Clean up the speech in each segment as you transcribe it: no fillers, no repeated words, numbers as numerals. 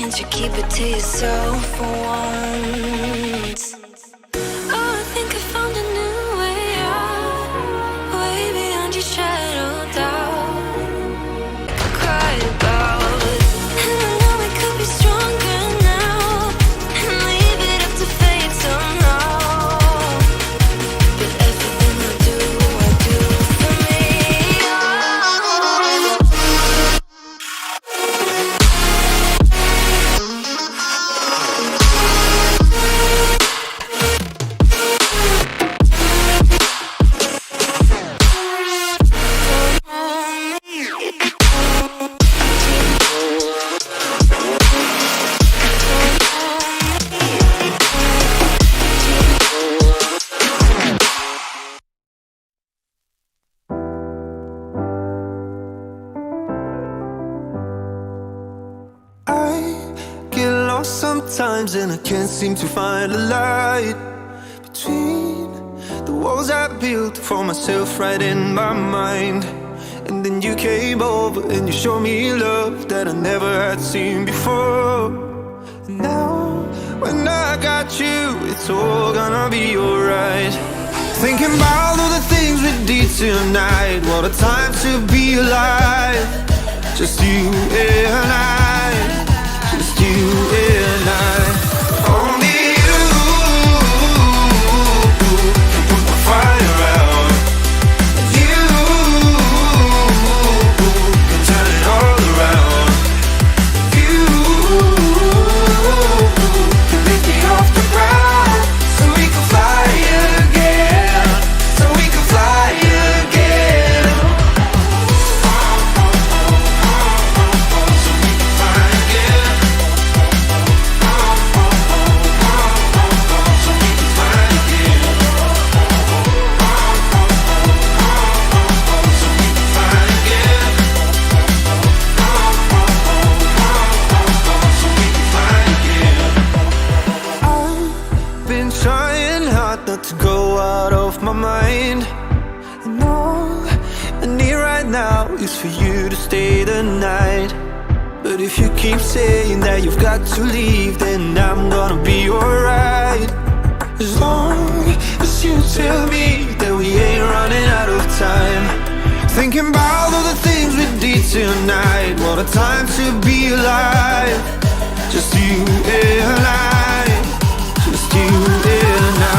Can't you keep it to yourself for once? Oh, I think I found a new way out, way beyond your shadow doubt. Cry about it, and I know we could be stronger now, and leave it up to fate somehow. But everything I do for me. Sometimes and I can't seem to find a light between the walls I built for myself right in my mind. And then you came over and you showed me love that I never had seen before. And now when I got you, it's all gonna be alright. Thinking about all the things we did tonight, what a time to be alive. Just you and I, just you and I. Only you can put the fire out. You can turn it all around. You can lift me off the ground, so we can fly again, so we can fly again. So we can fly again. Not to go out of my mind. And all I need right now is for you to stay the night. But if you keep saying that you've got to leave, then I'm gonna be alright. As long as you tell me that we ain't running out of time. Thinking about all the things we did tonight, what a time to be alive. Just you and I, just you and I.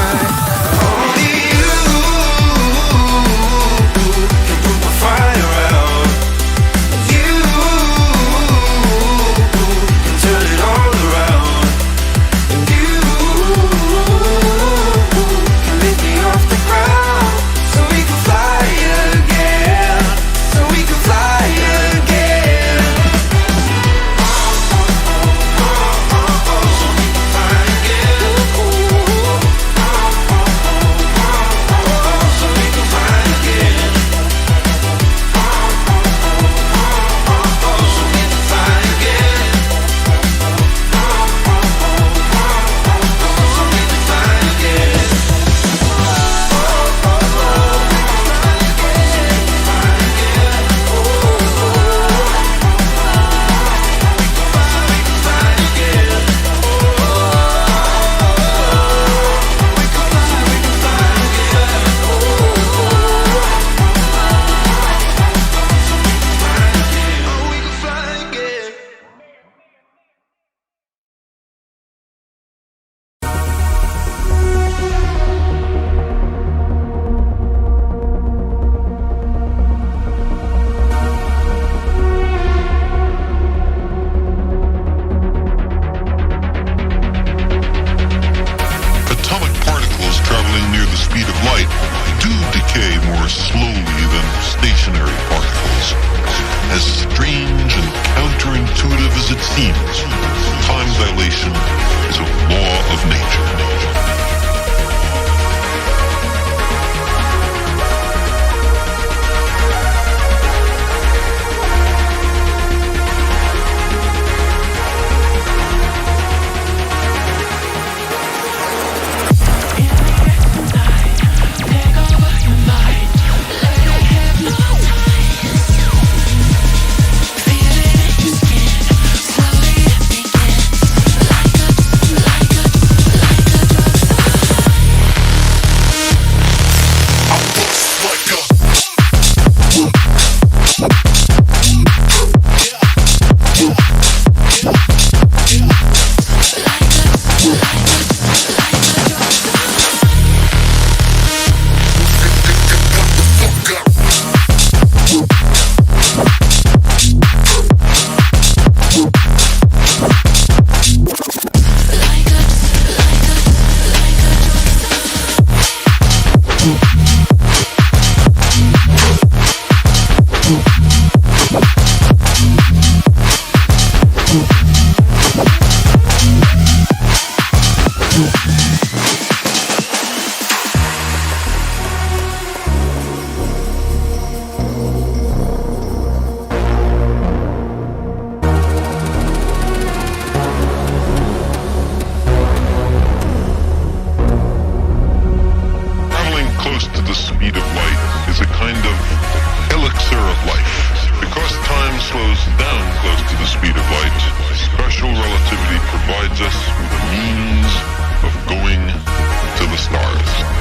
provides us with a means of going to the stars.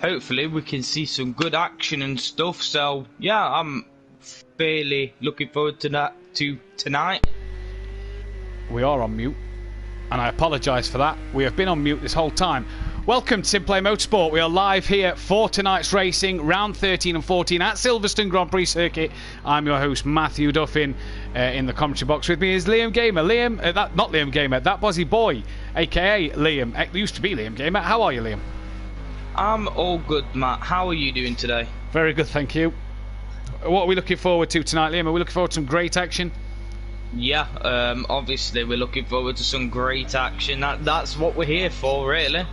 hopefully we can see some good action and stuff. So yeah, I'm fairly looking forward to that tonight. We are on mute, and I apologise for that. We have been on mute this whole time. Welcome to Simplay Motorsport. We are live here for tonight's racing, round 13 and 14 at Silverstone Grand Prix Circuit. I'm your host, Matthew Duffin. In the commentary box with me is Liam Gamer. Not Liam Gamer, that Bozzy Boy, aka Liam. It used to be Liam Gamer. How are you, Liam? I'm all good, Matt. How are you doing today? Very good, thank you. What are we looking forward to tonight, Liam? Are we looking forward to some great action? Yeah, obviously we're looking forward to some great action. That's what we're here for, really.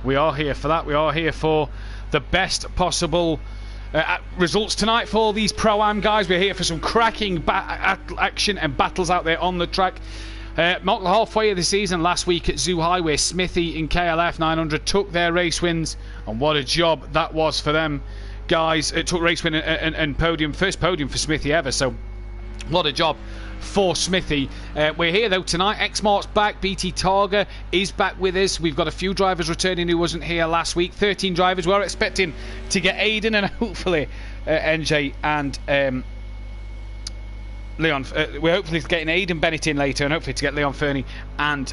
We are here for that. We are here for the best possible results tonight for all these Pro-Am guys. We're here for some cracking action and battles out there on the track. Not halfway of the season last week at Zoo Highway, Smithy in KLF 900 took their race wins, and what a job that was for them guys. It took race win and podium, first podium for Smithy ever, so what a job for Smithy. We're here though tonight. X-Mart's back. BT Targa is back with us. We've got a few drivers returning who wasn't here last week. 13 drivers. We're expecting to get Aiden and hopefully NJ and Leon. We're hopefully getting Aiden Bennett in later, and hopefully to get Leon Fernie and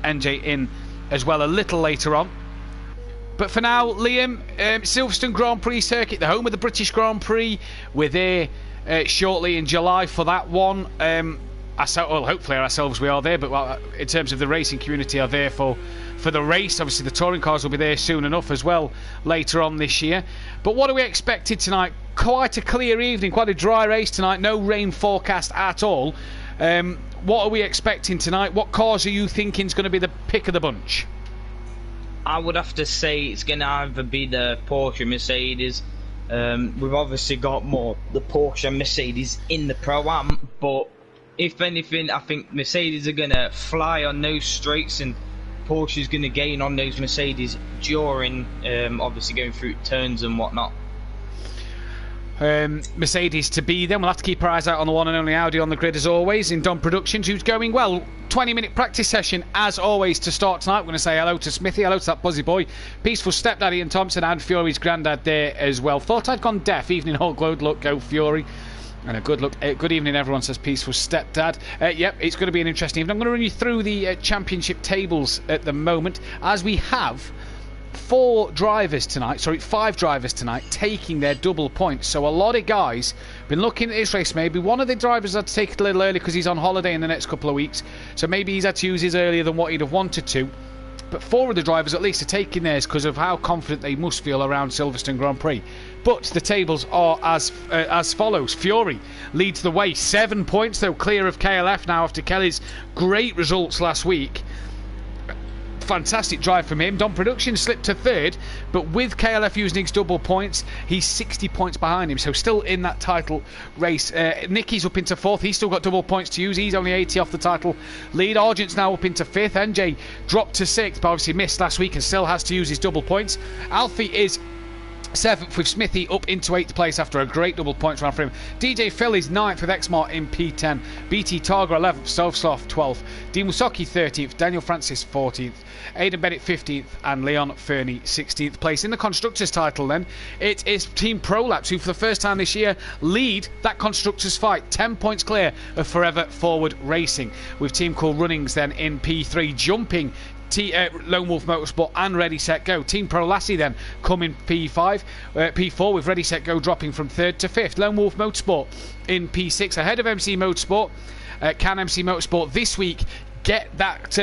NJ in as well a little later on. But for now, Liam, Silverstone Grand Prix Circuit, the home of the British Grand Prix. We're there shortly in July for that one. Hopefully ourselves we are there, but in terms of the racing community are there for the race. Obviously the touring cars will be there soon enough as well later on this year. But what are we expected tonight? Quite a clear evening, quite a dry race tonight, no rain forecast at all. What are we expecting tonight? What cars are you thinking is going to be the pick of the bunch? I would have to say it's going to either be the Porsche, Mercedes. We've obviously got more the Porsche and Mercedes in the Pro-Am, but if anything, I think Mercedes are going to fly on those straights and Porsche is going to gain on those Mercedes during obviously going through turns and whatnot. Mercedes to be then. We'll have to keep our eyes out on the one and only Audi on the grid as always in Dom Productions, who's going well. 20-minute practice session as always to start tonight. We're going to say hello to Smithy, hello to that Buzzy Boy, Peaceful Stepdaddy and Thompson, and Fury's granddad there as well. Thought I'd gone deaf. Evening all good luck, go Fury. And a good look, good evening everyone, says Peaceful Stepdad. Yep, it's going to be an interesting evening. I'm going to run you through the championship tables at the moment, as we have five drivers tonight taking their double points. So a lot of guys been looking at this race. Maybe one of the drivers had to take it a little early because he's on holiday in the next couple of weeks, so maybe he's had to use his earlier than what he'd have wanted to. But four of the drivers at least are taking theirs because of how confident they must feel around Silverstone Grand Prix. But the tables are as follows. Fury leads the way, 7 points though, clear of KLF now after Kelly's great results last week. Fantastic drive from him. Dom Productions slipped to third, but with KLF using his double points, he's 60 points behind him, so still in that title race. Nicky's up into fourth. He's still got double points to use. He's only 80 off the title lead. Argent's now up into fifth. NJ dropped to sixth, but obviously missed last week and still has to use his double points. Alfie is seventh with Smithy up into 8th place after a great double points round for him. DJ Phil is 9th with X-Mart in P10. BT Targa 11th, Stovsloff 12th, Dean Musaki 13th, Daniel Francis 14th, Aidan Bennett 15th and Leon Fernie 16th place. In the Constructors title then, it is Team Prolapse who for the first time this year lead that Constructors fight, 10 points clear of Forever Forward Racing, with Team Cool Runnings then in P3 jumping Lone Wolf Motorsport and Ready Set Go. Team Pro Lassie then come in P4 with Ready Set Go dropping from 3rd to 5th. Lone Wolf Motorsport in P6 ahead of MC Motorsport. Can MC Motorsport this week get that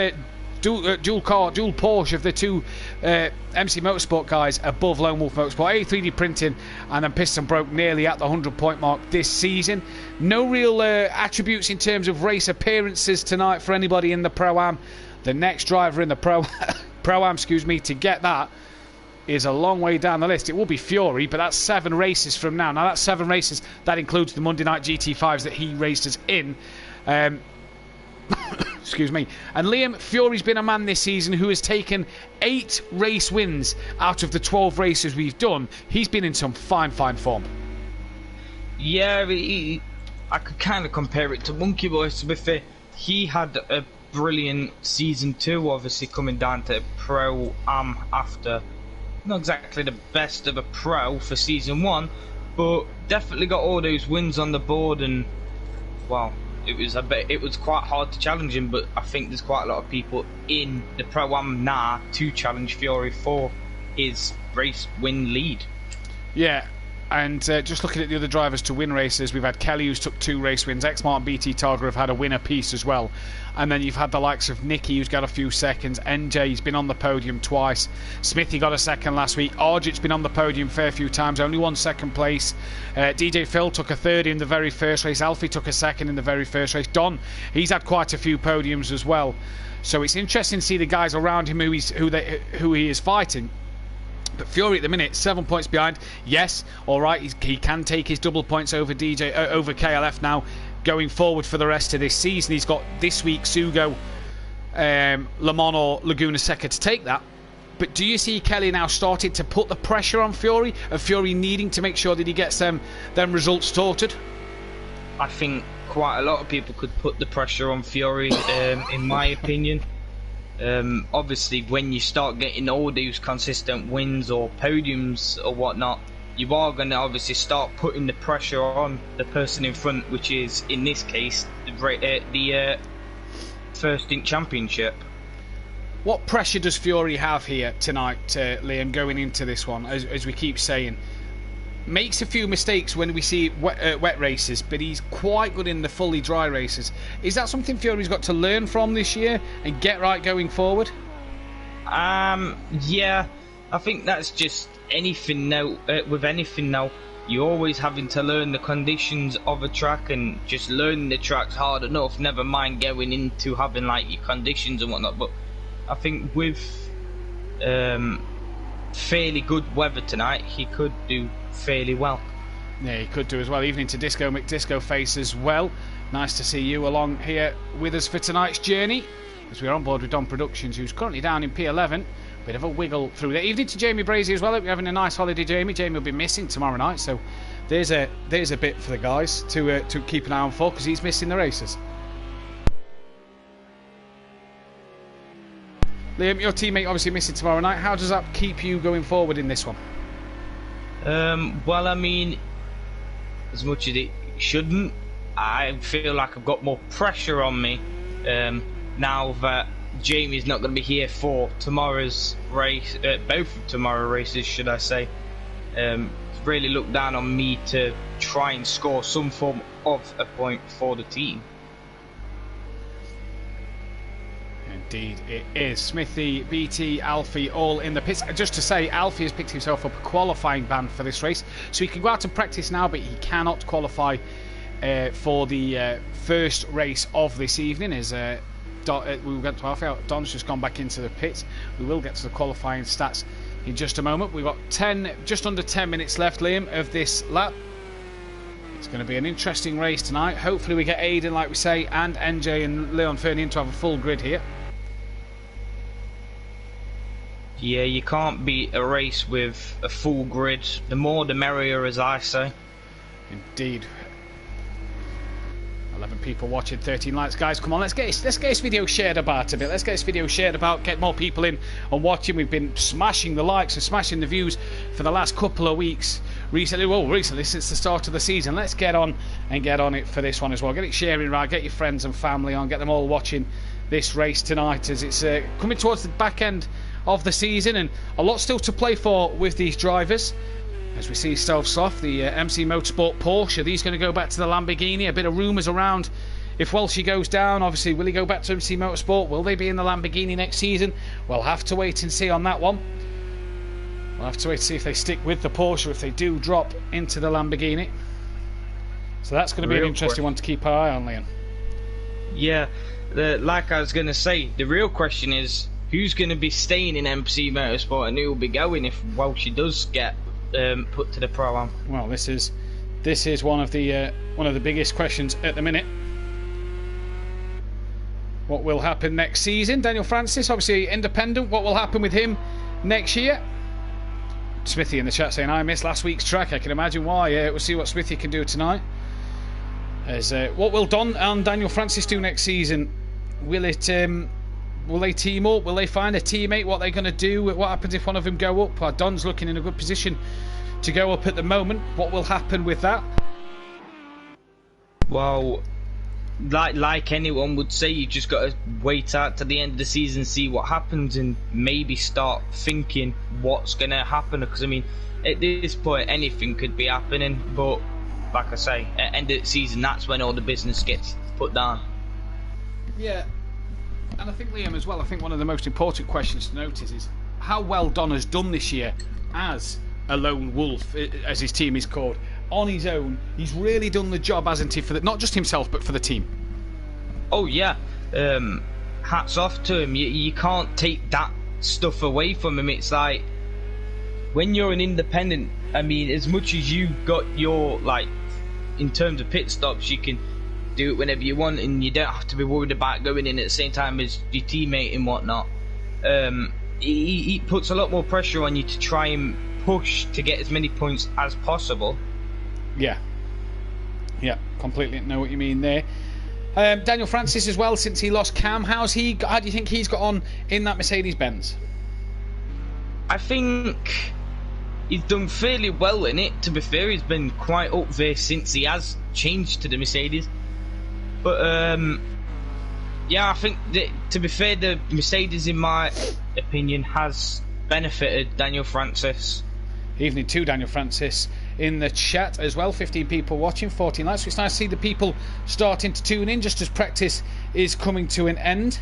dual Porsche of the two MC Motorsport guys above Lone Wolf Motorsport? A3D printing and then Piston broke nearly at the 100-point mark this season. No real attributes in terms of race appearances tonight for anybody in the Pro-Am. The next driver in the Pro-Am, to get that is a long way down the list. It will be Fury, but that's 7 races from now. Now, that's 7 races. That includes the Monday Night GT5s that he raced us in. Excuse me. And Liam, Fury's been a man this season who has taken 8 race wins out of the 12 races we've done. He's been in some fine form. Yeah, I could kind of compare it to Monkey Boys, to be fair. He had a brilliant season 2, obviously coming down to Pro-Am after not exactly the best of a pro for season 1, but definitely got all those wins on the board, and well, it was quite hard to challenge him, but I think there's quite a lot of people in the Pro-Am now to challenge Fiori for his race win lead. Yeah, and just looking at the other drivers to win races, we've had Kelly, who's took 2 race wins. X-Mart and BT Targa have had a winner piece as well. And then you've had the likes of Nicky, who's got a few seconds. NJ's been on the podium twice. Smithy got a second last week. Arjit's been on the podium a fair few times, only won second place. DJ Phil took a third in the very first race. Alfie took a second in the very first race. Don, he's had quite a few podiums as well. So it's interesting to see the guys around him who he is fighting. But Fiori at the minute, 7 points behind. Yes, all right, he can take his double points over KLF now, going forward for the rest of this season. He's got this week Sugo, Le Mans or Laguna Seca to take that. But do you see Kelly now starting to put the pressure on Fiori, of Fiori needing to make sure that he gets them results sorted? I think quite a lot of people could put the pressure on Fiori, in my opinion. Obviously, when you start getting all these consistent wins or podiums or whatnot, you are going to obviously start putting the pressure on the person in front, which is, in this case, the First Stint Championship. What pressure does Fiori have here tonight, Liam, going into this one, as we keep saying? Makes a few mistakes when we see wet races, but he's quite good in the fully dry races. Is that something Fiori's got to learn from this year and get right going forward? Yeah, I think that's just anything now. With anything now, you're always having to learn the conditions of a track, and just learning the track's hard enough, never mind going into having like your conditions and whatnot. But I think with fairly good weather tonight, he could do fairly well. Yeah, he could do as well. Evening to Disco McDisco Face as well. Nice to see you along here with us for tonight's journey, as we're on board with Don Productions, who's currently down in P11. Bit of a wiggle through there. Evening to Jamie Brazy as well. Hope you're having a nice holiday, Jamie. Jamie will be missing tomorrow night, so there's a bit for the guys to keep an eye on for, because he's missing the races. Liam, your teammate obviously missing tomorrow night. How does that keep you going forward in this one? Well, I mean, as much as it shouldn't, I feel like I've got more pressure on me now that Jamie's not going to be here for tomorrow's race, both of tomorrow's races, should I say. Really look down on me to try and score some form of a point for the team. Indeed it is. Smithy, BT, Alfie all in the pits. Just to say, Alfie has picked himself up a qualifying ban for this race, so he can go out and practice now, but he cannot qualify for the first race of this evening. As we will get to Alfie. Don's just gone back into the pits. We will get to the qualifying stats in just a moment. We've got just under 10 minutes left, Liam, of this lap. It's going to be an interesting race tonight. Hopefully we get Aiden, like we say, and NJ and Leon Fernie to have a full grid here. Yeah, you can't beat a race with a full grid. The more the merrier, as I say. Indeed. 11 people watching, 13 likes. Guys, come on, let's get this video shared about a bit. Let's get this video shared about, get more people in and watching. We've been smashing the likes and smashing the views for the last couple of weeks. Recently since the start of the season. Let's get on it for this one as well. Get it sharing right, get your friends and family on, get them all watching this race tonight, as it's coming towards the back end of the season, and a lot still to play for with these drivers. As we see starts off, the MC Motorsport Porsche, these going to go back to the Lamborghini. A bit of rumours around if Welshie goes down. Obviously, will he go back to MC Motorsport? Will they be in the Lamborghini next season? We'll have to wait and see on that one. We'll have to wait to see if they stick with the Porsche, or if they do drop into the Lamborghini. So that's going to be an interesting one to keep our eye on, Liam. Yeah, like I was going to say, the real question is, who's going to be staying in MC Motorsport and who will be going if Welshie does get put to the Pro-Am? Well, this is one of the biggest questions at the minute. What will happen next season? Daniel Francis, obviously independent. What will happen with him next year? Smithy in the chat saying, I missed last week's track. I can imagine why. We'll see what Smithy can do tonight. As what will Don and Daniel Francis do next season? Will it Will they team up? Will they find a teammate? What are they going to do? What happens if one of them go up? Don's looking in a good position to go up at the moment. What will happen with that? Well, like anyone would say, you just got to wait out to the end of the season, see what happens, and maybe start thinking what's going to happen. Because I mean, at this point, anything could be happening. But like I say, at the end of the season, that's when all the business gets put down. Yeah, and I think, Liam, as well, I think one of the most important questions to notice is how well Don has done this year as a lone wolf, as his team is called. On his own, he's really done the job, hasn't he, for not just himself, but for the team. Oh yeah, hats off to him. You can't take that stuff away from him. It's like, when you're an independent, I mean, as much as you got your, like, in terms of pit stops, you can do it whenever you want, and you don't have to be worried about going in at the same time as your teammate and whatnot. He puts a lot more pressure on you to try and push to get as many points as possible. Yeah, completely know what you mean there. Daniel Francis as well, since he lost Cam, how do you think he's got on in that Mercedes-Benz? I think he's done fairly well in it, to be fair. He's been quite up there since he has changed to the Mercedes. But yeah, I think that, to be fair, the Mercedes, in my opinion, has benefited Daniel Francis. Evening to Daniel Francis in the chat as well. 15 people watching, 14 likes. So it's nice to see the people starting to tune in just as practice is coming to an end.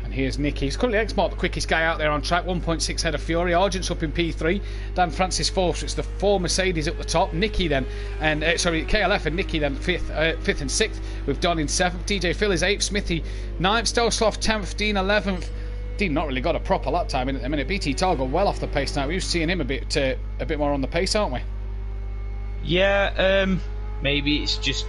Here's Nicky. He's currently X-Mark, the quickest guy out there on track. 1.6 ahead of Fury. Argent's up in P3. Dan Francis fourth. So it's the four Mercedes up the top. Nicky then, and KLF and Nicky then fifth and sixth. With Don in seventh. DJ Phil is eighth. Smithy ninth. Stelsloff 10th. Dean 11th. Dean not really got a proper lap time in at the minute. BT Targo well off the pace now. We're seeing him a bit more on the pace, aren't we? Yeah. Maybe it's just.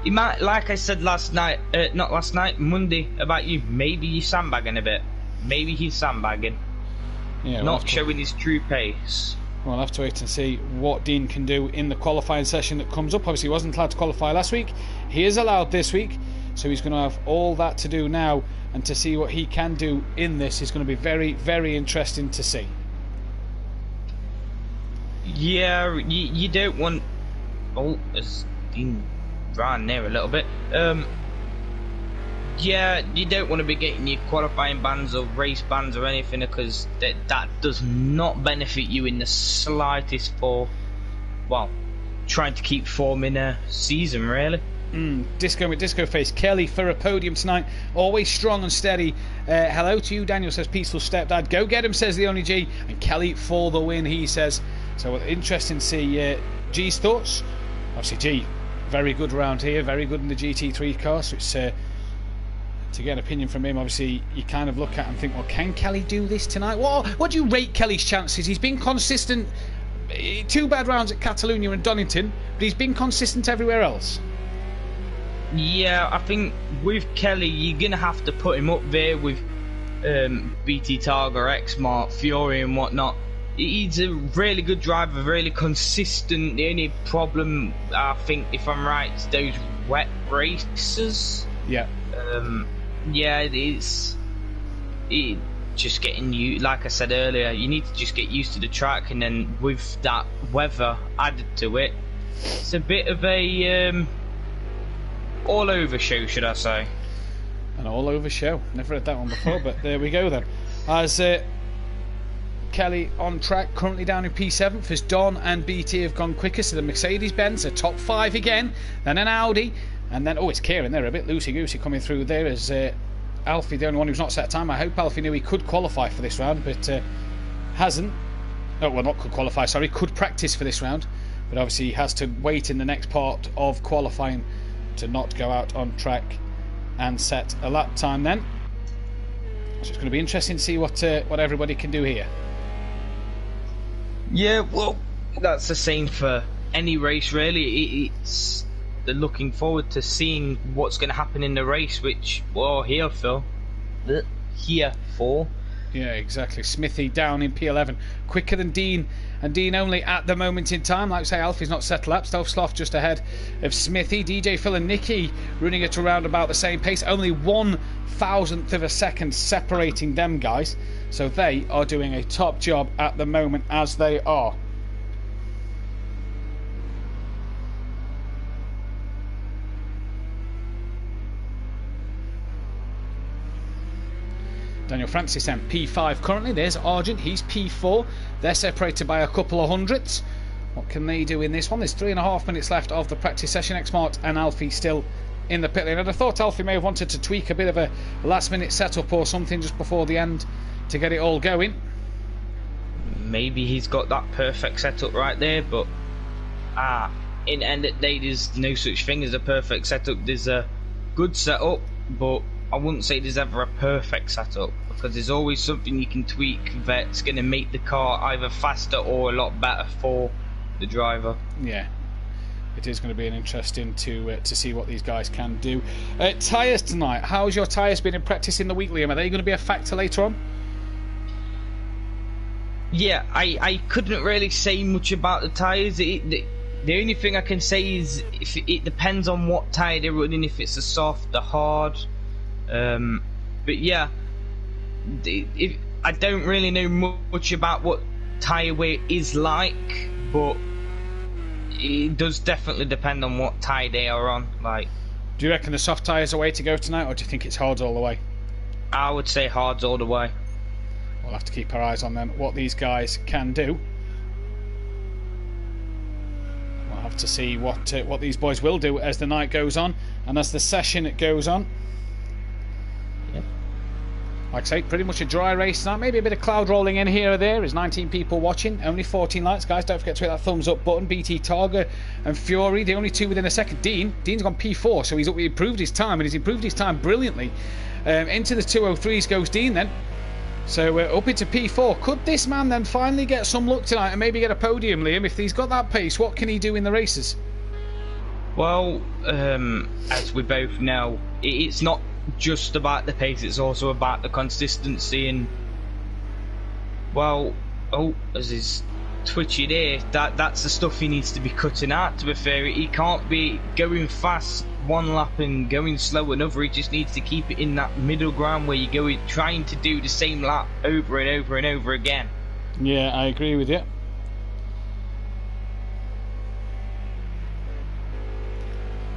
He might, like I said Monday about you, maybe he's sandbagging a bit. Maybe he's sandbagging. Yeah, not showing his true pace. We'll have to wait and see what Dean can do in the qualifying session that comes up. Obviously, he wasn't allowed to qualify last week. He is allowed this week, so he's going to have all that to do now, and to see what he can do in this is going to be very, very interesting to see. Yeah, you don't want... Oh, as Dean ran there a little bit. Yeah, you don't want to be getting your qualifying bans or race bans or anything, because that does not benefit you in the slightest for, well, trying to keep form in a season, really. Disco with Disco Face. Kelly for a podium tonight. Always strong and steady. Hello to you, Daniel says. Peaceful stepdad. Go get him, says the only G. And Kelly for the win, he says. So interesting to see G's thoughts. Obviously, G, very good around here, very good in the GT3 car, so it's to get an opinion from him. Obviously, you kind of look at and think, well, can Kelly do this tonight? What do you rate Kelly's chances? He's been consistent. 2 bad rounds at Catalonia and Donington, but he's been consistent everywhere else. Yeah, I think with Kelly, you're going to have to put him up there with BT Targa, X-Mart, Fury and whatnot. He's a really good driver, really consistent. The only problem, I think, if I'm right, is those wet races. Yeah. Yeah, it's just getting you. Like I said earlier, you need to just get used to the track, and then with that weather added to it, it's a bit of a all-over show, should I say? An all-over show. Never heard that one before, but there we go then. As Kelly on track, currently down in P7th, as Don and BT have gone quicker, so the Mercedes-Benz are top 5 again, then an Audi, and then, it's Kieran there, a bit loosey-goosey coming through there, as Alfie, the only one who's not set time. I hope Alfie knew he could qualify for this round, but hasn't. Oh, well, not could qualify, sorry, could practice for this round, but obviously he has to wait in the next part of qualifying to not go out on track and set a lap time then. So it's going to be interesting to see what everybody can do here. Yeah, well, that's the same for any race, really. They're looking forward to seeing what's going to happen in the race, which we're all here for. Yeah, exactly. Smithy down in P11, quicker than Dean, and Dean only at the moment in time. Like I say, Alfie's not settled up. Stelfsloff just ahead of Smithy. DJ Phil and Nicky running at around about the same pace. Only 1,000th of a second separating them guys. So they are doing a top job at the moment as they are. Daniel Francis and P5 currently. There's Argent, he's P4. They're separated by a couple of hundredths. What can they do in this one? There's 3.5 minutes left of the practice session. Xmart and Alfie still in the pit lane. And I thought Alfie may have wanted to tweak a bit of a last minute setup or something just before the end to get it all going. Maybe he's got that perfect setup right there, but in the end of the day, there's no such thing as a perfect setup. There's a good setup, but I wouldn't say there's ever a perfect setup, because there's always something you can tweak that's going to make the car either faster or a lot better for the driver. Yeah, it is going to be an interesting to see what these guys can do. Tyres tonight. How's your tyres been in practice in the week, Liam? Are they going to be a factor later on? Yeah, I couldn't really say much about the tyres. The only thing I can say is if it depends on what tyre they're running, if it's a soft, a hard. But yeah, I don't really know much about what tyre wear is like, but it does definitely depend on what tyre they are on. Like, do you reckon the soft tyres are the way to go tonight, or do you think it's hards all the way? I would say hards all the way. We'll have to keep our eyes on them, what these guys can do. We'll have to see what these boys will do as the night goes on and as the session goes on. Like I say, pretty much a dry race tonight. Maybe a bit of cloud rolling in here or there. There's 19 people watching, only 14 likes. Guys, don't forget to hit that thumbs up button. BT Targa and Fury, the only two within a second. Dean's gone P4, so he's improved his time, and he's improved his time brilliantly. Into the 203s goes Dean then. So up into P4. Could this man then finally get some luck tonight and maybe get a podium, Liam? If he's got that pace, what can he do in the races? Well, as we both know, it's not just about the pace, it's also about the consistency. And well, as he's twitchy there, that's the stuff he needs to be cutting out. To be fair, he can't be going fast one lap and going slow another. He just needs to keep it in that middle ground where you're going, trying to do the same lap over and over and over again. Yeah, I agree with you.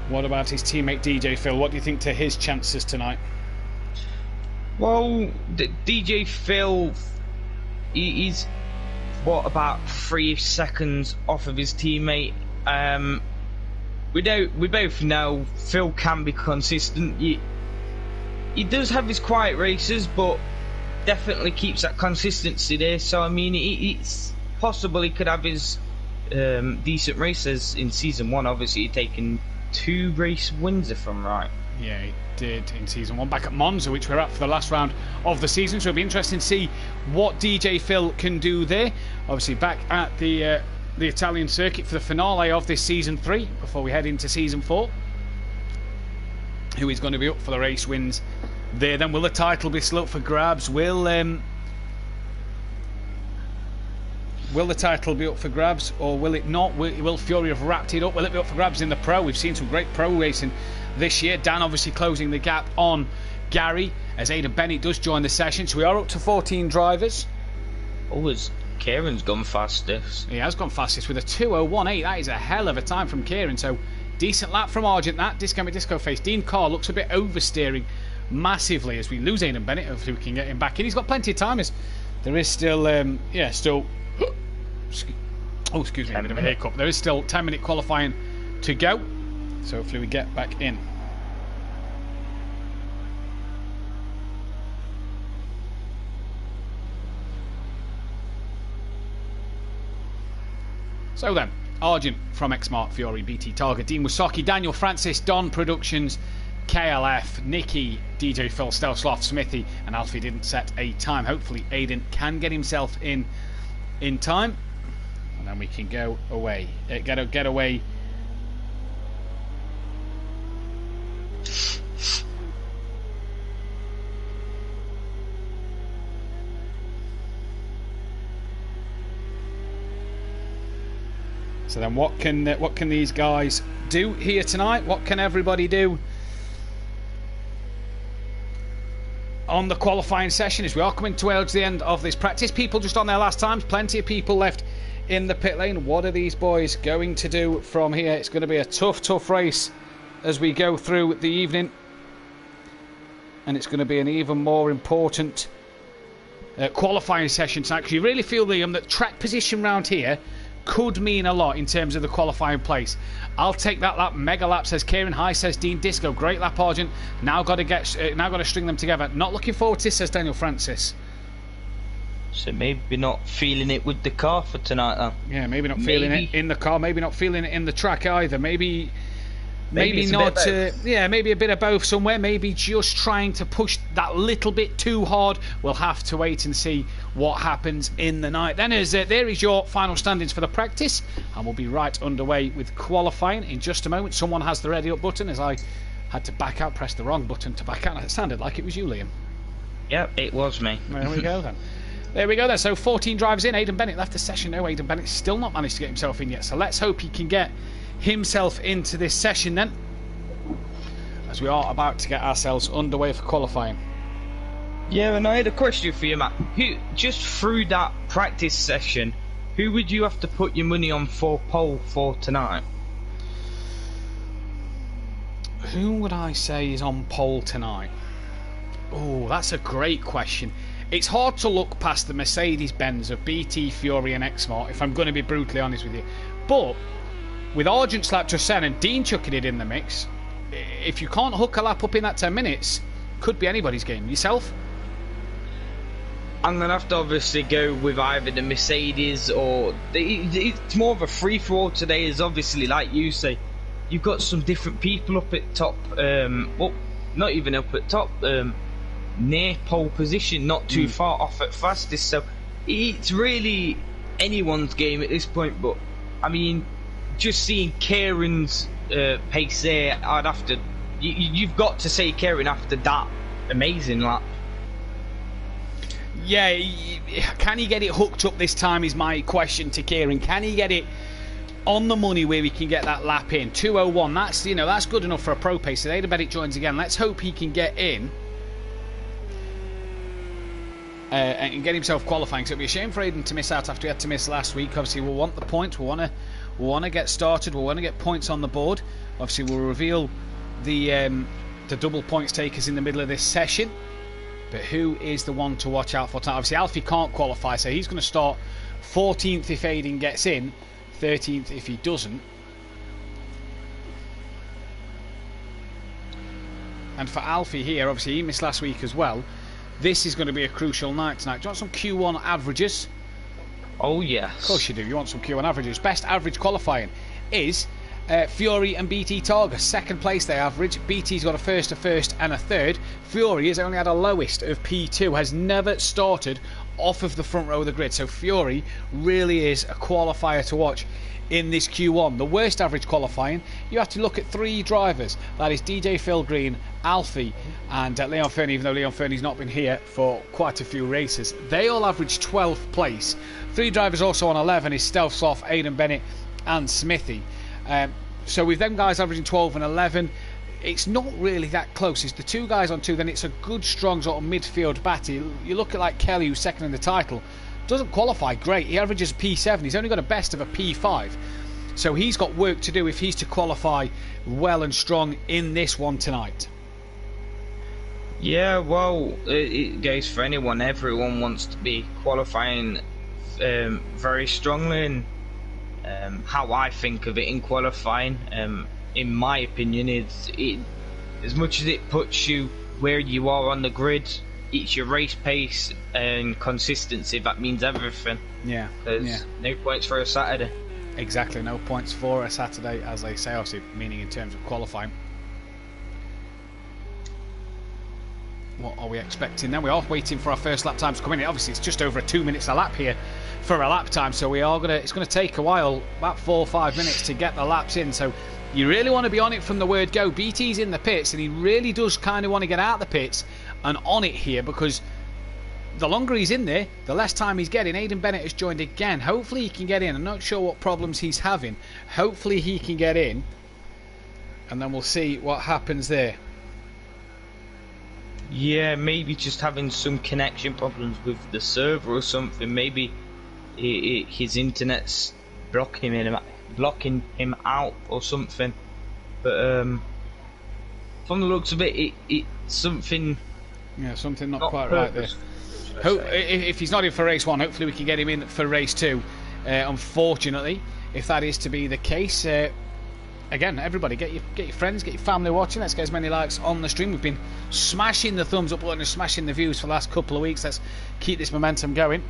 What about his teammate DJ Phil? What do you think to his chances tonight? Well, DJ Phil, he's about 3 seconds off of his teammate. We both know Phil can be consistent. He does have his quiet races, but definitely keeps that consistency there. So I mean, it's possible he could have his decent races in season 1. Obviously, he's taken 2 race wins, if I'm right. Yeah, he did in season 1 back at Monza, which we're at for the last round of the season. So it'll be interesting to see what DJ Phil can do there. Obviously, back at the Italian circuit for the finale of this season 3 before we head into season 4. Who is going to be up for the race wins there? Then will the title be still up for grabs? Will the title be up for grabs, or will it not? Will Fury have wrapped it up? Will it be up for grabs in the Pro? We've seen some great Pro racing this year. Dan obviously closing the gap on Gary as Aidan Bennett does join the session. So we are up to 14 drivers. Always. Kieran's gone fastest. He has gone fastest with a 2:01.8. That is a hell of a time from Kieran. So decent lap from Argent. That Disco Face. Dean Carr looks a bit oversteering massively as we lose Aidan Bennett. Hopefully we can get him back in. He's got plenty of time. As there is still excuse me, a bit of a hiccup. There is still 10-minute qualifying to go, so hopefully we get back in. So then, Argent from Xmart, Fury, BT Targa, Dean Wasaki, Daniel Francis, Don Productions, KLF, Nicky, DJ Phil, Stelzloff, Smithy, and Alfie didn't set a time. Hopefully Aidan can get himself in time, and then we can go away. Get away. So then what can these guys do here tonight? What can everybody do on the qualifying session as we are coming towards the end of this practice? People just on their last times, plenty of people left in the pit lane. What are these boys going to do from here? It's going to be a tough race as we go through the evening, and it's going to be an even more important qualifying session tonight, because you really feel that track position round here could mean a lot in terms of the qualifying place. I'll take that lap. Mega lap, says Kieran. Hi, says Dean. Disco, great lap, Argent. Now got to string them together. Not looking forward to this, says Daniel Francis. So maybe not feeling it with the car for tonight, then. Yeah, maybe not feeling it in the car. Maybe not feeling it in the track either. Maybe it's not. A bit of both. Yeah, maybe a bit of both somewhere. Maybe just trying to push that little bit too hard. We'll have to wait and see what happens in the night. Then there is your final standings for the practice, and we'll be right underway with qualifying in just a moment. Someone has the ready up button, as I had to back out, press the wrong button to back out. It sounded like it was you, Liam. Yep, it was me. There we go then. There we go then. So 14 drivers in. Aidan Bennett left the session. No, Aidan Bennett still not managed to get himself in yet. So let's hope he can get himself into this session then, as we are about to get ourselves underway for qualifying. Yeah, and I had a question for you, Matt. Who, just through that practice session, who would you have to put your money on for pole for tonight? Who would I say is on pole tonight? Oh, that's a great question. It's hard to look past the Mercedes-Benz of BT, Fury and X-Smart, if I'm going to be brutally honest with you. But with Argent's lap just saying and Dean chucking it in the mix, if you can't hook a lap up in that 10 minutes, could be anybody's game. Yourself? I'm going to have to obviously go with either the Mercedes or... It's more of a free-for-all today, as obviously, like you say, you've got some different people up at top, well, not even up at top, near pole position, not too far off at fastest, so it's really anyone's game at this point. But I mean, just seeing Kieran's pace there, I'd have to, you've got to say Kieran after that amazing lap. Yeah, can he get it hooked up this time is my question to Kieran. Can he get it on the money where he can get that lap in? 2:01, that's, you know, that's good enough for a pro pace. So Aidan Bennett joins again. Let's hope he can get in and get himself qualifying. So it'd be a shame for Aidan to miss out after he had to miss last week. Obviously we'll want the points, we'll want to get started, we'll want to get points on the board. Obviously we'll reveal the double points takers in the middle of this session. But who is the one to watch out for tonight? Obviously Alfie can't qualify, so he's going to start 14th if Aidan gets in, 13th if he doesn't. And for Alfie here, obviously he missed last week as well. This is going to be a crucial night tonight. Do you want some Q1 averages? Oh yes. Of course you do. You want some Q1 averages. Best average qualifying is Fury and BT Targa. Second place they average. BT's got a first, and a third. Fury has only had a lowest of P2. Has never started off of the front row of the grid. So Fury really is a qualifier to watch in this Q1. The worst average qualifying, you have to look at three drivers. That is DJ Phil Green, Alfie and Leon Fernie, even though Leon Fernie's not been here for quite a few races. They all average 12th place. Three drivers also on 11 is Stealth Soft, Aidan Bennett and Smithy. So with them guys averaging 12 and 11, it's not really that close. It's the two guys on two, then it's a good strong sort of midfield battle. You look at like Kelly, who's second in the title, doesn't qualify great. He averages a P7. He's only got a best of a P5. So he's got work to do if he's to qualify well and strong in this one tonight. Yeah, well, it goes for anyone. Everyone wants to be qualifying very strongly, and how I think of it in qualifying, in my opinion, is as much as it puts you where you are on the grid, it's your race pace and consistency that means everything. Yeah. There's no points for a Saturday. Exactly, no points for a Saturday, as they say, obviously, meaning in terms of qualifying. What are we expecting then? We are waiting for our first lap times to come in. Obviously, it's just over 2 minutes a lap here for a lap time, so it's going to take a while, about 4 or 5 minutes to get the laps in. So you really want to be on it from the word go. BT's in the pits, and he really does kind of want to get out of the pits and on it here, because the longer he's in there, the less time he's getting. Aidan Bennett has joined again. Hopefully he can get in. I'm not sure what problems he's having. Hopefully he can get in. And then we'll see what happens there. Yeah, maybe just having some connection problems with the server or something. Maybe his internet's blocking him out or something. But from the looks of it, it's something. Yeah, something not quite purpose, right there. If he's not in for race 1, hopefully we can get him in for race 2. Unfortunately, if that is to be the case, again, everybody, get your friends, get your family watching. Let's get as many likes on the stream. We've been smashing the thumbs up button and smashing the views for the last couple of weeks. Let's keep this momentum going.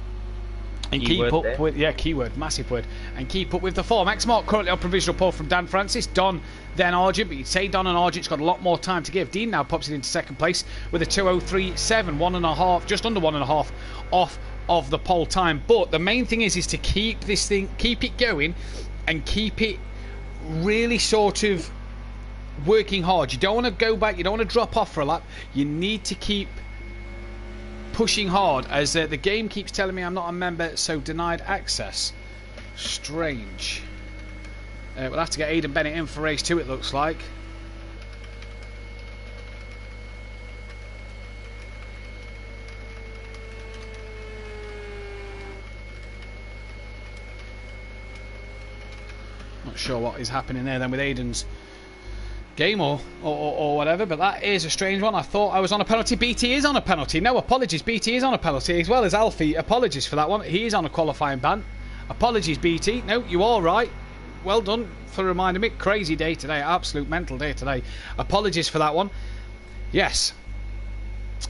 And keep up with, keyword, massive word. And keep up with the form. X-Mark currently on provisional pole from Dan Francis. Don, then Argent. But you'd say Don and Argent's got a lot more time to give. Dean now pops it into second place with a 2:03.7. 1.5, just under 1.5 off of the pole time. But the main thing is to keep this thing, keep it going and keep it really sort of working hard. You don't want to go back, you don't want to drop off for a lap. You need to keep pushing hard, as the game keeps telling me I'm not a member, so denied access. Strange. We'll have to get Aidan Bennett in for race 2, it looks like. Not sure what is happening there then with Aidan's game or whatever, but that is a strange one. I thought I was on a penalty. BT is on a penalty. No, apologies. BT is on a penalty, as well as Alfie. Apologies for that one. He is on a qualifying ban. Apologies, BT. No, you are right. Well done for reminding me. Crazy day today. Absolute mental day today. Apologies for that one. Yes.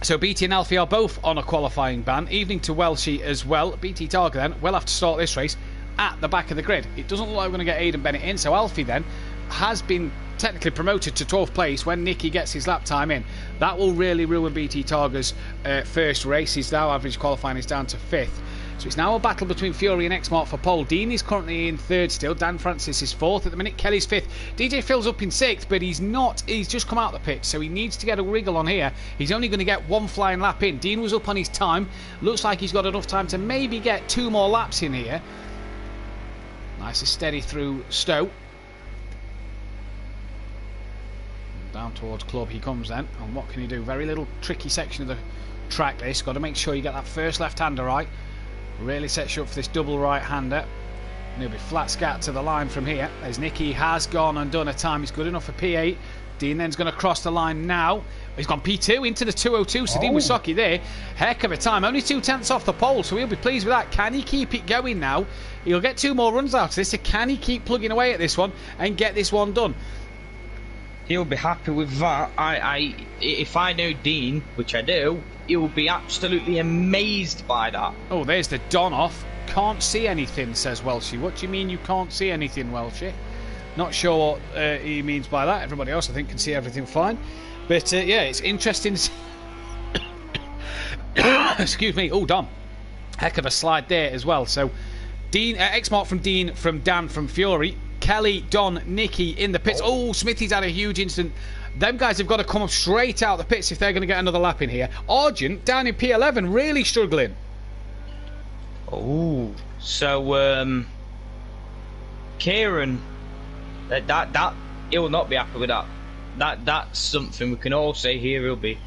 So BT and Alfie are both on a qualifying ban. Evening to Welshie as well. BT Targa then will have to start this race at the back of the grid. It doesn't look like we're going to get Aidan Bennett in, so Alfie then has been technically promoted to 12th place when Nicky gets his lap time in. That will really ruin BT Targa's first race. His now average qualifying is down to 5th. So it's now a battle between Fury and X-Mark for pole. Dean is currently in 3rd still. Dan Francis is 4th at the minute. Kelly's 5th. DJ Phil's up in 6th, but he's not. He's just come out the pit, so he needs to get a wriggle on here. He's only going to get one flying lap in. Dean was up on his time. Looks like he's got enough time to maybe get 2 more laps in here. Nice and steady through Stowe. Down towards Club he comes then, and what can he do? Very little tricky section of the track this. Got to make sure you get that first left-hander right. Really sets you up for this double right-hander. And he'll be flat scat to the line from here. As Nicky has gone and done a time. He's good enough for P8. Dean then's going to cross the line now. He's gone P2 into the 2:02. So Dean Wasocki there. Heck of a time. Only 2/10 off the pole, so he'll be pleased with that. Can he keep it going now? He'll get 2 more runs out of this. So can he keep plugging away at this one and get this one done? He'll be happy with that. If I know Dean, which I do, he'll be absolutely amazed by that. Oh, there's the Don off. Can't see anything, says Welshie. What do you mean you can't see anything, Welshie? Not sure what he means by that. Everybody else, I think, can see everything fine. But yeah, it's interesting. Excuse me. Oh, Don. Heck of a slide there as well. So, Dean, X-Mark from Dean, from Dan, from Fury. Kelly, Don, Nicky in the pits. Oh, Smithy's had a huge incident. Them guys have got to come up straight out the pits if they're going to get another lap in here. Argent down in P11, really struggling. Oh, so Kieran, that he'll not be happy with that. That's something we can all say here. He'll be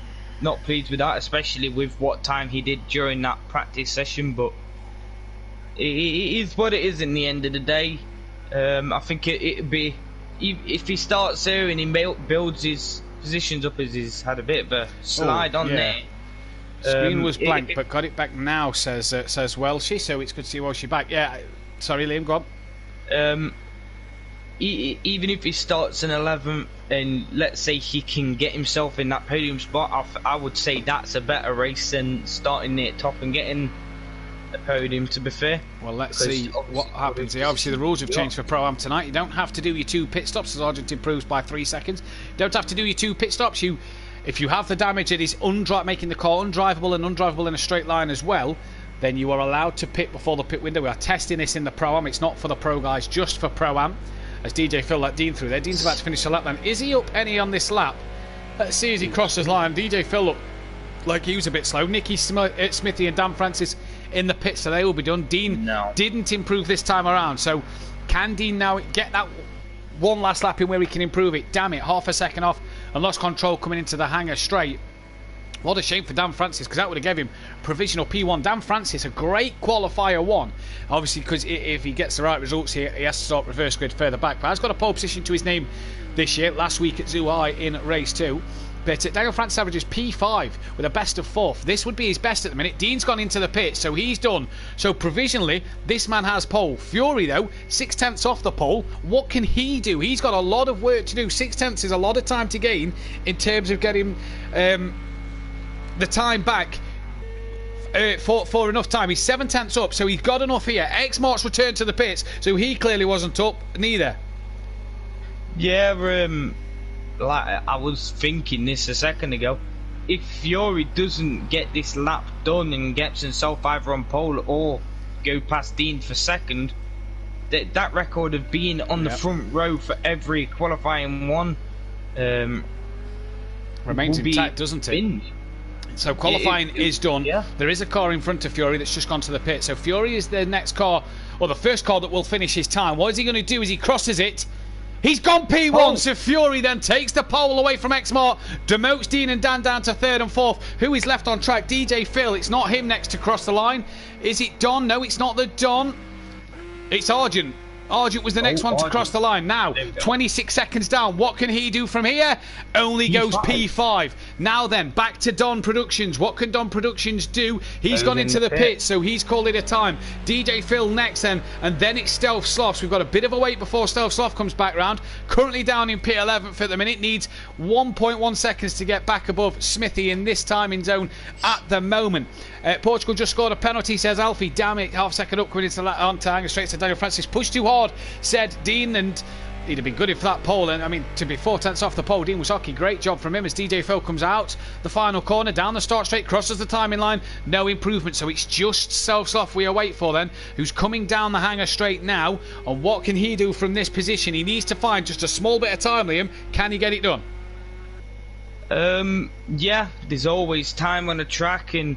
not pleased with that, especially with what time he did during that practice session. But it is what it is in the end of the day. I think it'd be, if he starts there and he builds his positions up, as he's had a bit of a slide on there. Screen was blank, but got it back now, says Welshie, so it's good to see Welshie back. Yeah, sorry Liam, go on. Even if he starts in 11th and let's say he can get himself in that podium spot, I would say that's a better race than starting near top and getting a podium, to be fair. Well, let's see what happens here. Obviously the rules have changed for Pro-Am tonight. You don't have to do your 2 pit stops, as Argent improves by 3 seconds. You don't have to do your 2 pit stops. If you have the damage that is making the car undrivable and undrivable in a straight line as well, then you are allowed to pit before the pit window. We are testing this in the Pro-Am. It's not for the Pro guys, just for Pro-Am. As DJ Phil let Dean through there. Dean's about to finish the lap then. Is he up any on this lap? Let's see as he crosses line. DJ Phil, look, like he was a bit slow. Smithy and Dan Francis in the pits, so they will be done. Dean didn't improve this time around, so can Dean now get that one last lap in where he can improve it? Damn it, half a second off and lost control coming into the hangar straight. What a shame for Dan Francis, because that would have given him provisional P1. Dan Francis, a great qualifier 1. Obviously, because if he gets the right results here, he has to start reverse grid further back. But has got a pole position to his name this year, last week at Zhuhai in race 2. But Daniel Francis averages P5 with a best of 4th. This would be his best at the minute. Dean's gone into the pit, so he's done. So provisionally, this man has pole. Fury, though, 6/10 off the pole. What can he do? He's got a lot of work to do. 6/10 is a lot of time to gain in terms of getting the time back for enough time. He's 7/10 up, so he's got enough here. X-Mark's returned to the pits, so he clearly wasn't up neither. Yeah, like I was thinking this a second ago. If Fury doesn't get this lap done and gets himself either on pole or go past Dean for second, that record of being on the front row for every qualifying one remains intact, doesn't it? Binned. So qualifying is done. Yeah. There is a car in front of Fury that's just gone to the pit. So Fury is the next car, or the first car that will finish his time. What is he going to do as he crosses it? He's gone P1, so Fury then takes the pole away from X-Mark, demotes Dean and Dan down to 3rd and 4th. Who is left on track? DJ Phil. It's not him next to cross the line. Is it Don? No, it's not the Don. It's Argent. Argent was the next one to cross the line. Now, 26 seconds down. What can he do from here? Only goes P5. Now then, back to Don Productions. What can Don Productions do? He's gone into the pit, so he's called it a time. DJ Phil next then, and then it's Stealth Sloths. We've got a bit of a wait before Stealth Sloth comes back round. Currently down in P11th at the minute. Needs 1.1 seconds to get back above Smithy in this timing zone at the moment. Portugal just scored a penalty, says Alfie. Damn it, half second up coming into on to straight to Daniel Francis. Pushed too hard, said Dean, and he'd have been good for that pole. And I mean, to be 4/10 off the pole, Dean Wisocki, great job from him as DJ Phil comes out the final corner, down the start straight, crosses the timing line, no improvement. So it's just Self-Sloth we await for then, who's coming down the hangar straight now. And what can he do from this position? He needs to find just a small bit of time, Liam. Can he get it done? Yeah, there's always time on the track, and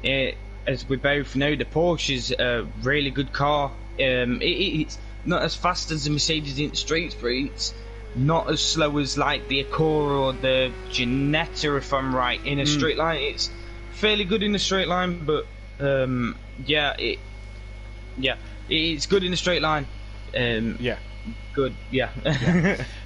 as we both know, the Porsche's a really good car. It's not as fast as the Mercedes in the straights, but it's not as slow as like the Acura or the Ginetta, if I'm right, in a straight line. It's fairly good in the straight line, but it's good in the straight line. Good, yeah.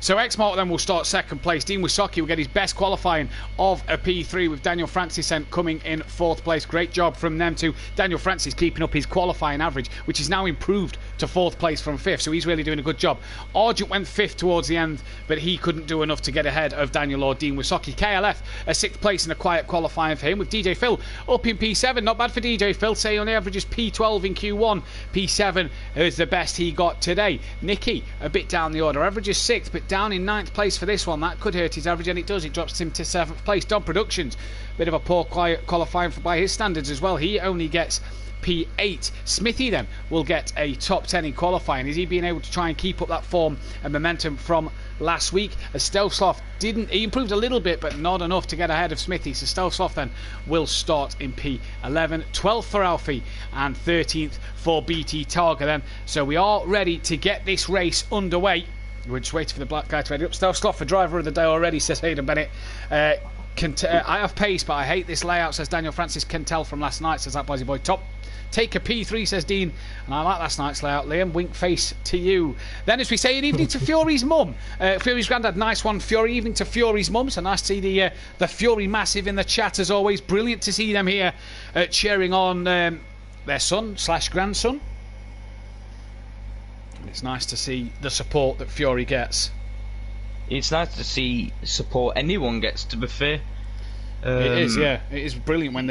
So X-Mark then will start 2nd place. Dean Wisocki will get his best qualifying of a P3, with Daniel Francis coming in 4th place. Great job from them too. Daniel Francis keeping up his qualifying average, which is now improved to 4th place from 5th, so he's really doing a good job. Argent went 5th towards the end, but he couldn't do enough to get ahead of Daniel or Dean Wisocki. KLF a 6th place in a quiet qualifying for him, with DJ Phil up in P7. Not bad for DJ Phil, say he only averages P12 in Q1. P7 is the best he got today. Nicky a bit down the order, averages 6th, but down in 9th place for this one. That could hurt his average, and it does. It drops him to 7th place. Don Productions, bit of a poor quiet qualifying by his standards as well. He only gets P8. Smithy then will get a top 10 in qualifying. Is he being able to try and keep up that form and momentum from last week? As Stealth Sloth he improved a little bit, but not enough to get ahead of Smithy. So Stealth Sloth then will start in P11, 12th for Alfie, and 13th for BT Targa then. So we are ready to get this race underway. We're just waiting for the black guy to ready up. Stealth Sloth for driver of the day already, says Hayden Bennett. I have pace, but I hate this layout, says Daniel Francis. Can tell from last night, says that Buzzy Boy. Top take a P3, says Dean, and I like last night's layout. Liam, wink face to you. Then, as we say, an evening to Fury's mum, Fury's granddad. Nice one, Fury. Evening to Fury's mum. So nice to see the Fury massive in the chat as always. Brilliant to see them here cheering on their son / grandson. It's nice to see the support that Fury gets. It's nice to see support anyone gets, to be fair. It is, yeah. It is brilliant when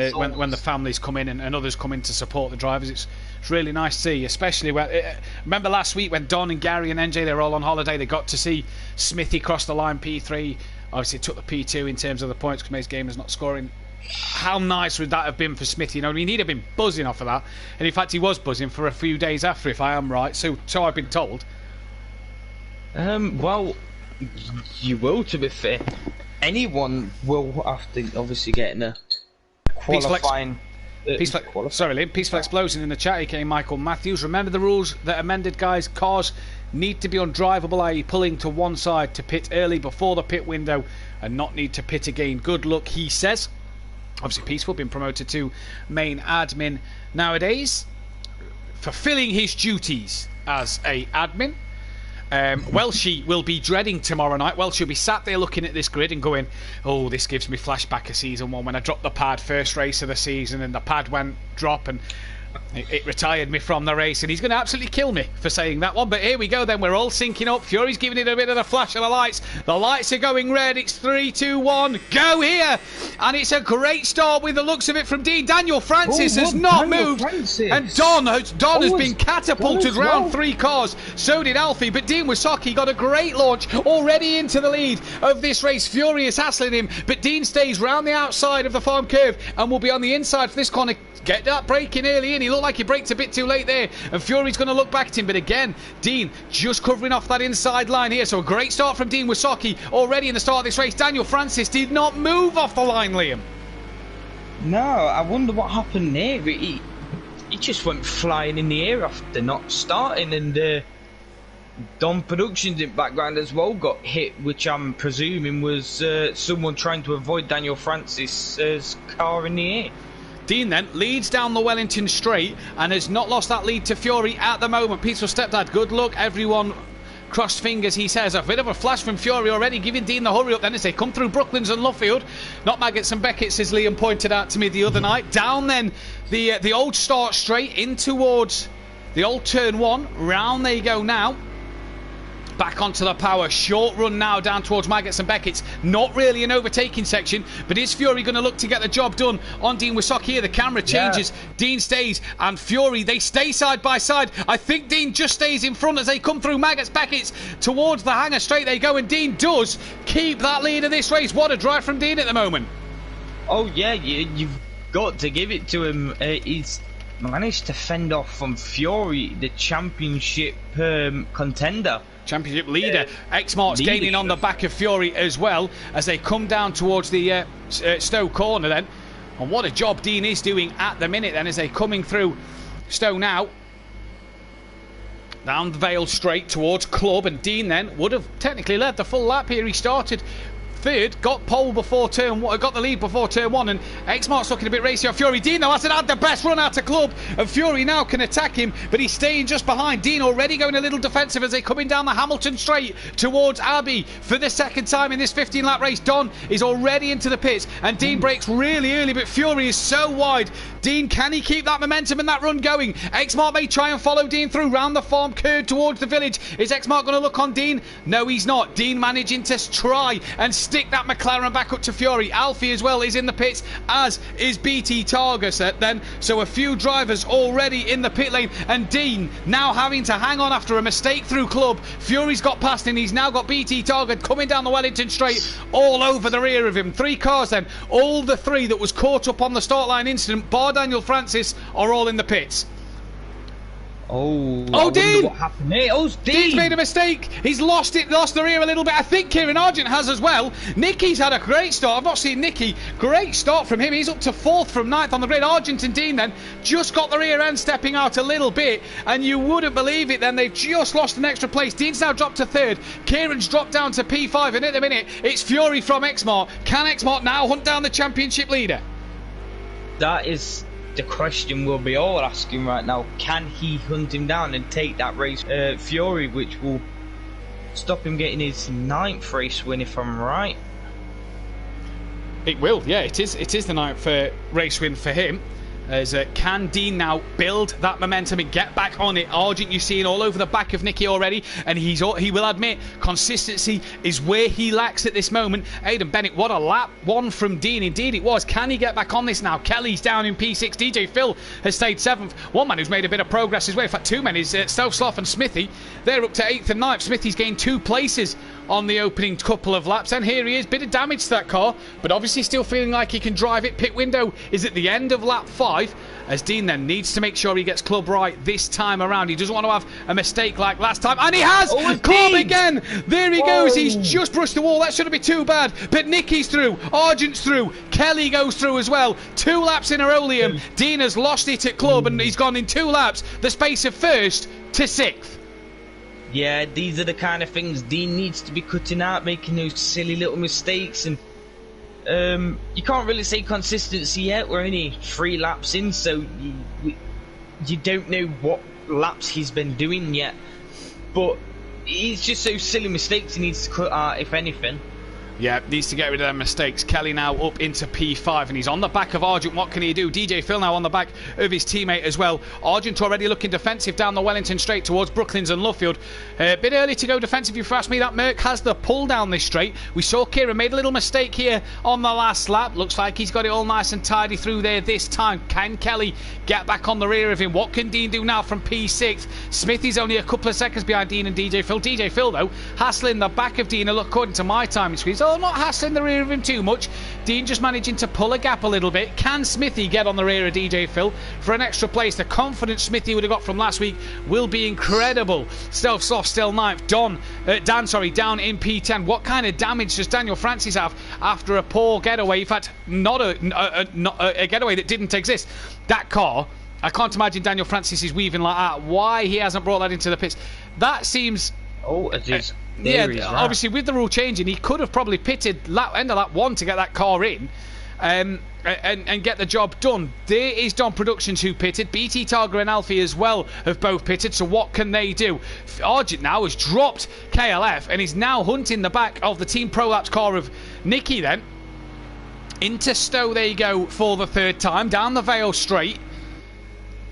the families come in and others come in to support the drivers. It's really nice to see, especially when remember last week when Don and Gary and NJ, they were all on holiday. They got to see Smithy cross the line P3. Obviously took the P2 in terms of the points because his game is not scoring. How nice would that have been for Smithy? You know, I mean, he'd have been buzzing off of that, and in fact he was buzzing for a few days after, if I am right. So I've been told. Well, you will, to be fair. Anyone will, after obviously getting qualifying. Sorry, Liam. Peaceful explosion in the chat, aka Michael Matthews. Remember the rules that amended, guys. Cars need to be undrivable, i.e. pulling to one side to pit early before the pit window and not need to pit again. Good luck, he says. Obviously, Peaceful been promoted to main admin nowadays, fulfilling his duties as a admin. Welshie will be dreading tomorrow night. Welshie will be sat there looking at this grid and going, oh, this gives me flashback of season 1 when I dropped the pad first race of the season and the pad went drop and it retired me from the race, and he's going to absolutely kill me for saying that one. But here we go then, we're all syncing up. Fury's giving it a bit of the flash of the lights. The lights are going red. It's 3, 2, 1, go here. And it's a great start with the looks of it from Dean. Daniel Francis has not moved. And Don has been catapulted round 3 cars. So did Alfie, but Dean Wysocki got a great launch already into the lead of this race. Fury is hassling him, but Dean stays round the outside of the farm curve and will be on the inside for this corner. Get that braking early in. He looked like he braked a bit too late there, and Fury's going to look back at him. But again, Dean just covering off that inside line here. So a great start from Dean Wysocki already in the start of this race. Daniel Francis did not move off the line, Liam. No, I wonder what happened there. He just went flying in the air after not starting, and Don Productions in background as well got hit, which I'm presuming was someone trying to avoid Daniel Francis's car in the air. Dean then leads down the Wellington straight and has not lost that lead to Fury at the moment. Peaceful Stepdad, good luck everyone. Crossed fingers, he says. A bit of a flash from Fury already, giving Dean the hurry up then as they come through Brooklands and Luffield. Not Maggots and Beckett's, as Liam pointed out to me the other night. Down then the old start straight in towards the old turn 1. Round they go now. Back onto the power, short run now down towards Maggots and Beckett's. Not really an overtaking section, but is Fury going to look to get the job done on Dean Wysocki here? The camera changes, yeah. Dean stays, and Fury, they stay side by side. I think Dean just stays in front as they come through Maggots, Beckett's towards the hangar. Straight they go, and Dean does keep that lead of this race. What a drive from Dean at the moment. Oh yeah, you've got to give it to him. He's managed to fend off from Fury, the championship contender. Championship leader. X-Mart's gaining on the back of Fury as well as they come down towards the Stowe corner then. And what a job Dean is doing at the minute then as they're coming through Stowe now. Down the Vale straight towards Club, and Dean then would have technically led the full lap here. He started third, got pole before turn 1, got the lead before turn 1, and X-Mart's looking a bit racy on Fury. Dean though hasn't had the best run out of Club, and Fury now can attack him, but he's staying just behind. Dean already going a little defensive as they're coming down the Hamilton straight towards Abbey for the second time in this 15-lap race. Don is already into the pits, and Dean brakes really early, but Fury is so wide. Dean, can he keep that momentum and that run going? X-Mart may try and follow Dean through round the farm curve towards the village. Is X-Mart going to look on Dean? No, he's not. Dean managing to try and stick that McLaren back up to Fury. Alfie as well is in the pits, as is BT Targus then. So a few drivers already in the pit lane, and Dean now having to hang on after a mistake through Club. Fury's got past him. He's now got BT Target coming down the Wellington straight all over the rear of him. 3 cars then. All the 3 that was caught up on the start line incident, bar Daniel Francis, are all in the pits. Oh, Dean! What happened there? Oh, Dean's made a mistake. He's lost the rear a little bit. I think Kieran Argent has as well. Nicky's had a great start. I've not seen Nicky. Great start from him. He's up to 4th from 9th on the grid. Argent and Dean then just got the rear end stepping out a little bit, and you wouldn't believe it then. They've just lost an extra place. Dean's now dropped to 3rd. Kieran's dropped down to P5, and at the minute it's Fury from X-Mart. Can X-Mart now hunt down the championship leader? That is the question we'll be all asking right now. Can he hunt him down and take that race? Fury, which will stop him getting his 9th race win, if I'm right. It will, yeah, it is the 9th race win for him. As can Dean now build that momentum and get back on it? Argent, you've seen all over the back of Nicky already, and he will admit consistency is where he lacks at this moment. Aidan Bennett, what a lap 1 from Dean. Indeed it was. Can he get back on this now? Kelly's down in P6. DJ Phil has stayed 7th. One man who's made a bit of progress his way, in fact 2 men, is Stowe Slough and Smithy. They're up to 8th and 9th. Smithy's gained 2 places on the opening couple of laps, and here he is, bit of damage to that car, but obviously still feeling like he can drive it. Pit window is at the end of lap 5, as Dean then needs to make sure he gets club right this time around. He doesn't want to have a mistake like last time, and he has! Club again! There he goes, he's just brushed the wall, that shouldn't be too bad, but Nicky's through, Argent's through, Kelly goes through as well. 2 laps in a row, Liam. Dean has lost it at club, and he's gone in 2 laps, the space of 1st to 6th. Yeah, these are the kind of things Dean needs to be cutting out, making those silly little mistakes. And you can't really say consistency yet. We're only 3 laps in, so you don't know what laps he's been doing yet. But it's just those silly mistakes he needs to cut out, if anything. Yeah, needs to get rid of them mistakes. Kelly now up into P5, and he's on the back of Argent. What can he do? DJ Phil now on the back of his teammate as well. Argent already looking defensive down the Wellington straight towards Brooklands and Luffield. A bit early to go defensive, if you ask me. That Merc has the pull down this straight. We saw Kieran made a little mistake here on the last lap. Looks like he's got it all nice and tidy through there this time. Can Kelly get back on the rear of him? What can Dean do now from P6? Smithy's only a couple of seconds behind Dean and DJ Phil. DJ Phil, though, hassling the back of Dean, according to my timing squeeze. Oh, not hassling the rear of him too much. Dean just managing to pull a gap a little bit. Can Smithy get on the rear of DJ Phil for an extra place? The confidence Smithy would have got from last week will be incredible. Stealth Soft still 9th. Dan, down in P10. What kind of damage does Daniel Francis have after a poor getaway? In fact, not a getaway that didn't exist. That car, I can't imagine Daniel Francis is weaving like that. Why he hasn't brought that into the pits? That seems... Oh, it is. Yeah, obviously with the rule changing, he could have probably pitted end of lap 1 to get that car in and get the job done. There is Don Productions who pitted. BT Targa and Alfie as well have both pitted, so what can they do? Argent now has dropped KLF and is now hunting the back of the Team Prolapse car of Nicky then. Into Stowe they go for the 3rd time, down the Vale straight.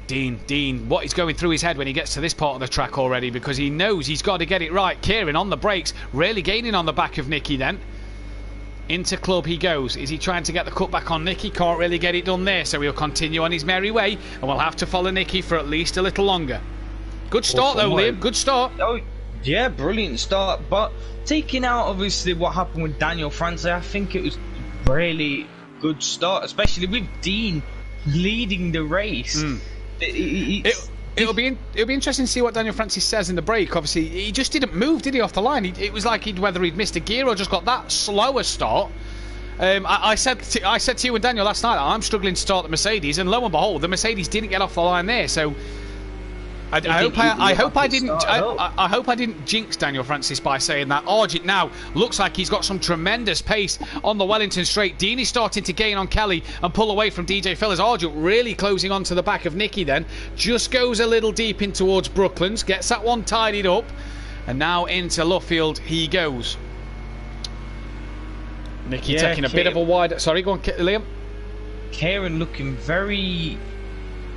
Dean, what is going through his head when he gets to this part of the track already, because he knows he's got to get it right. Kieran on the brakes, really gaining on the back of Nicky then. Into club he goes. Is he trying to get the cut back on Nicky? Can't really get it done there, so he'll continue on his merry way, and we'll have to follow Nicky for at least a little longer. Good start though, Liam, good start. Oh, yeah, brilliant start, but taking out obviously what happened with Daniel Francis, I think it was really good start, especially with Dean leading the race. It'll be interesting to see what Daniel Francis says in the break. Obviously, he just didn't move, did he, off the line? It was like whether he'd missed a gear or just got that slower start. I said to you and Daniel last night, I'm struggling to start the Mercedes, and lo and behold, the Mercedes didn't get off the line there. So I hope I didn't jinx Daniel Francis by saying that. Argent now looks like he's got some tremendous pace on the Wellington straight. Dean is starting to gain on Kelly and pull away from DJ Phil, as Argent really closing on to the back of Nicky then. Just goes a little deep in towards Brooklands, gets that one tidied up, and now into Luffield he goes. Nicky taking a bit of a wide... Sorry, go on, Liam. Kieran looking very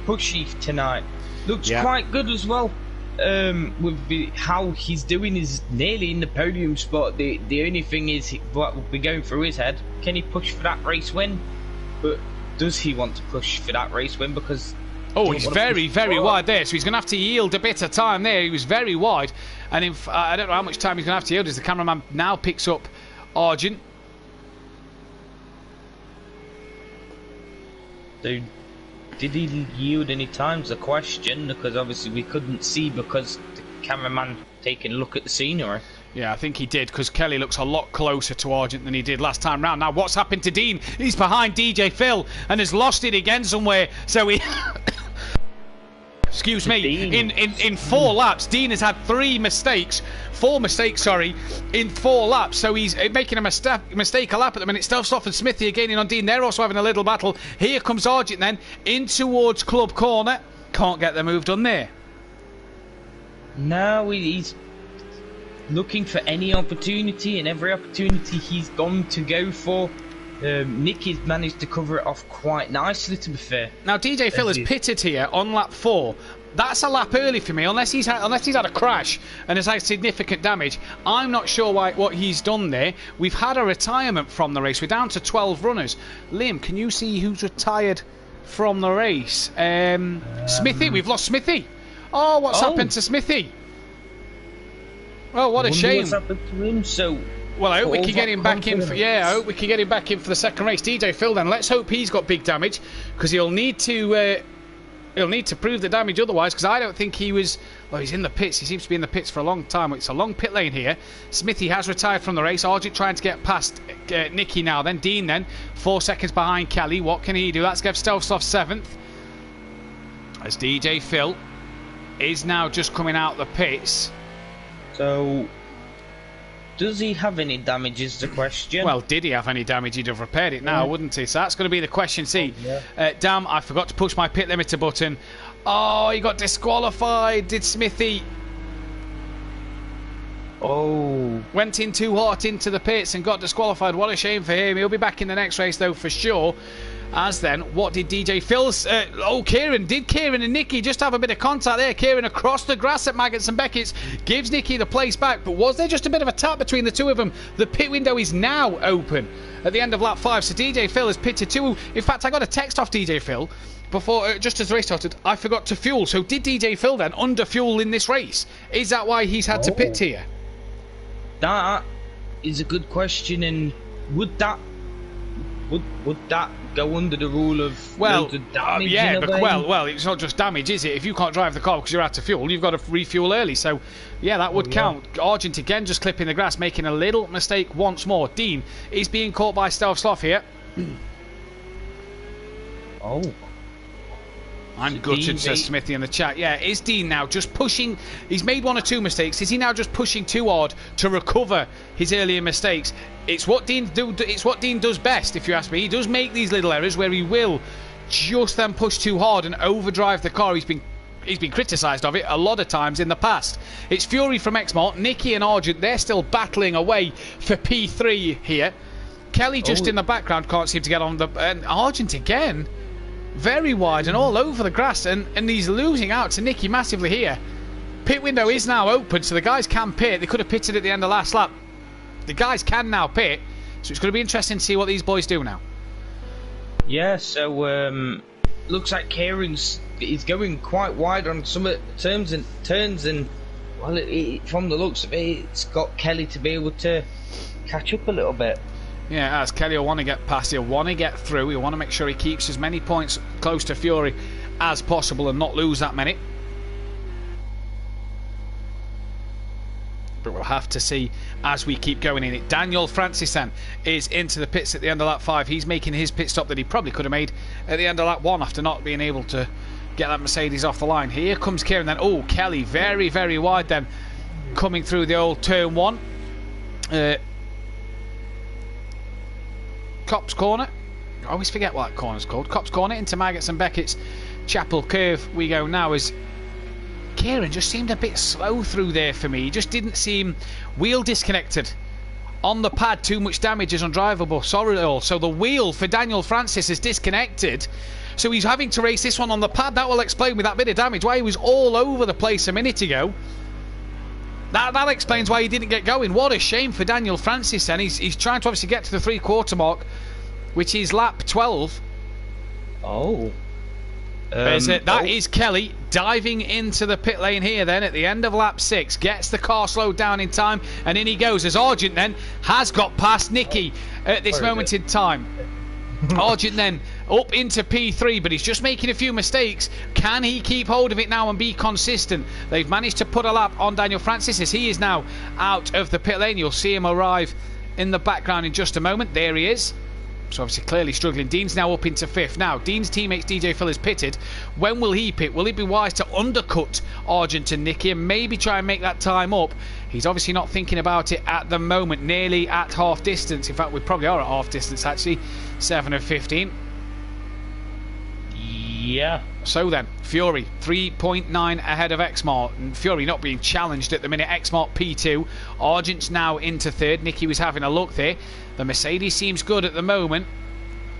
pushy tonight. Looks quite good as well. With how he's doing, is nearly in the podium spot. The only thing is what will be going through his head: can he push for that race win? But does he want to push for that race win? Because he's very wide there, so he's going to have to yield a bit of time there. He was very wide, and I don't know how much time he's going to have to yield as the cameraman now picks up Argent. So, did he yield any time's the question, because obviously we couldn't see because the cameraman taking a look at the scenery. Yeah, I think he did, because Kelly looks a lot closer to Argent than he did last time round. Now, what's happened to Dean? He's behind DJ Phil and has lost it again somewhere, so he... Excuse me, in 4 laps, Dean has had 4 mistakes, in 4 laps, so he's making a mistake a lap at the minute. Stealth and Smithy are gaining on Dean, they're also having a little battle. Here comes Argent then, in towards Club Corner, can't get the move done there. No, he's looking for any opportunity, and every opportunity he's gone to go for. Nicky's managed to cover it off quite nicely, to be fair. Now DJ Phil has pitted here on lap 4. That's a lap early for me, unless he's had a crash and has had significant damage. I'm not sure what he's done there. We've had a retirement from the race. We're down to 12 runners. Liam, can you see who's retired from the race? Smithy. We've lost Smithy. Oh, what's happened to Smithy? Well, what a Wonder shame. What's happened to him? So. Well, I hope we all can get that him back in. confidence. I hope we can get him back in for the second race. DJ Phil, then let's hope he's got big damage because he'll need to. He'll need to prove the damage otherwise, because I don't think he was. Well, he's in the pits. He seems to be in the pits for a long time. It's a long pit lane here. Smithy has retired from the race. Argent trying to get past Nicky now. Then Dean. Then 4 seconds behind Kelly. What can he do? That's Gev Stelsoft 7th. As DJ Phil is now just coming out the pits. So, does he have any damage is the question. Well, did he have any damage? He'd have repaired it now, wouldn't he? So that's going to be the question. See, damn, I forgot to push my pit limiter button. Oh, he got disqualified, did Smithy? Oh. Went in too hot into the pits and got disqualified. What a shame for him. He'll be back in the next race, though, for sure. As then, what did DJ Phil's... Kieran. Did Kieran and Nicky just have a bit of contact there? Kieran across the grass at Maggots and Beckett's gives Nicky the place back. But was there just a bit of a tap between the two of them? The pit window is now open at the end of lap 5. So DJ Phil has pitted too. In fact, I got a text off DJ Phil before, just as the race started. I forgot to fuel. So did DJ Phil then under fuel in this race? Is that why he's had to pit here? That is a good question, and would that go under the rule of loads of damage? Yeah, in a but way? well, it's not just damage, is it? If you can't drive the car because you're out of fuel, you've got to refuel early. So, yeah, that would count. Argent again just clipping the grass, making a little mistake once more. Dean is being caught by Stealth Sloth here. Oh. I'm So gutted, Dean, says Smithy in the chat. Yeah, is Dean now just pushing? He's made 1 or 2 mistakes. Is he now just pushing too hard to recover his earlier mistakes? It's what Dean does best, if you ask me. He does make these little errors where he will just then push too hard and overdrive the car. He's been criticised of it a lot of times in the past. It's Fury from Exmont. Nicky and Argent, they're still battling away for P3 here. Kelly just in the background can't seem to get on the... And Argent again... Very wide and all over the grass, and he's losing out to Nicky massively here. Pit window is now open, so the guys can pit. They could have pitted at the end of last lap. The guys can now pit, so it's going to be interesting to see what these boys do now. Yeah, so looks like Kieran's going quite wide on some turns, and well, from the looks of it, it's got Kelly to be able to catch up a little bit. Yeah, as Kelly will want to get past, he'll want to get through, he'll want to make sure he keeps as many points close to Fury as possible and not lose that many. But we'll have to see as we keep going in it. Daniel Francis then is into the pits at the end of lap 5. He's making his pit stop that he probably could have made at the end of lap 1 after not being able to get that Mercedes off the line. Here comes Kieran then. Oh, Kelly very, very wide then coming through the old turn 1. Cops Corner. I always forget what that corner's called. Cops Corner into Maggots and Beckett's Chapel Curve we go now, as Kieran just seemed a bit slow through there for me. He just didn't seem wheel disconnected. On the pad, too much damage is undrivable. Sorry all. So the wheel for Daniel Francis is disconnected. So he's having to race this one on the pad. That will explain with that bit of damage why he was all over the place a minute ago. That explains why he didn't get going. What a shame for Daniel Francis then. He's trying to obviously get to the 3/4 mark, which is lap 12. Oh. That is Kelly diving into the pit lane here then at the end of lap 6. Gets the car slowed down in time, and in he goes as Argent then has got past Nicky at this moment in time. Argent then up into P3, but he's just making a few mistakes. Can he keep hold of it now and be consistent? They've managed to put a lap on Daniel Francis as he is now out of the pit lane. You'll see him arrive in the background in just a moment. There he is. So obviously clearly struggling. Dean's now up into 5th. Now Dean's teammates DJ Phil is pitted. When will he pit? Will it be wise to undercut Argent and Nicky and maybe try and make that time up? He's obviously not thinking about it at the moment. Nearly at half distance. In fact, we probably are at half distance actually. 7 of 15. Yeah. So then, Fury 3.9 ahead of Exmart, and Fury not being challenged at the minute. Exmart P2, Argent's now into 3rd. Nicky was having a look there. The Mercedes seems good at the moment,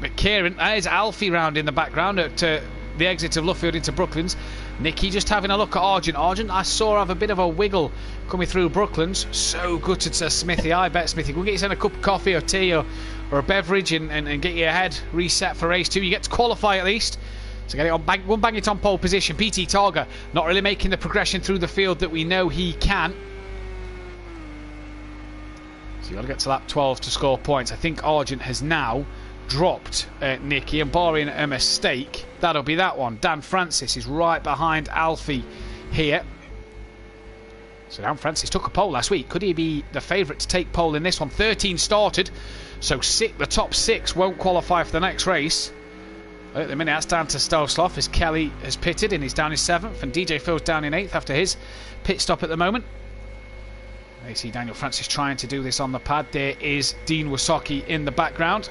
but Kieran, there's Alfie round in the background at the exit of Luffield into Brooklands. Nicky just having a look at Argent. Argent I saw have a bit of a wiggle coming through Brooklands. So gutted, says Smithy. I bet Smithy, go get yourself a cup of coffee or tea or a beverage and get your head reset for race 2. You get to qualify at least. So get it on, bang it on pole position. PT Targa not really making the progression through the field that we know he can. So you've got to get to lap 12 to score points. I think Argent has now dropped Nicky, and barring a mistake, that'll be that one. Dan Francis is right behind Alfie here. So Dan Francis took a pole last week. Could he be the favourite to take pole in this one? 13 started, so the top 6 won't qualify for the next race. At the minute, that's down to Stelsloff as Kelly has pitted and he's down in 7th, and DJ Phil's down in 8th after his pit stop at the moment. They see Daniel Francis trying to do this on the pad. There is Dean Wasocki in the background.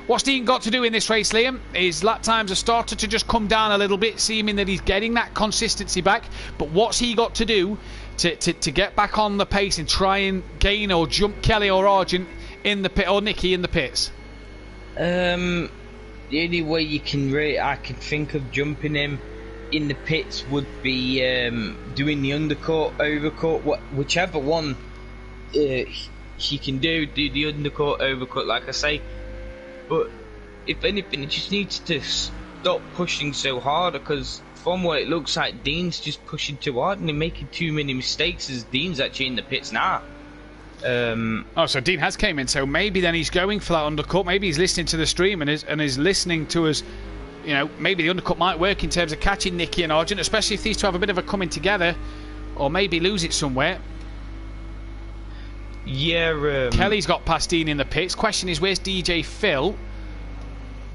What's Dean got to do in this race, Liam? His lap times have started to just come down a little bit, seeming that he's getting that consistency back. But what's he got to do to get back on the pace and try and gain or jump Kelly or Argent in the pit, or Nicky in the pits? The only way I can think of jumping him in the pits would be doing the undercut, overcut, whichever one he can do the undercut, overcut, like I say. But if anything, it just needs to stop pushing so hard, because from what it looks like, Dean's just pushing too hard and making too many mistakes, as Dean's actually in the pits now. So Dean has came in, so maybe then he's going for that undercut. Maybe he's listening to the stream and is listening to us. You know, maybe the undercut might work in terms of catching Nicky and Argent, especially if these two have a bit of a coming together, or maybe lose it somewhere. Yeah, Kelly's got past Dean in the pits. Question is, where's DJ Phil?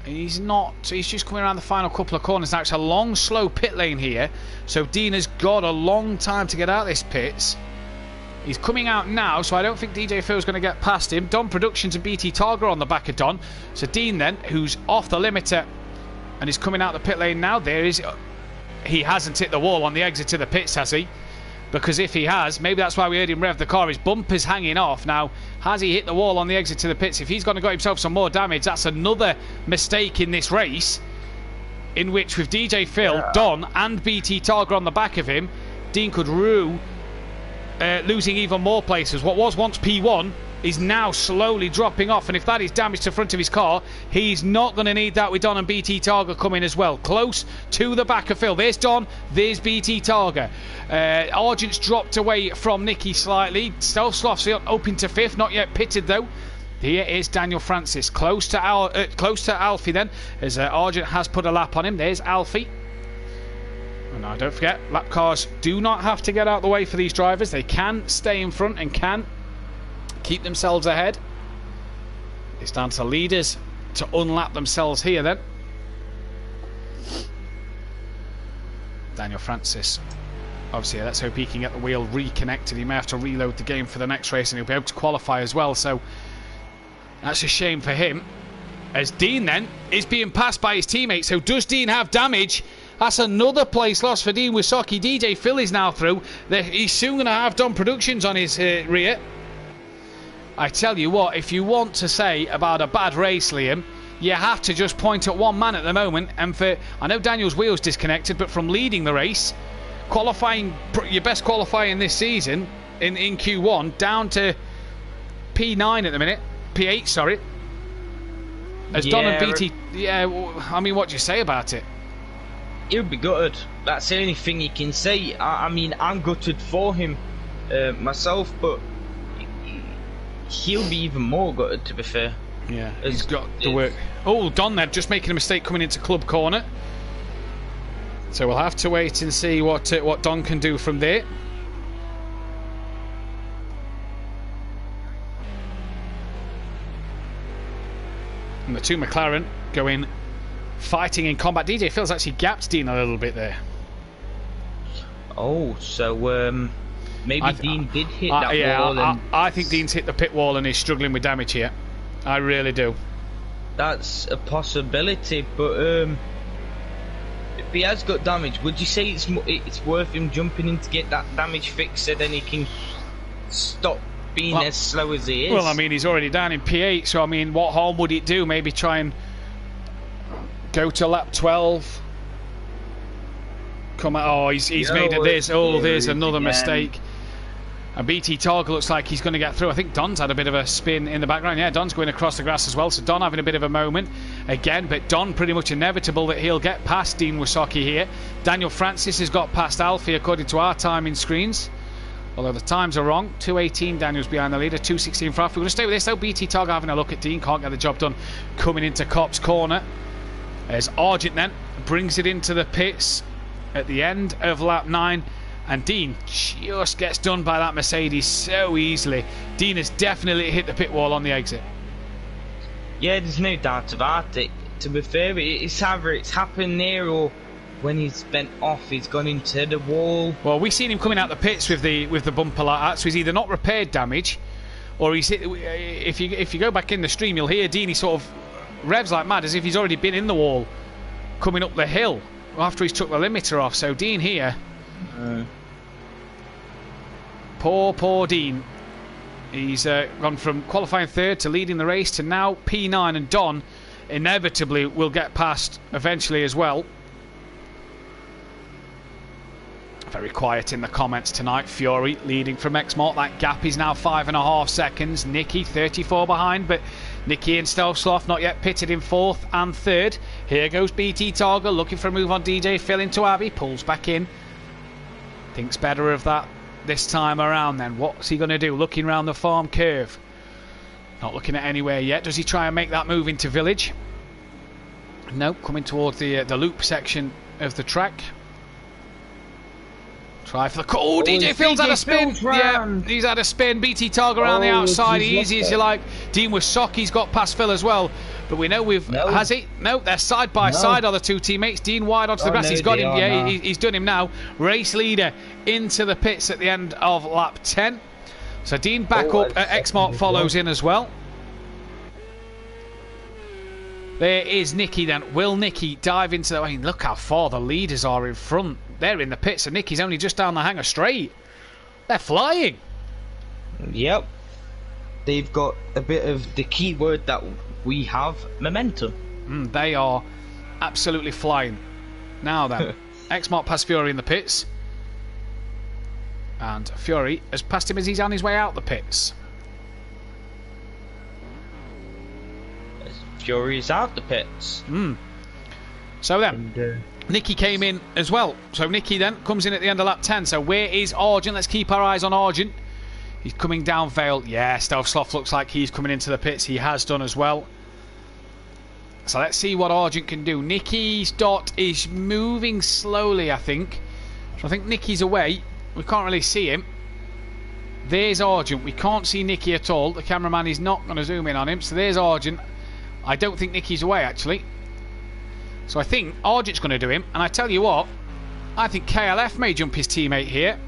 He's not. He's just coming around the final couple of corners now. It's a long, slow pit lane here, so Dean has got a long time to get out of this pits. He's coming out now, so I don't think DJ Phil's going to get past him. Don Productions and BT Targa on the back of Don. So Dean then, who's off the limiter and is coming out the pit lane now. There is. He hasn't hit the wall on the exit to the pits, has he? Because if he has, maybe that's why we heard him rev the car. His bumper's hanging off. Now, has he hit the wall on the exit to the pits? If he's going to got himself some more damage, that's another mistake in this race, in which with DJ Phil, Don and BT Targa on the back of him, Dean could rue losing even more places. What was once P1 is now slowly dropping off, and if that is damage to the front of his car, he's not going to need that with Don and BT Targa coming as well. Close to the back of Phil. There's Don, there's BT Targa. Argent's dropped away from Nicky slightly. Stelsloff's open to 5th, not yet pitted though. Here is Daniel Francis, close to Alfie then, as Argent has put a lap on him. There's Alfie. And now don't forget, lap cars do not have to get out of the way for these drivers. They can stay in front and can keep themselves ahead. It's down to leaders to unlap themselves here then. Daniel Francis, obviously let's hope he can get the wheel reconnected. He may have to reload the game for the next race, and he'll be able to qualify as well, so that's a shame for him. As Dean then is being passed by his teammate. So does Dean have damage? That's another place loss for Dean Wasocki. DJ Phil is now through. He's soon going to have Don Productions on his rear. I tell you what, if you want to say about a bad race, Liam, you have to just point at one man at the moment. And I know Daniel's wheel's disconnected, but from leading the race, qualifying, your best qualifying this season in Q1, down to P9 at the minute, P8, sorry. As Don and BT, I mean, what do you say about it? He'll be gutted. That's the only thing you can say. I mean, I'm gutted for him myself, but he'll be even more gutted, to be fair. Yeah, he's got to work. Oh, Don there, just making a mistake coming into club corner. So we'll have to wait and see what Don can do from there. And the two McLaren going fighting in combat. DJ Phil's actually gapped Dean a little bit there. Oh, so maybe Dean did hit that wall. I think Dean's hit the pit wall and is struggling with damage here. I really do. That's a possibility, but if he has got damage, would you say it's worth him jumping in to get that damage fixed so then he can stop being as slow as he is? Well, I mean, he's already down in P8, so I mean, what harm would it do? Maybe try and go to lap 12. Come on. Oh, he's made it. There's another mistake. And BT Targa looks like he's going to get through. I think Don's had a bit of a spin in the background. Yeah, Don's going across the grass as well. So Don having a bit of a moment again. But Don pretty much inevitable that he'll get past Dean Wasocki here. Daniel Francis has got past Alfie according to our timing screens. Although the times are wrong. 2:18 Daniel's behind the leader, 2:16 for Alf. We're going to stay with this though. BT Targa having a look at Dean, can't get the job done coming into Cop's corner. As Argent then brings it into the pits at the end of lap 9, and Dean just gets done by that Mercedes so easily. Dean has definitely hit the pit wall on the exit. Yeah, there's no doubt about it. To be fair, it's either it's happened there or when he's bent off, he's gone into the wall. Well, we've seen him coming out the pits with the bumper like that, so he's either not repaired damage, or he's hit. If you go back in the stream, you'll hear Dean. He sort of revs like mad, as if he's already been in the wall, coming up the hill after he's took the limiter off. So Dean here, poor Dean. He's gone from qualifying third to leading the race to now P9, and Don inevitably will get past eventually as well. Very quiet in the comments tonight. Fury leading from Exmort. That gap is now 5.5 seconds. Nicky 34 behind, but Nicky and Stelsloff not yet pitted in 4th and 3rd. Here goes BT Targa looking for a move on DJ Phil into Abbey. Pulls back in. Thinks better of that this time around then. What's he going to do? Looking round the farm curve. Not looking at anywhere yet. Does he try and make that move into Village? Nope. Coming towards the loop section of the track. Try for the call. DJ Phil's had a spin. Yeah, he's had a spin. BT Targa around the outside, easy as you like. Dean with Sock, he's got past Phil as well. But we know has he? No, they're side by side, are the two teammates. Dean wide onto the grass. He's got him. Yeah, he's done him now. Race leader into the pits at the end of lap 10. So Dean back up. Exmart follows in as well. There is Nicky then. Will Nicky dive into the... I mean, look how far the leaders are in front. They're in the pits, and Nicky's only just down the hanger straight. They're flying. Yep. They've got a bit of the key word that we have, momentum. They are absolutely flying. Now then, Exmart passed Fury in the pits. And Fury has passed him as he's on his way out the pits. Fury's out the pits. So then, Nicky came in as well. So Nicky then comes in at the end of lap 10. So where is Argent? Let's keep our eyes on Argent. He's coming down Vale. Yeah, Stelsloff looks like he's coming into the pits. He has done as well. So let's see what Argent can do. Nicky's dot is moving slowly, I think. So I think Nicky's away. We can't really see him. There's Argent. We can't see Nicky at all. The cameraman is not going to zoom in on him. So there's Argent. I don't think Nicky's away, actually. So I think Argent's going to do him. And I tell you what, I think KLF may jump his teammate here.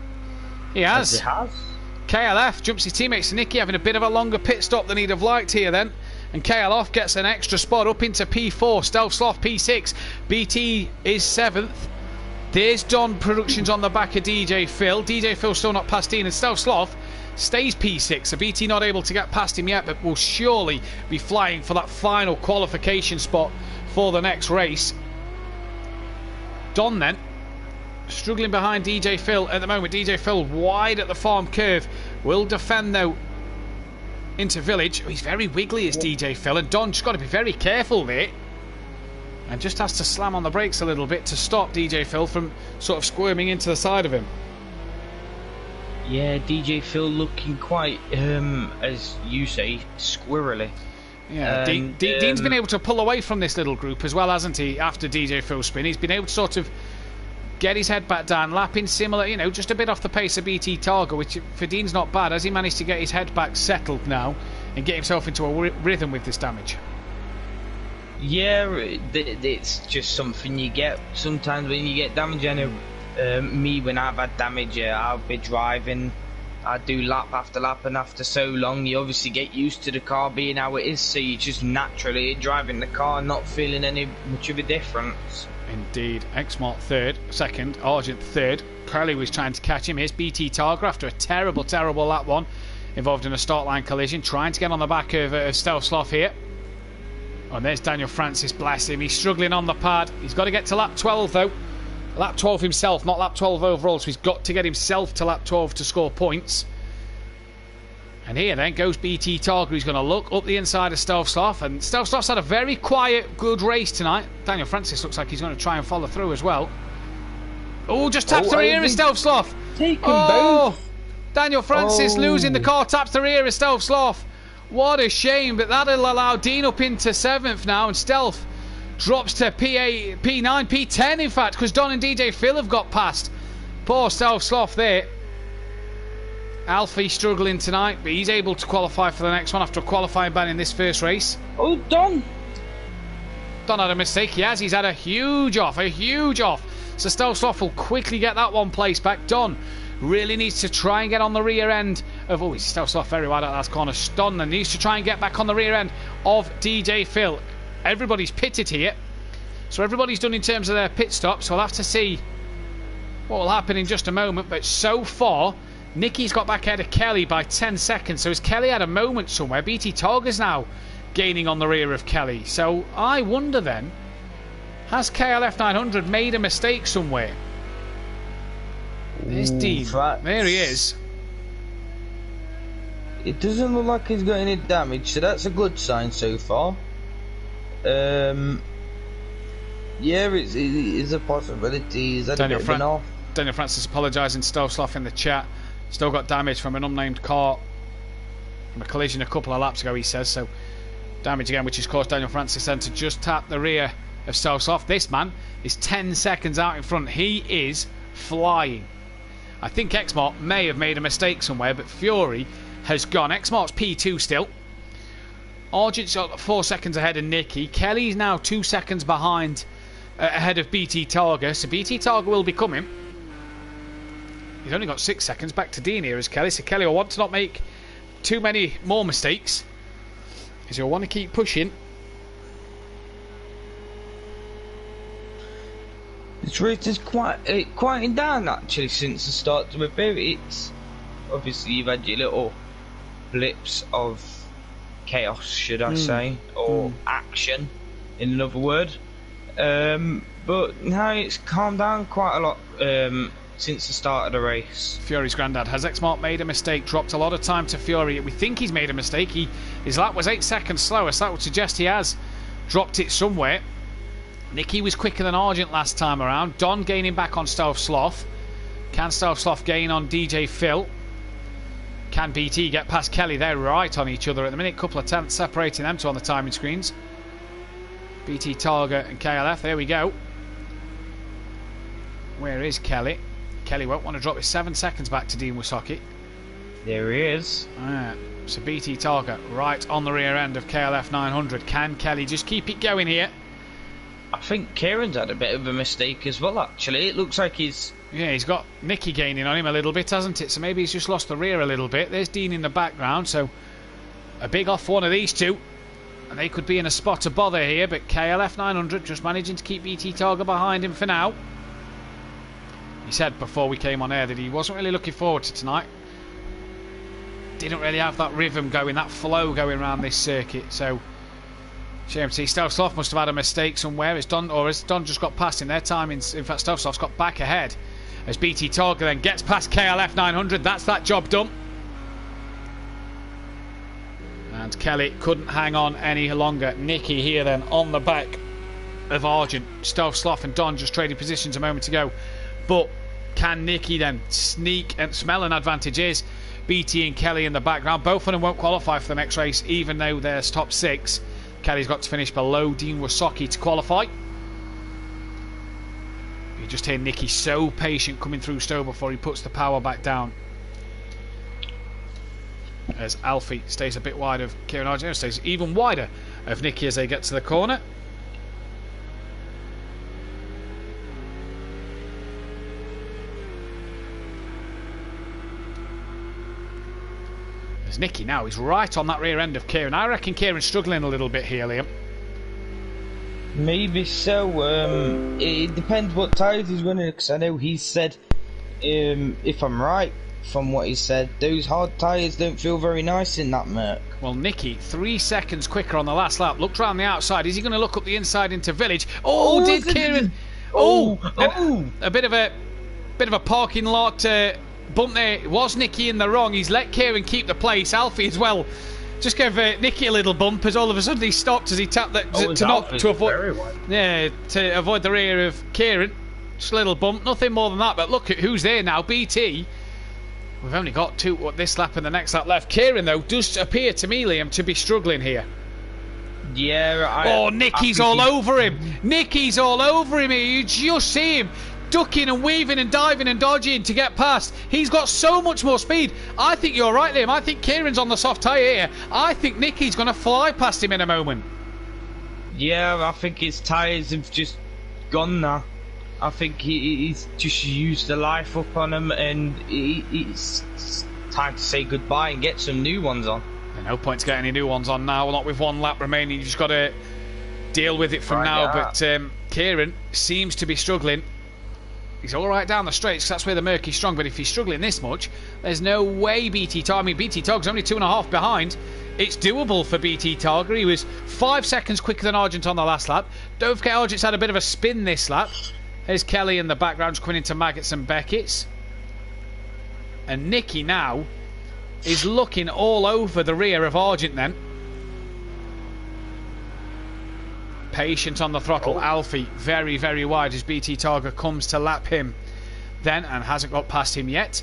He has. He has. KLF jumps his teammate to Nicky, having a bit of a longer pit stop than he'd have liked here then. And KLF gets an extra spot up into P4. Stelsloff P6. BT is 7th. There's Don Productions on the back of DJ Phil. DJ Phil still not past Dean, and Stelsloff stays P6. So BT not able to get past him yet, but will surely be flying for that final qualification spot for the next race. Don then struggling behind DJ Phil at the moment. DJ Phil wide at the farm curve. Will defend though into Village. He's very wiggly as DJ Phil, and Don's got to be very careful there. And just has to slam on the brakes a little bit to stop DJ Phil from sort of squirming into the side of him. Yeah, DJ Phil looking quite, as you say, squirrely. Yeah, Dean's been able to pull away from this little group as well, hasn't he, after DJ Phil's spin? He's been able to sort of get his head back down, lapping similar, you know, just a bit off the pace of BT Targa, which for Dean's not bad, as he managed to get his head back settled now and get himself into a rhythm with this damage. Yeah, it's just something you get sometimes when you get damage. I know me, when I've had damage, I'll be driving, I do lap after lap, and after so long you obviously get used to the car being how it is, so you just naturally driving the car not feeling any much of a difference. Indeed. Exmart third, second, Argent third. Curley was trying to catch him. Here's BT Targa after a terrible lap one, involved in a start line collision, trying to get on the back of Stelsloff here. Oh, and there's Daniel Francis, bless him. He's struggling on the pad. He's got to get to lap 12 though. Lap 12 himself, not lap 12 overall, so he's got to get himself to lap 12 to score points. And here then goes BT Targa. He's going to look up the inside of Stelsloff, and Stelsloff's had a very quiet, good race tonight. Daniel Francis looks like he's going to try and follow through as well. Oh, just taps through here is Stelsloff. Take them both. Daniel Francis losing the car, taps the rear of Stealth Sloth. What a shame, but that'll allow Dean up into 7th now, and Stealth drops to P8, P9, P10 in fact, because Don and DJ Phil have got past. Poor Stealth Sloth there. Alfie struggling tonight, but he's able to qualify for the next one after a qualifying ban in this first race. Oh, Don Had a mistake. He has. He's had a huge off. So Stealth Sloth will quickly get that one place back. Don really needs to try and get on the rear end of... Oh, he's Stealth Sloth very wide out of that corner. Don then needs to try and get back on the rear end of DJ Phil. Everybody's pitted here. So everybody's done in terms of their pit stop. So we'll have to see what will happen in just a moment. But so far, Nicky's got back ahead of Kelly by 10 seconds. So has Kelly had a moment somewhere? BT Targa's now gaining on the rear of Kelly. So I wonder then, has KLF 900 made a mistake somewhere? There's Dean. There he is. It doesn't look like he's got any damage, so that's a good sign so far. Yeah, it is a possibility. Is that a bit of an off? Daniel Francis apologising to Stealth Sloth in the chat. Still got damage from an unnamed car from a collision a couple of laps ago, he says. So damage again, which has caused Daniel Francis then to just tap the rear of Stealth Sloth. This man is 10 seconds out in front. He is flying. I think Xmart may have made a mistake somewhere, but Fury has gone. Xmart's P2 still. Argent's got 4 seconds ahead of Nicky. Kelly's now 2 seconds behind, ahead of BT Targa. So BT Targa will be coming. He's only got 6 seconds. Back to Dean here as Kelly. So Kelly will want to not make too many more mistakes, because he'll want to keep pushing. This race is quieting down actually since the start to a bit. It's obviously you've had your little blips of chaos, should I say, or action, in another word. But now it's calmed down quite a lot since the start of the race. Fury's granddad. Has Xmart made a mistake? Dropped a lot of time to Fury. We think he's made a mistake. His lap was 8 seconds slower, so that would suggest he has dropped it somewhere. Nicky was quicker than Argent last time around. Don gaining back on Stealth Sloth. Can Stealth Sloth gain on DJ Phil? Can BT get past Kelly? They're right on each other at the minute. Couple of tenths separating them two on the timing screens. BT Targa and KLF. There we go. Where is Kelly? Kelly won't want to drop his 7 seconds back to Dean Wysocki. There he is. So BT Targa right on the rear end of KLF 900. Can Kelly just keep it going here? I think Kieran's had a bit of a mistake as well, actually. It looks like he's... Yeah, he's got Nicky gaining on him a little bit, hasn't it? So maybe he's just lost the rear a little bit. There's Dean in the background, so a big off one of these two. And they could be in a spot of bother here, but KLF 900 just managing to keep BT Targa behind him for now. He said before we came on air that he wasn't really looking forward to tonight. Didn't really have that rhythm going, that flow going around this circuit, so... Shame to see. Stealth Sloth must have had a mistake somewhere. Has Don just got past him? Their timings, in fact, Stealth Sloth's got back ahead as BT Targa then gets past KLF 900. That's that job done. And Kelly couldn't hang on any longer. Nicky here then on the back of Argent. Stealth Sloth and Don just trading positions a moment ago. But can Nicky then sneak and smell an advantage? Is BT and Kelly in the background. Both of them won't qualify for the next race, even though they're top 6. Kelly's got to finish below Dean Wysocki to qualify. You just hear Nicky so patient coming through Stowe before he puts the power back down. As Alfie stays a bit wide of Kieran Argent, stays even wider of Nicky as they get to the corner. Nicky now is right on that rear end of Kieran. I reckon Kieran's struggling a little bit here, Liam. Maybe so. It depends what tyres he's running, because I know he said, if I'm right from what he said, those hard tyres don't feel very nice in that Merc. Well, Nicky 3 seconds quicker on the last lap. Looked round the outside. Is he going to look up the inside into Village? Oh, did Kieran? A bit of a parking lot bump there. It was Nicky in the wrong. He's let Kieran keep the place. Alfie as well just gave Nicky a little bump as all of a sudden he stopped as he tapped that to avoid the rear of Kieran. Just a little bump, nothing more than that. But look at who's there now. BT We've only got this lap and the next lap left. Kieran, though, does appear to me, Liam, to be struggling here. Yeah, Nicky's all over him. Nicky's all over him here. You just see him ducking and weaving and diving and dodging to get past. He's got so much more speed. I think you're right, Liam. I think Kieran's on the soft tyre here. I think Nicky's going to fly past him in a moment. Yeah, I think his tyres have just gone now. I think he's just used the life up on him, and it's time to say goodbye and get some new ones on. No point to get any new ones on now. Not with one lap remaining. You've just got to deal with it from now. But Kieran seems to be struggling. He's all right down the straights, 'cause that's where the Murky's strong. But if he's struggling this much, there's no way BT Targa. I mean, BT Targa's only 2.5 behind. It's doable for BT Targa. He was 5 seconds quicker than Argent on the last lap. Don't forget, Argent's had a bit of a spin this lap. There's Kelly in the background, just coming into Maggots and Beckett's. And Nicky now is looking all over the rear of Argent then. Patient on the throttle. Alfie very, very wide as BT Targa comes to lap him then, and hasn't got past him yet.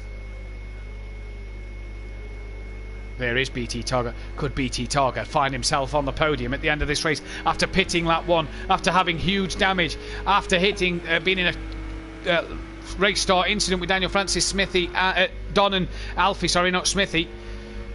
There is BT Targa. Could BT Targa find himself on the podium at the end of this race after pitting lap 1, after having huge damage, after hitting, being in a race start incident with Daniel Francis, Smithy, Don and Alfie, sorry, not Smithy.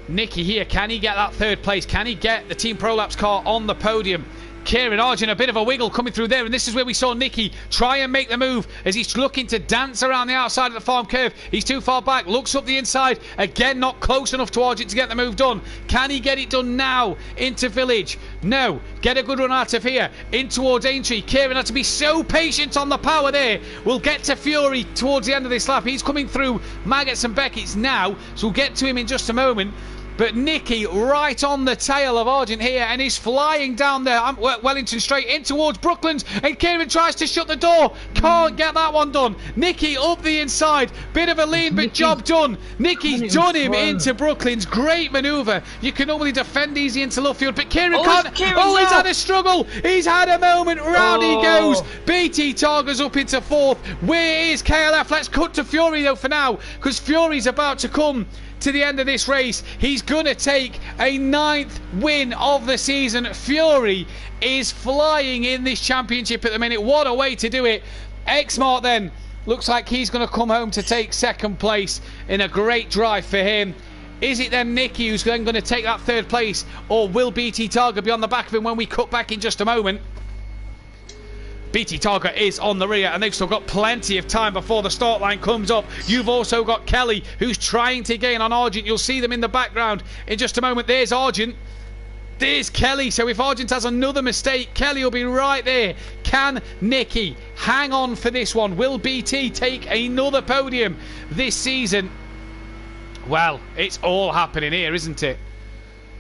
Nicky here, can he get that third place? Can he get the Team Prolapse car on the podium? Kieran Argent, a bit of a wiggle coming through there, and this is where we saw Nicky try and make the move as he's looking to dance around the outside of the farm curve. He's too far back, looks up the inside, again not close enough to Argent to get the move done. Can he get it done now into Village? No. Get a good run out of here in towards Aintree. Kieran had to be so patient on the power there. We'll get to Fury towards the end of this lap. He's coming through Maggots and Beckett's now, so we'll get to him in just a moment. But Nicky right on the tail of Argent here, and he's flying down there Wellington Straight in towards Brooklands, and Kieran tries to shut the door, can't get that one done. Nicky up the inside, bit of a lean but job done. Nicky's done him into Brooklands. Great manoeuvre. You can normally defend easy into Luffield, but Kieran can't. He's had a struggle. He's had a moment. Round he goes. BT Targa's up into 4th. Where is KLF? Let's cut to Fury though for now, because Fury's about to come to the end of this race. He's going to take a 9th win of the season. Fury is flying in this championship at the minute. What a way to do it. Exmart then looks like he's going to come home to take 2nd place in a great drive for him. Is it then Nicky who's then going to take that 3rd place, or will BT Targa be on the back of him when we cut back in just a moment? BT Targa is on the rear, and they've still got plenty of time before the start line comes up. You've also got Kelly, who's trying to gain on Argent. You'll see them in the background in just a moment. There's Argent. There's Kelly. So if Argent has another mistake, Kelly will be right there. Can Nicky hang on for this one? Will BT take another podium this season? Well, it's all happening here, isn't it?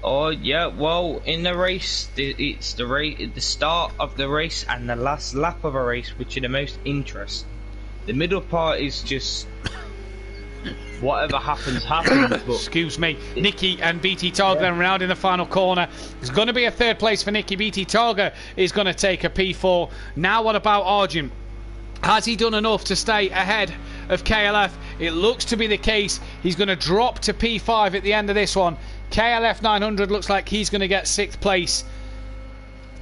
Oh yeah, well, in the race, it's the start of the race and the last lap of a race which are the most interest. The middle part is just whatever happens, happens. But excuse me, Nicky and BT Targa then round in the final corner. There's going to be a 3rd place for Nicky. BT Targa is going to take a P4. Now what about Argent? Has he done enough to stay ahead of KLF? It looks to be the case. He's going to drop to P5 at the end of this one. KLF 900 looks like he's going to get 6th place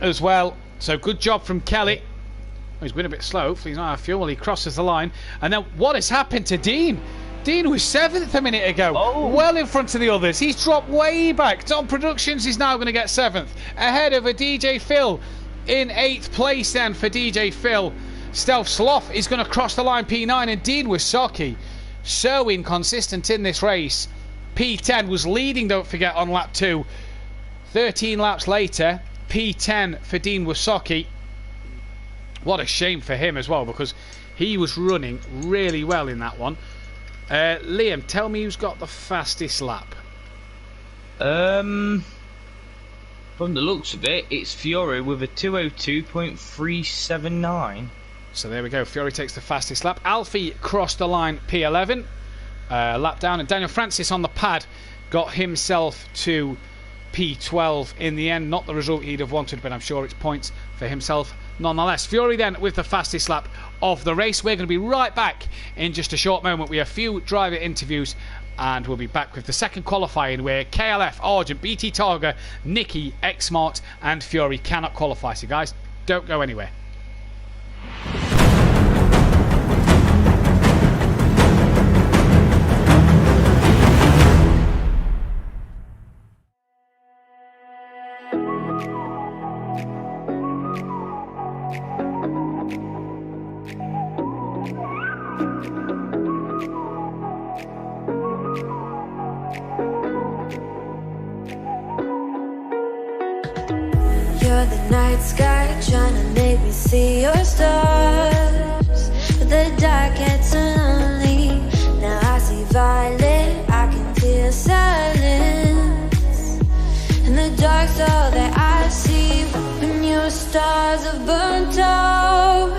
as well. So good job from Kelly. He's been a bit slow. He's not out of fuel. He crosses the line. And then what has happened to Dean? Dean was 7th a minute ago. Well in front of the others. He's dropped way back. Don Productions is now going to get 7th. Ahead of a DJ Phil in 8th place then for DJ Phil. Stealth Sloth is going to cross the line P9, and Dean Wisocki so inconsistent in this race. P10 was leading, don't forget, on lap 2. 13 laps later, P10 for Dean Wisocki. What a shame for him as well, because he was running really well in that one. Liam, tell me who's got the fastest lap. From the looks of it, it's Fury with a 2:02.379. So there we go. Fury takes the fastest lap. Alfie crossed the line P11. Lap down, and Daniel Francis on the pad got himself to P12 in the end. Not the result he'd have wanted, but I'm sure it's points for himself nonetheless. Fury then with the fastest lap of the race. We're going to be right back in just a short moment with a few driver interviews, and we'll be back with the second qualifying where KLF, Argent, BT Targa, Nicky, X-Smart and Fury cannot qualify. So guys, don't go anywhere. You're the night sky trying to make me see your stars, but the dark gets lonely. Now I see violet, I can feel silence, and the dark's all that I see. When your stars are burnt out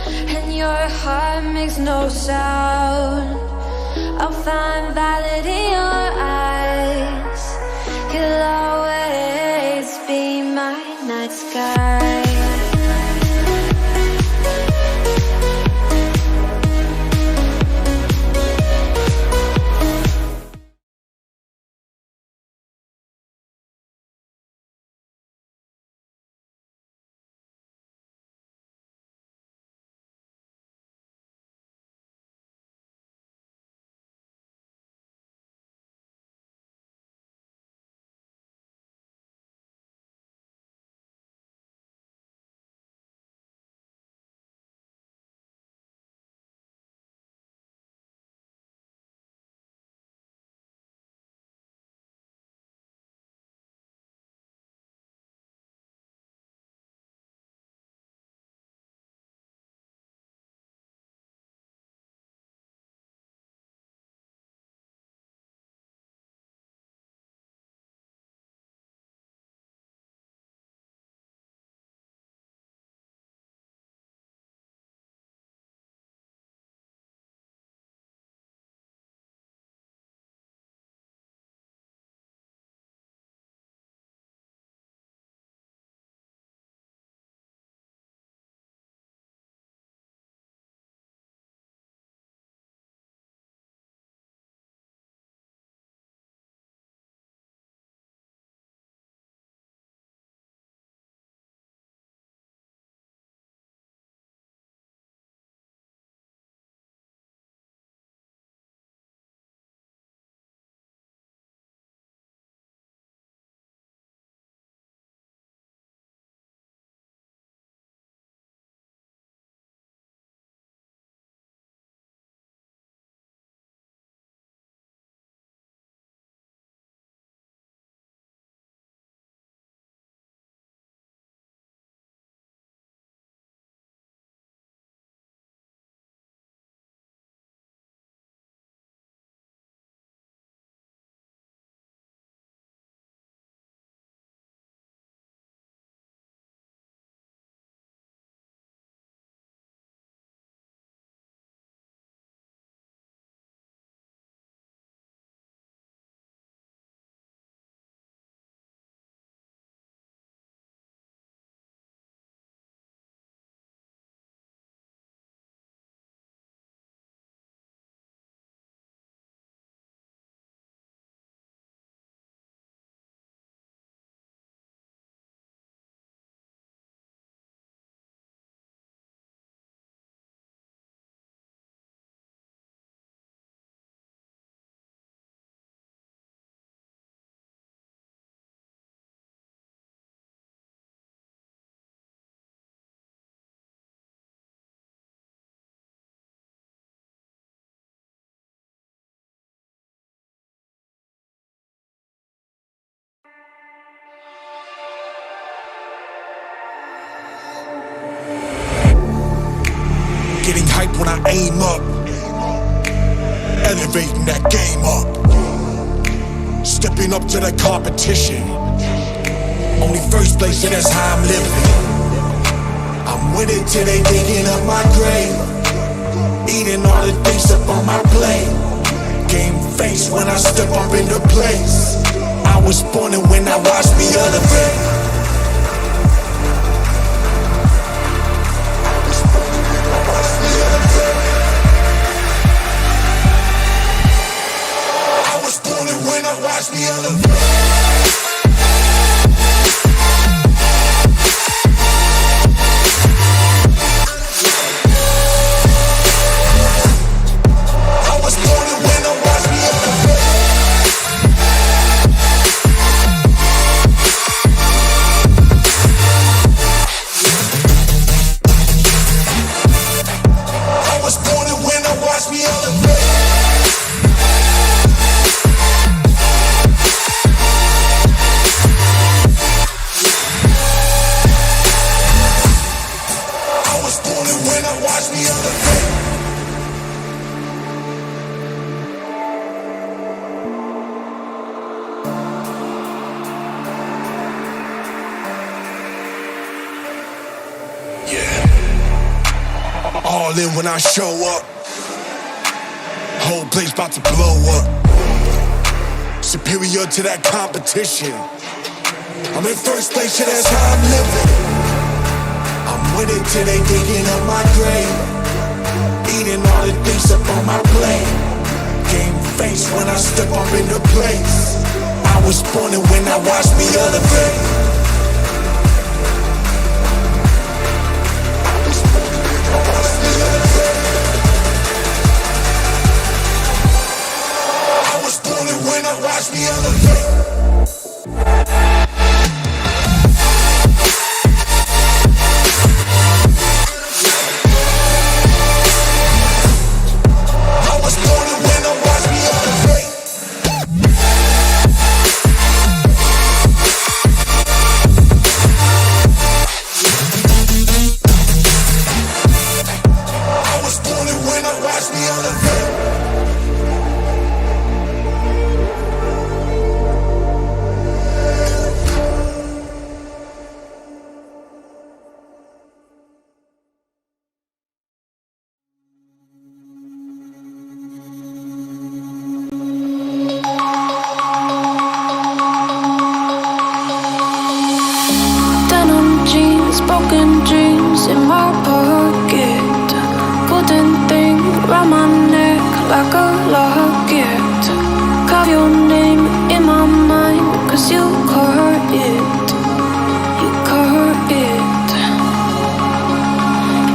and your heart makes no sound, I'll find violet in your eyes. You'll always be my night sky. Getting hype when I aim up, elevating that game up, stepping up to the competition. Only first place, and that's how I'm living. I'm winning till they digging up my grave, eating all the things up on my plate. Game face when I step up into place. I was born and when I watched me elevate. I was born and when I watched watch me elevate. I was born in winter, watch me elevate. I was born in winter, watch me elevate. I was born in winter, watch me elevate. All in when I show up. Whole place about to blow up. Superior to that competition. I'm in first place, yeah, that's how I'm living. I'm winning till they digging up my grave. Eating all the things up on my plate. Game face when I step up in the place. I was born and when I watch me elevate. I was born and when I watch me elevate. I was born and when I watch me elevate. I was born and when I watch me elevate. Denim jeans, broken dreams in my pocket. Golden thing round my neck like a locket. Carve your name in my mind, cause you caught it. You caught it.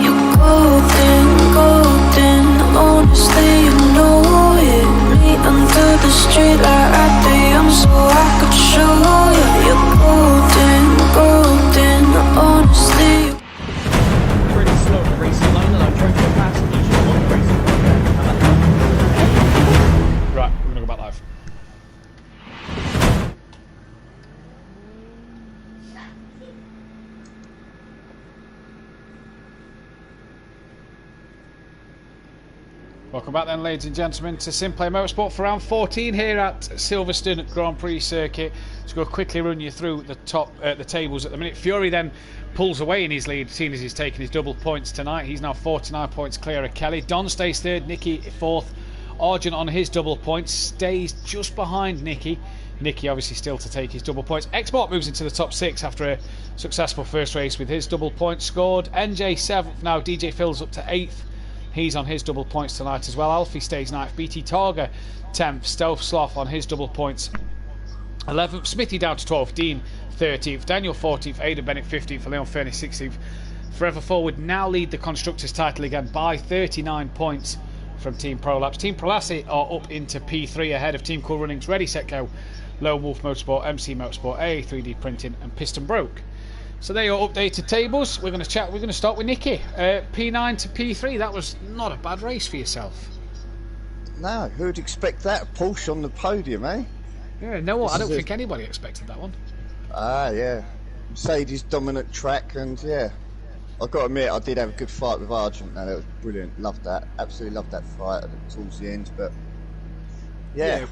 You golden, golden. Honestly, you know it. Me under the street like at the young, so I could show you. You're golden, golden. Honestly. Pretty slow racing line, and I'm trying to pass it. Right, we're going to go back live. Welcome back then, ladies and gentlemen, to Simplay Motorsport for round 14 here at Silverstone Grand Prix Circuit. Let's go quickly run you through the top the tables at the minute. Fury then pulls away in his lead, seeing as he's taken his double points tonight. He's now 49 points clear of Kelly. Don stays third, Nicky fourth. Argent on his double points stays just behind Nicky. Nicky obviously still to take his double points. Export moves into the top six after a successful first race with his double points scored. NJ 7th now, DJ Phil's up to 8th. He's on his double points tonight as well. Alfie stays 9th. BT Targa 10th. Stealth Sloth on his double points 11th. Smithy down to 12th. Dean 13th. Daniel 14th. Ada Bennett 15th. Leon Fernie 16th. Forever Forward now lead the Constructors title again by 39 points from Team Prolapse. Team Prolapse are up into P3 ahead of Team Cool Runnings, Ready Set Go, Lone Wolf Motorsport, MC Motorsport, AA3D Printing and Piston Broke. So there are your updated tables. We're going to start with Nicky. P9 to P3. That was not a bad race for yourself. No, who'd expect that? Porsche on the podium, eh? Yeah, no one. I don't think anybody expected that one. Yeah. Mercedes dominant track, and yeah, I've got to admit I did have a good fight with Argent. Now that was brilliant. Loved that. Absolutely loved that fight towards the end. But yeah.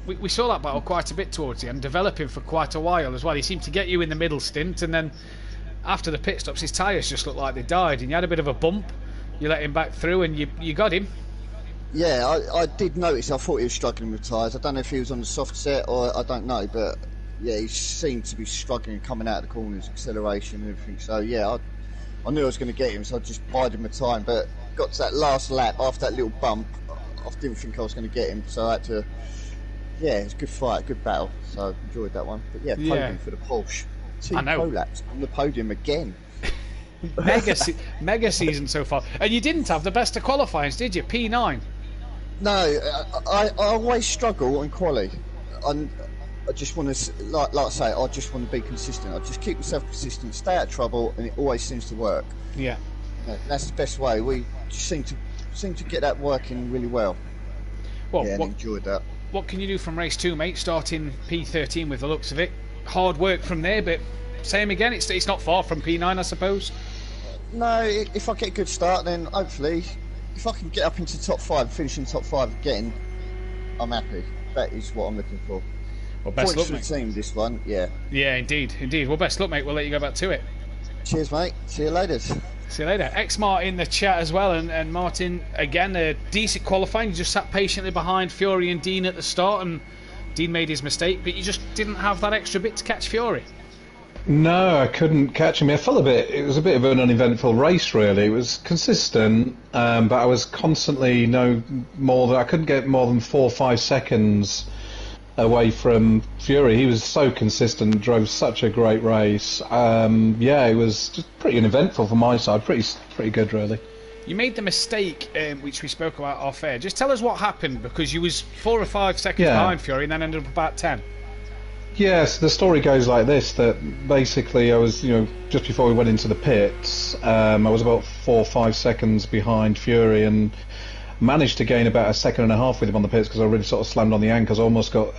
We saw that battle quite a bit towards the end, developing for quite a while as well. He seemed to get you in the middle stint, and then after the pit stops, his tyres just looked like they died, and you had a bit of a bump. You let him back through, and you got him. Yeah, I did notice. I thought he was struggling with tyres. I don't know if he was on the soft set or I don't know, but yeah, he seemed to be struggling coming out of the corners, acceleration and everything. So yeah, I knew I was going to get him, so I just bided my time. But got to that last lap after that little bump, I didn't think I was going to get him, so I had to yeah, it was a good fight, good battle. So enjoyed that one. But yeah, podium for the Porsche. Two I know. prolaps on the podium again. Mega season so far. And you didn't have the best of qualifiers, did you? P9. No, I always struggle on quali. I just want to, like I say, I just want to be consistent. I just keep myself consistent, stay out of trouble, and it always seems to work. Yeah. That's the best way. We just seem to get that working really well. Well, yeah, and enjoyed that. What can you do from race 2, mate? Starting P13 with the looks of it. Hard work from there, but same again. It's not far from P9, I suppose. No, if I get a good start, then hopefully, if I can get up into top 5, finish in top 5 again, I'm happy. That is what I'm looking for. Well, best Points luck, for the mate. team, this one, yeah. Yeah, indeed. Well, best luck, mate. We'll let you go back to it. Cheers, mate. See you later. See you later. X-Mart in the chat as well, and Martin, again, a decent qualifying. You just sat patiently behind Fury and Dean at the start, and Dean made his mistake, but you just didn't have that extra bit to catch Fury. No, I couldn't catch him. It was a bit of an uneventful race, really. It was consistent, but I was constantly I couldn't get more than 4 or 5 seconds away from Fury. He was so consistent, drove such a great race. It was just pretty uneventful from my side. Pretty good, really. You made the mistake, which we spoke about off air. Just tell us what happened, because you was 4 or 5 seconds behind Fury and then ended up about 10. Yes, the story goes like this, that basically I was, just before we went into the pits, I was about 4 or 5 seconds behind Fury and managed to gain about 1.5 seconds with him on the pits because I really sort of slammed on the ankles, almost got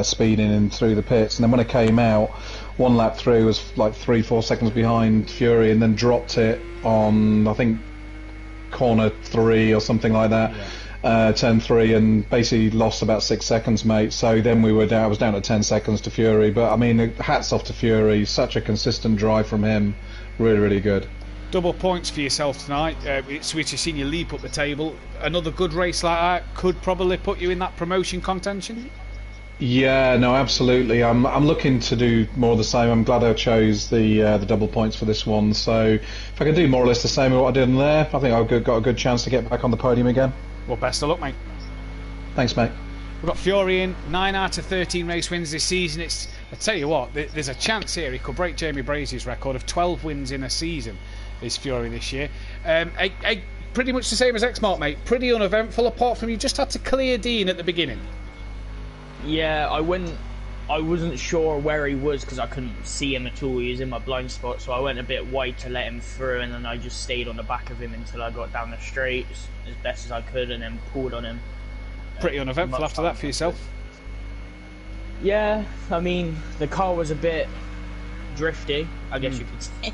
speeding in through the pits. And then when I came out, 1 lap through, was like 3 or 4 seconds behind Fury and then dropped it on, I think, corner 3 or something like that. Turn 3, and basically lost about 6 seconds, mate. So then I was down to 10 seconds to Fury. But I mean, hats off to Fury. Such a consistent drive from him. Really, really good. Double points for yourself tonight. It's which you've seen you leap up the table. Another good race like that could probably put you in that promotion contention. Yeah, no, absolutely. I'm looking to do more of the same. I'm glad I chose the double points for this one. So if I can do more or less the same as what I did in there, I think I've got a good chance to get back on the podium again. Well, best of luck, mate. Thanks, mate. We've got Fury in, 9 out of 13 race wins this season. I tell you what, there's a chance here he could break Jamie Brazy's record of 12 wins in a season. Is Fury this year? Pretty much the same as X-Mart, mate. Pretty uneventful, apart from you just had to clear Dean at the beginning. Yeah, I wasn't sure where he was because I couldn't see him at all. He was in my blind spot, so I went a bit wide to let him through, and then I just stayed on the back of him until I got down the straights as best as I could, and then pulled on him. Pretty uneventful after that for yourself. Yeah, I mean, the car was a bit drifty, I guess you could say.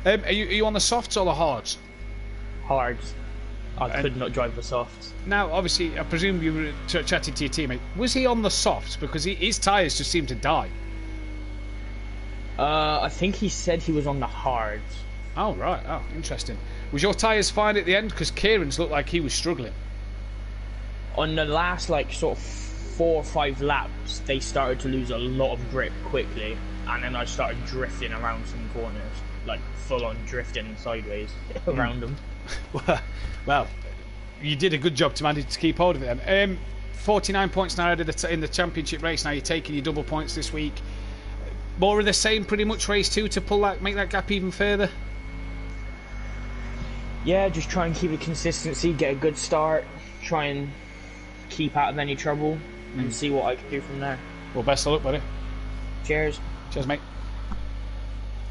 Are you on the softs or the hards? Hards. I could not drive the softs. Now, obviously, I presume you were chatting to your teammate. Was he on the softs? Because his tyres just seemed to die. I think he said he was on the hards. Oh, right. Oh, interesting. Was your tyres fine at the end? Because Kieran's looked like he was struggling. On the last, sort of 4 or 5 laps, they started to lose a lot of grip quickly. And then I started drifting around some corners. Full-on drifting sideways around them. Well, you did a good job to manage to keep hold of it then. 49 points now in the championship race. Now you're taking your double points this week. More of the same, pretty much, race 2 to make that gap even further. Yeah, just try and keep the consistency, get a good start, try and keep out of any trouble, and see what I can do from there. Well, best of luck, buddy. Cheers. Cheers, mate.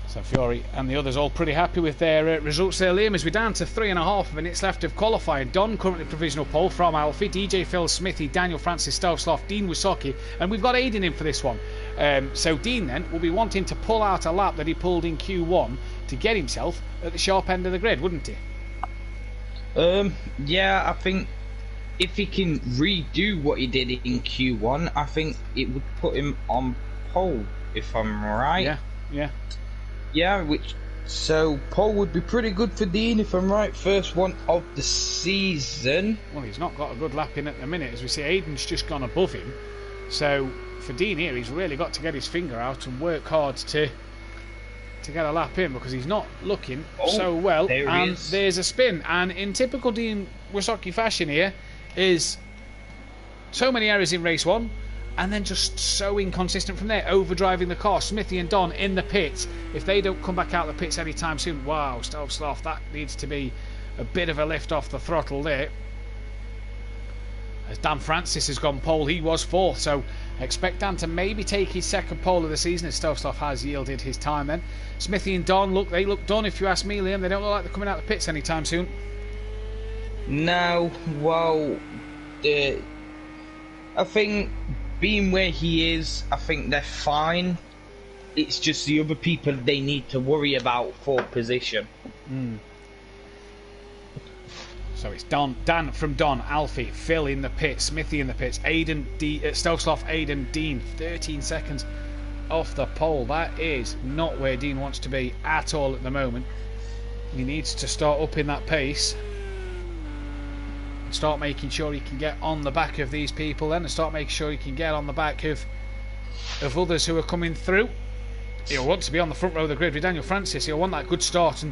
So Fury and the others all pretty happy with their results there, Liam, as we're down to 3.5 minutes left of qualifying. Don currently provisional pole from Alfie, DJ Phil Smithy, Daniel Francis Stovsloff, Dean Wisocki, and we've got Aidan in for this one. So Dean then will be wanting to pull out a lap that he pulled in Q1 to get himself at the sharp end of the grid, wouldn't he? Yeah, I think if he can redo what he did in Q1, I think it would put him on pole, if I'm right. Yeah, so pole would be pretty good for Dean, if I'm right. First one of the season. Well, he's not got a good lap in at the minute. As we see, Aidan's just gone above him. So for Dean here, he's really got to get his finger out and work hard to get a lap in, because he's not looking so well. There's a spin, and in typical Dean Wisocki fashion here is So many errors in race 1, and then just so inconsistent from there, overdriving the car. Smithy and Don in the pits. If they don't come back out of the pits anytime soon, wow, Stoveslav, that needs to be a bit of a lift off the throttle there. As Dan Francis has gone pole, he was 4th, so expect Dan to maybe take his 2nd pole of the season, as Stoveslav has yielded his time then. Smithy and Don, they look done if you ask me, Liam. They don't look like they're coming out of the pits anytime soon. No, well, I think being where he is, I think they're fine. It's just the other people they need to worry about for position. So it's Dan from Don, Alfie, Phil in the pits, Smithy in the pits, Stoveslav, Aiden, Dean, 13 seconds off the pole. That is not where Dean wants to be at all at the moment. He needs to start up in that pace. Start making sure he can get on the back of these people then, and start making sure he can get on the back of others who are coming through. He'll want to be on the front row of the grid with Daniel Francis. He'll want that good start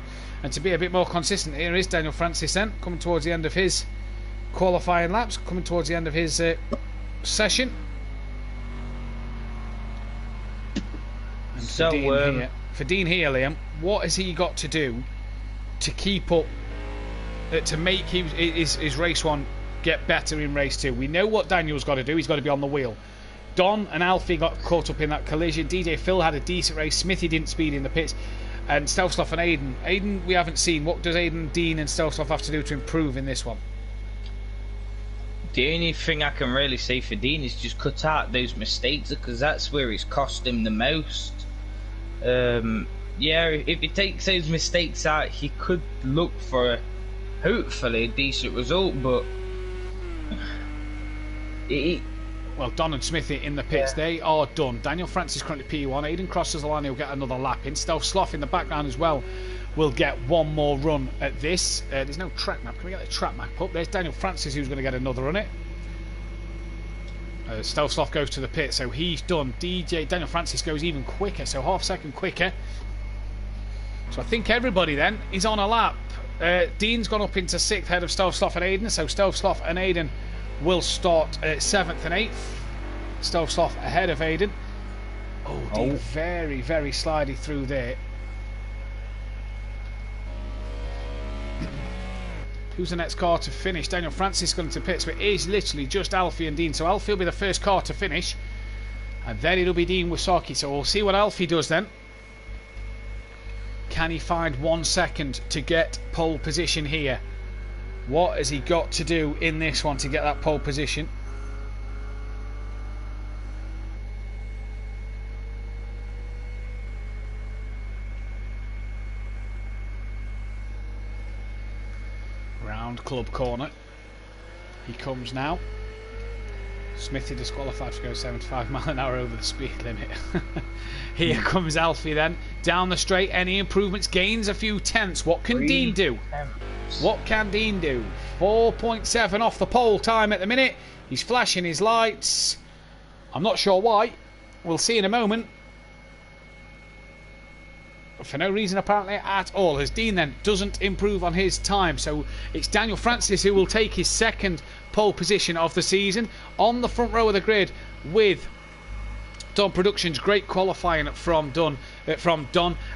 and to be a bit more consistent. Here is Daniel Francis then, coming towards the end of his qualifying laps, coming towards the end of his session. And so for Dean here, Liam, what has he got to do to keep up, to make his race 1 get better in race 2? We know what Daniel's got to do. He's got to be on the wheel. Don and Alfie got caught up in that collision. DJ Phil had a decent race. Smithy didn't speed in the pits. And Stoveslav and Aiden. Aiden we haven't seen. What does Aiden, Dean and Stoveslav have to do to improve in this one? The only thing I can really say for Dean is just cut out those mistakes, because that's where it's cost him the most. Yeah, if he takes those mistakes out, he could look for hopefully a decent result, but well, Don and Smithy in the pits, they are done. Daniel Francis currently P1. Aiden crosses the line, he'll get another lap in. Stoveslav in the background as well will get one more run at this. There's no track map. Can we get the track map up? There's Daniel Francis who's going to get another run at it. Stoveslav goes to the pit, so he's done. Daniel Francis goes even quicker, so half second quicker. So I think everybody then is on a lap. Dean's gone up into 6th ahead of Stoveslav and Aiden, so Stoveslav and Aiden will start 7th and 8th. Stoveslav ahead of Aiden. Dean very, very slidey through there. Who's the next car to finish? Daniel Francis going to pits, but it is literally just Alfie and Dean. So Alfie will be the first car to finish, and then it'll be Dean Wasaki. So we'll see what Alfie does then. Can he find 1 second to get pole position here? What has he got to do in this one to get that pole position? Round club corner. He comes now. Smithy disqualified to go 75 mile an hour over the speed limit. Here comes Alfie then. Down the straight, any improvements? Gains a few tenths. What can Dean do? What can Dean do? 4.7 off the pole time at the minute. He's flashing his lights. I'm not sure why. We'll see in a moment. For no reason apparently at all, as Dean then doesn't improve on his time. So it's Daniel Francis who will take his 2nd pole position of the season on the front row of the grid with Don Productions. Great qualifying from Don.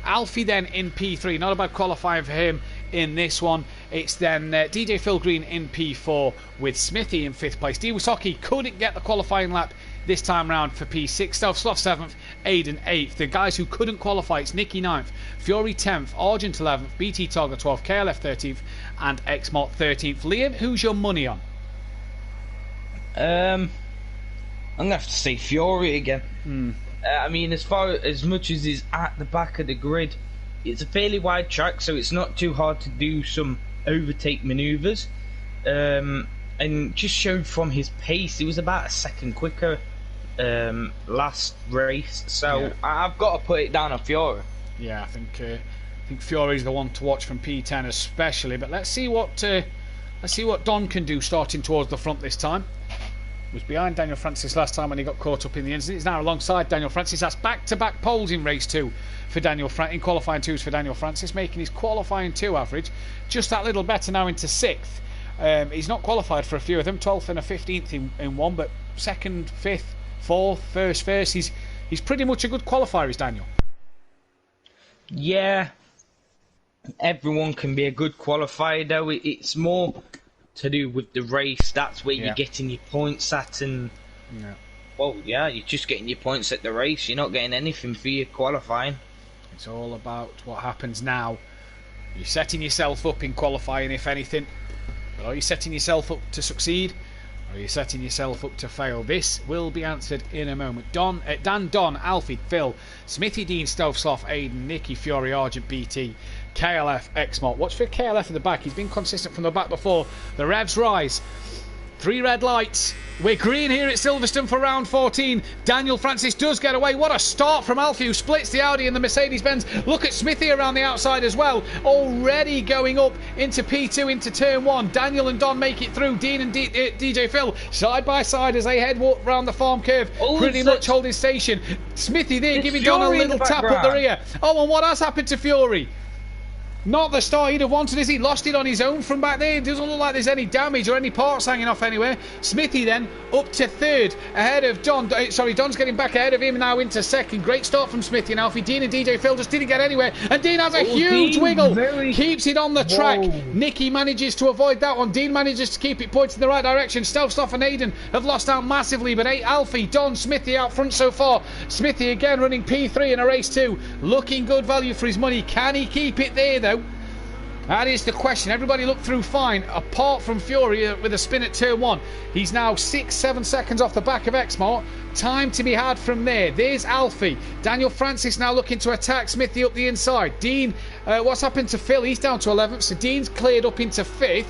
Alfie then in P3, not a bad qualifying for him in this one. It's then DJ Phil Green in P4 with Smithy in 5th place. Iwasaki couldn't get the qualifying lap this time round for P6. Stoveslav 7th, Aiden 8th. The guys who couldn't qualify, it's Nicky 9th, Fiori 10th, Argent 11th, BT Targa 12th, KLF 13th, and Xmart 13th. Liam, who's your money on? I'm going to have to say Fiori again. I mean, as much as he's at the back of the grid, it's a fairly wide track, so it's not too hard to do some overtake manoeuvres. And just showed from his pace, he was about a second quicker last race. So yeah. I've got to put it down on Fiori. Yeah, I think Fiori's the one to watch from P10 especially. But let's see what Don can do starting towards the front this time. Was behind Daniel Francis last time when he got caught up in the incident. He's now alongside Daniel Francis. That's back-to-back poles in race 2 for Daniel in qualifying 2s for Daniel Francis, making his qualifying 2 average just that little better now into 6th. He's not qualified for a few of them, 12th and a 15th in one, but 2nd, 5th, 4th, first. He's pretty much a good qualifier, is Daniel. Yeah, everyone can be a good qualifier, though. It's more to do with the race. That's where you're getting your points at, and well, yeah, you're just getting your points at the race. You're not getting anything for your qualifying. It's all about what happens now. You're setting yourself up in qualifying, if anything. But are you setting yourself up to succeed? Or are you setting yourself up to fail? This will be answered in a moment. Dan, Don, Alfie, Phil, Smithy, Dean, Stove, Sloth, Aiden, Nicky, Fury, Argent, BT, KLF, Xmart. Watch for KLF in the back. He's been consistent from the back before. The revs rise. 3 red lights. We're green here at Silverstone for round 14. Daniel Francis does get away. What a start from Alfie, who splits the Audi and the Mercedes-Benz. Look at Smithy around the outside as well. Already going up into P2, into turn 1. Daniel and Don make it through. Dean and DJ Phil side by side as they head round the farm curve. Pretty much holding station. Smithy there giving Don a little tap up the rear. Oh, and what has happened to Fury? Not the start he'd have wanted, as he lost it on his own from back there. It doesn't look like there's any damage or any parts hanging off anywhere. Smithy then up to 3rd ahead of Don. Sorry, Don's getting back ahead of him now into 2nd. Great start from Smithy and Alfie. Dean and DJ Phil just didn't get anywhere. And Dean has a huge wiggle. Keeps it on the track. Nicky manages to avoid that one. Dean manages to keep it pointed in the right direction. Stelstoff and Aiden have lost out massively, but Alfie, Don, Smithy out front so far. Smithy again running P3 in a race 2. Looking good value for his money. Can he keep it there though? That is the question. Everybody looked through fine, apart from Fury with a spin at turn 1. He's now 6-7 seconds off the back of Xmart. Time to be had from there. There's Alfie. Daniel Francis now looking to attack Smithy up the inside. Dean, what's happened to Phil? He's down to 11th, so Dean's cleared up into 5th.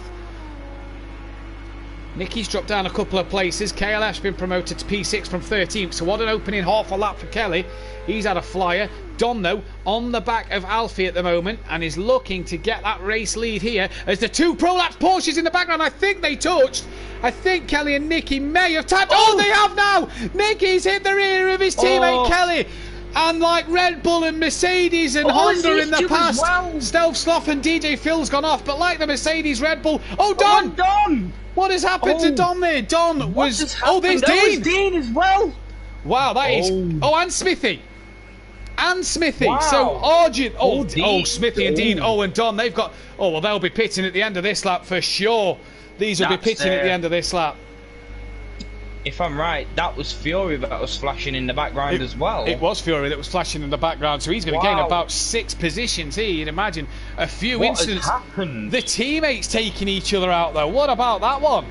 Nicky's dropped down a couple of places. KLF's been promoted to P6 from 13th, so what an opening half a lap for Kelly. He's had a flyer. Don, though, on the back of Alfie at the moment and is looking to get that race lead here as the 2 Prolapse Porsches in the background. I think they touched. I think Kelly and Nicky may have tapped. Oh, they have now! Nicky's hit the rear of his teammate Kelly. And like Red Bull and Mercedes and Honda in the past, Stealth Sloth and DJ Phil's gone off. But like the Mercedes, Red Bull. Oh, Don! Don! What has happened to Don there? Don was. Oh, there's Dean! Dean as well! Wow, that is. Oh, and Smithy. And Smithy. Wow. So Argent. Smithy and Dean. Oh, and Don. They've got. Oh, well, they'll be pitting at the end of this lap for sure. These will be pitting at the end of this lap. If I'm right, that was Fury that was flashing in the background as well. It was Fury that was flashing in the background, so he's going to gain about 6 positions here. You'd imagine a few incidents. What has happened? The teammates taking each other out, though. What about that one?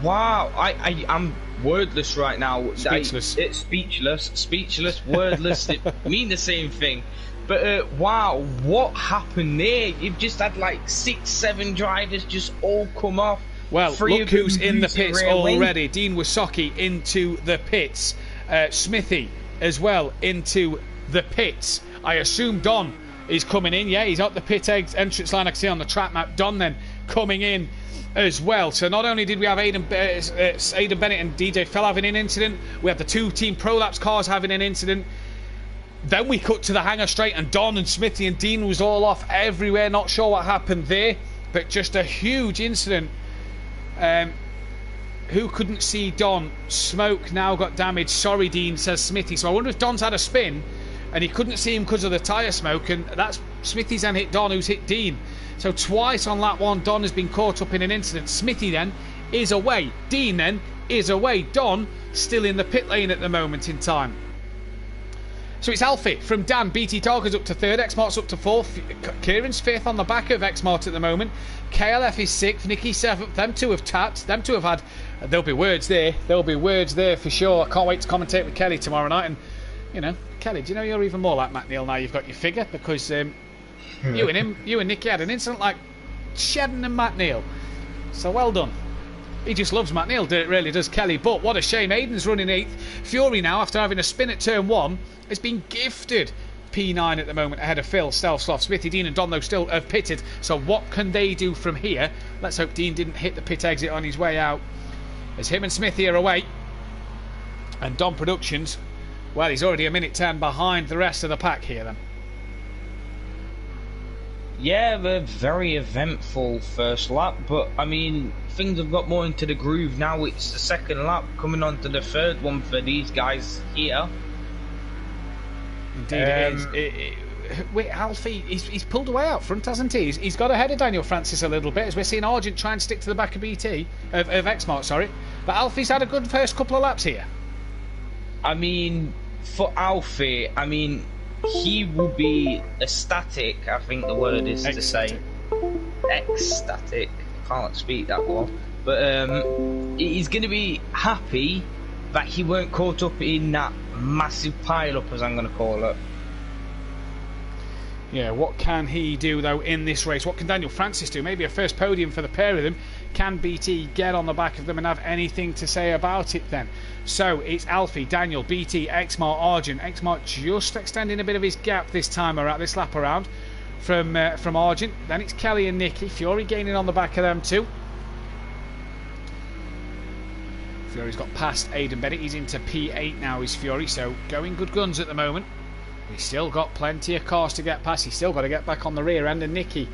Wow, I'm wordless right now. Speechless. It's speechless, wordless. They mean the same thing. But wow, what happened there? You've just had like 6-7 drivers just all come off. Well, look who's in the pits already. Dean Wasocki into the pits. Smithy as well into the pits. I assume Don is coming in. Yeah, he's up the pit entrance line I can see on the track map. Don then coming in as well. So not only did we have Aiden Bennett and DJ Phil having an incident, we have the 2 Team Prolapse cars having an incident. Then we cut to the hangar straight and Don and Smithy and Dean was all off everywhere. Not sure what happened there, but just a huge incident. Who couldn't see Don? Smoke now got damaged. Sorry, Dean, says Smithy. So I wonder if Don's had a spin and he couldn't see him because of the tyre smoke, and that's Smithy's then hit Don, who's hit Dean. So twice on lap 1, Don has been caught up in an incident. Smithy then is away. Dean then is away. Don still in the pit lane at the moment in time. So it's Alfie from Dan. BT Targa's up to 3rd. Xmart's up to 4th. Kieran's 5th on the back of Xmart at the moment. KLF is 6th. Nicky 7th. Them 2 have tapped. Them 2 have had. There'll be words there. There'll be words there for sure. I can't wait to commentate with Kelly tomorrow night. And, you know, Kelly, do you know you're even more like Matt Neal now you've got your figure? Because you and Nicky had an incident like Shedden and Matt Neal. So well done. He just loves Matt Neal, it really does, Kelly. But what a shame. Aiden's running 8th. Fury now, after having a spin at turn 1, has been gifted P9 at the moment ahead of Phil, Stealth, Sloth, Smithy, Dean and Don, though, still have pitted. So what can they do from here? Let's hope Dean didn't hit the pit exit on his way out, as him and Smithy are away. And Don Productions, well, he's already a minute 10 behind the rest of the pack here then. Yeah, a very eventful first lap, but I mean, things have got more into the groove now. It's the second lap, coming on to the third one for these guys here. Indeed it is. Wait, Alfie, he's pulled away out front, hasn't he? He's got ahead of Daniel Francis a little bit, as we're seeing Argent try and stick to the back of of X-Mart, sorry. But Alfie's had a good first couple of laps here. I mean, for Alfie, I mean, he will be ecstatic, I think the word is to say. Ecstatic. Can't speak that well. But he's going to be happy that he weren't caught up in that massive pile-up, as I'm going to call it. Yeah, what can he do, though, in this race? What can Daniel Francis do? Maybe a first podium for the pair of them. Can BT get on the back of them and have anything to say about it then? So, it's Alfie, Daniel, BT, X-Mart, Argent. X-Mart just extending a bit of his gap this time around, this lap around, from Argent. Then it's Kelly and Nicky. Fury gaining on the back of them too. Fury's got past Aidan Bennett. He's into P8 now, is Fury. So, going good guns at the moment. He's still got plenty of cars to get past. He's still got to get back on the rear end of Nicky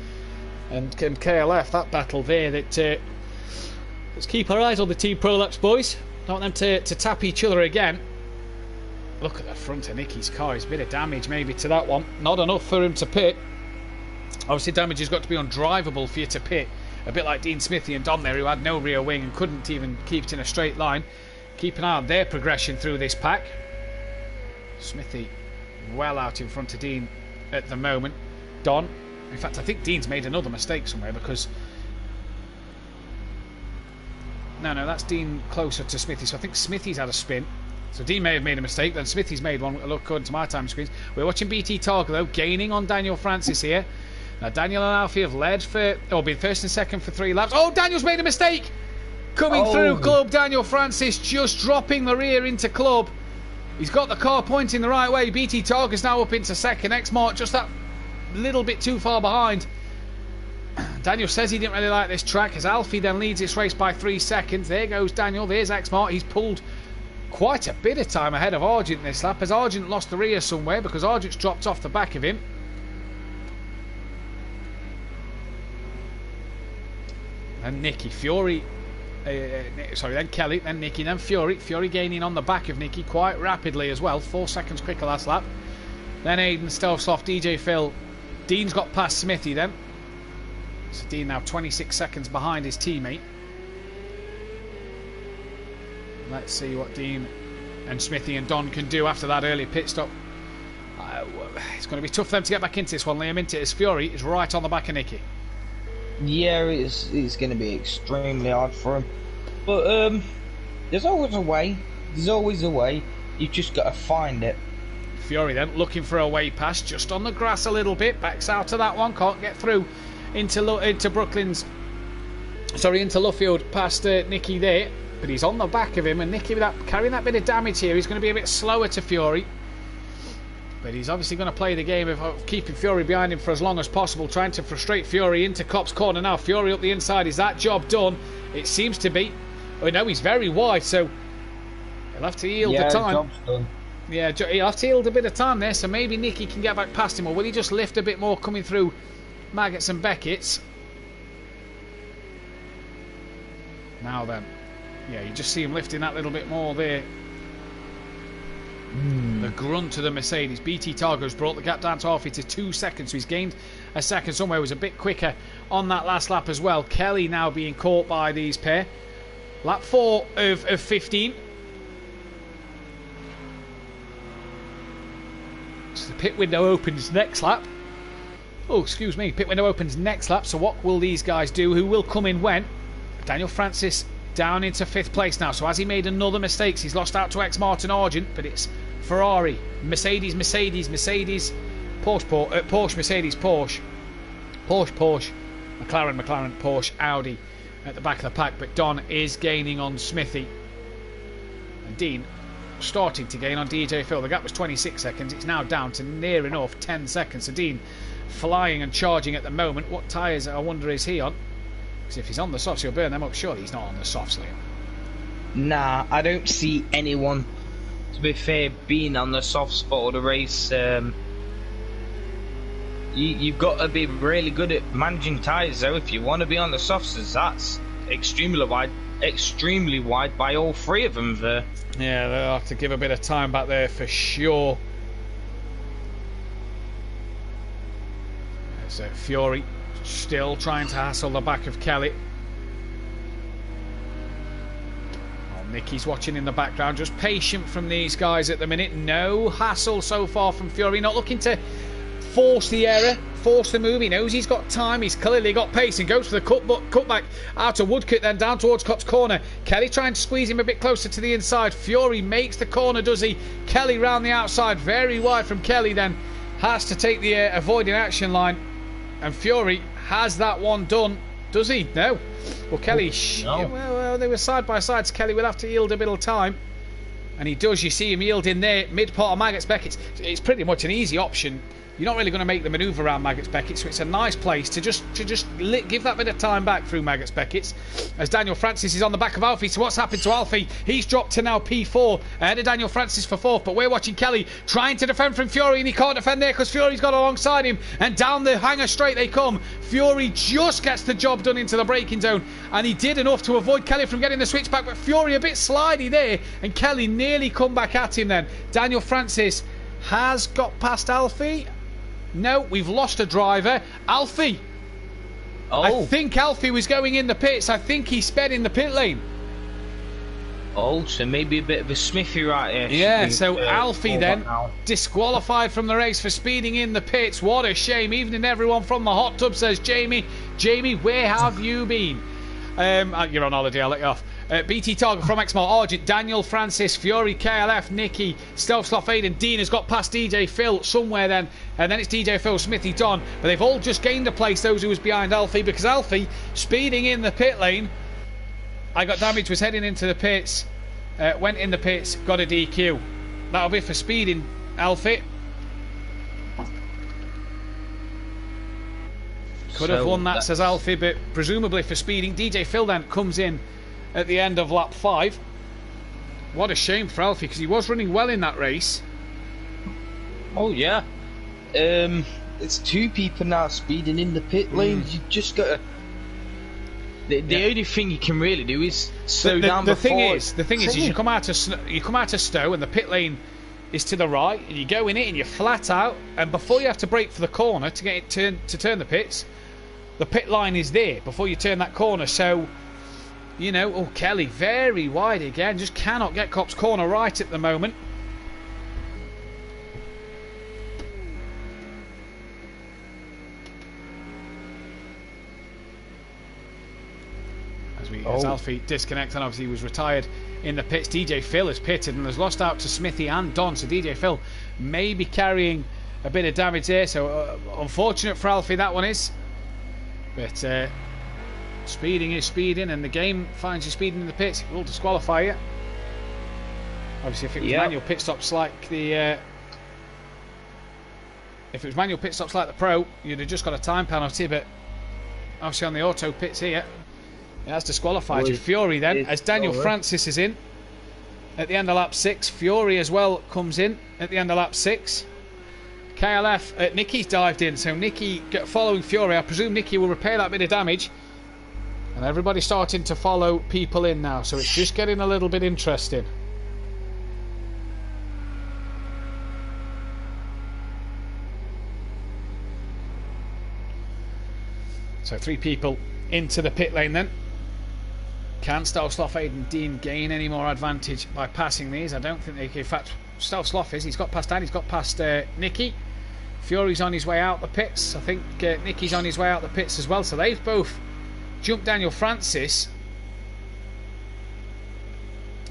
and KLF. That battle there. Let's keep our eyes on the Team Prolapse boys. Don't want them to tap each other again. Look at the front of Nicky's car. There's a bit of damage maybe to that one. Not enough for him to pit. Obviously damage has got to be undrivable for you to pit. A bit like Dean Smithy and Don there, who had no rear wing and couldn't even keep it in a straight line. Keep an eye on their progression through this pack. Smithy well out in front of Dean at the moment. Don, in fact, I think Dean's made another mistake somewhere, because no, that's Dean closer to Smithy, so I think Smithy's had a spin. So Dean may have made a mistake, then Smithy's made one, look according to my time screens. We're watching BT Targa though, gaining on Daniel Francis here. Now Daniel and Alfie have led been first and second for 3 laps. Oh, Daniel's made a mistake! Coming through Club, Daniel Francis just dropping the rear into Club. He's got the car pointing the right way. BT Targa's now up into second. X-Mart just that little bit too far behind. Daniel says he didn't really like this track, as Alfie then leads this race by 3 seconds. There goes Daniel. There's X-Mart. He's pulled quite a bit of time ahead of Argent this lap, as Argent lost the rear somewhere because Argent's dropped off the back of him. And Nicky. Fury... then Kelly, then Nicky, then Fury. Fury gaining on the back of Nicky quite rapidly as well. 4 seconds quicker last lap. Then Aiden, Stelsoft, DJ Phil. Dean's got past Smithy then. So Dean now 26 seconds behind his teammate. Let's see what Dean and Smithy and Don can do after that early pit stop. It's going to be tough for them to get back into this one. Liam Minter, as Fury is right on the back of Nicky. Yeah, it's going to be extremely hard for him. But there's always a way. There's always a way. You've just got to find it. Fury then looking for a way past, just on the grass a little bit. Backs out of that one. Can't get through into Luffield past Nicky there. But he's on the back of him, and Nicky, carrying that bit of damage here, he's going to be a bit slower to Fury. But he's obviously going to play the game of keeping Fury behind him for as long as possible, trying to frustrate Fury into Cop's corner now. Fury up the inside. Is that job done? It seems to be. Oh no, he's very wide, so he'll have to yield the time. Job's done. Yeah, he'll have to yield a bit of time there, so maybe Nicky can get back past him, or will he just lift a bit more coming through Maggots and Beckett's? Now then. Yeah, you just see him lifting that little bit more there. The grunt of the Mercedes. BT Targo's brought the gap down to Alfie to 2 seconds, so he's gained a second somewhere. Was a bit quicker on that last lap as well. Kelly now being caught by these pair. Lap 4 of 15. So the pit window opens next lap. Oh, excuse me. Pit window opens next lap. So what will these guys do? Who will come in when? Daniel Francis down into 5th place now. So has he made another mistake? He's lost out to X-Martin Argent, but it's Ferrari, Mercedes, Porsche, Mercedes, Porsche, McLaren, Porsche, Audi at the back of the pack. But Don is gaining on Smithy. And Dean starting to gain on DJ Phil. The gap was 26 seconds. It's now down to near enough 10 seconds. So Dean flying and charging at the moment. What tyres, I wonder, is he on? Because if he's on the softs, he'll burn them up. Surely he's not on the softs, Liam. Nah, I don't see anyone, to be fair, being on the soft spot of the race. You've got to be really good at managing tyres, though. If you want to be on the softs, that's extremely wide by all three of them there. Yeah, they'll have to give a bit of time back there for sure. So Fury still trying to hassle the back of Kelly. Oh, Nicky's watching in the background, just patient from these guys at the minute. No hassle so far from Fury, not looking to force the error, force the move. He knows he's got time, he's clearly got pace, and goes for the cutback out of Woodcote, then down towards Copse Corner. Kelly trying to squeeze him a bit closer to the inside. Fury makes the corner, does he? Kelly round the outside, very wide from Kelly, then has to take the avoiding action line, and Fury has that one done. Does he? No. Well, Kelly, No. well, they were side by side, so Kelly will have to yield a bit of time. And he does. You see him yielding there, mid part of Maggots Beckett. It's pretty much an easy option. You're not really going to make the manoeuvre around Maggots Beckett, so it's a nice place to just give that bit of time back through Maggots Beckett. As Daniel Francis is on the back of Alfie, so what's happened to Alfie? He's dropped to now P4 ahead of Daniel Francis for 4th, but we're watching Kelly trying to defend from Fury, and he can't defend there because Fury's got alongside him, and down the hanger straight they come. Fury just gets the job done into the braking zone, and he did enough to avoid Kelly from getting the switch back, but Fury a bit slidey there, and Kelly nearly come back at him then. Daniel Francis has got past Alfie. No, we've lost a driver. Alfie. I think Alfie was going in the pits. I think he sped in the pit lane. Oh, so maybe a bit of a smithy right here. Yeah, so Alfie then disqualified from the race for speeding in the pits. What a shame. Even everyone from the hot tub says, Jamie, where have you been? You're on holiday, I'll let you off. BT Target from Exmore Argent, Daniel Francis, Fury, KLF, Nicky, Stealth Sloth Aiden, Dean has got past DJ Phil somewhere then, and then it's DJ Phil, Smithy, Don, but they've all just gained a place, those who was behind Alfie, because Alfie, speeding in the pit lane, I got damage, was heading into the pits, went in the pits, got a DQ. That'll be for speeding, Alfie. Could have won that, says Alfie, but presumably for speeding. DJ Phil then comes in at the end of lap 5. What a shame for Alfie, because he was running well in that race. Oh yeah. It's 2 people now speeding in the pit lanes. You just got to... The only thing you can really do is slow down the before... The thing is you come out of Stowe and the pit lane is to the right, and you go in it and you're flat out, and before you have to brake for the corner to get it to turn the pits, the pit line is there before you turn that corner. So, you know, oh, Kelly very wide again, just cannot get Copse Corner right at the moment. As Alfie disconnects, and obviously he was retired in the pits. DJ Phil has pitted and has lost out to Smithy and Don, so DJ Phil may be carrying a bit of damage there, so unfortunate for Alfie that one is, but speeding is speeding, and the game finds you speeding in the pits, it will disqualify you. Obviously if it was manual pit stops like the Pro, you'd have just got a time penalty, but obviously on the auto pits here it has disqualified you. Fury then, as Daniel Francis is in at the end of lap 6. Fury as well comes in at the end of lap 6. KLF, Nicky's dived in, so Nicky following Fury. I presume Nicky will repair that bit of damage. And everybody's starting to follow people in now, so it's just getting a little bit interesting. So 3 people into the pit lane then. Can Stealth Sloth Aiden Dean gain any more advantage by passing these? I don't think they can. In fact, Stealth Sloth he's got past Dan, he's got past Nicky. Fury's on his way out the pits. I think Nicky's on his way out the pits as well. So they've both jumped Daniel Francis.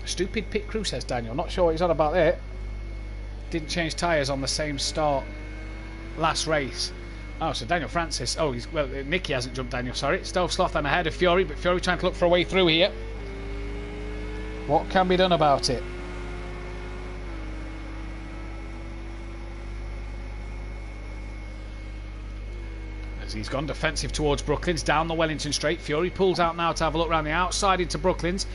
Stupid pit crew, says Daniel. Not sure what he's on about there. Didn't change tyres on the same start last race. Oh, so Daniel Francis. Oh, Nicky hasn't jumped Daniel, sorry. Stealth Sloth then ahead of Fury, but Fury trying to look for a way through here. What can be done about it? As he's gone defensive towards Brooklands, down the Wellington Straight. Fury pulls out now to have a look around the outside into Brooklands.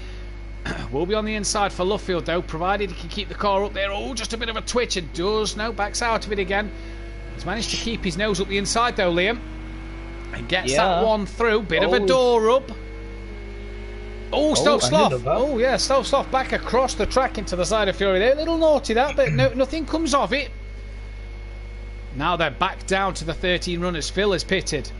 Will be on the inside for Luffield though, provided he can keep the car up there. Oh, just a bit of a twitch. It does. No, backs out of it again. He's managed to keep his nose up the inside though, Liam. And gets that one through. Bit of a door rub. Oh, Stoke Sloth. Oh, yeah, Stoke Sloth back across the track into the side of Fury there. A little naughty that, but nothing comes of it. Now they're back down to the 13 runners. Phil is pitted.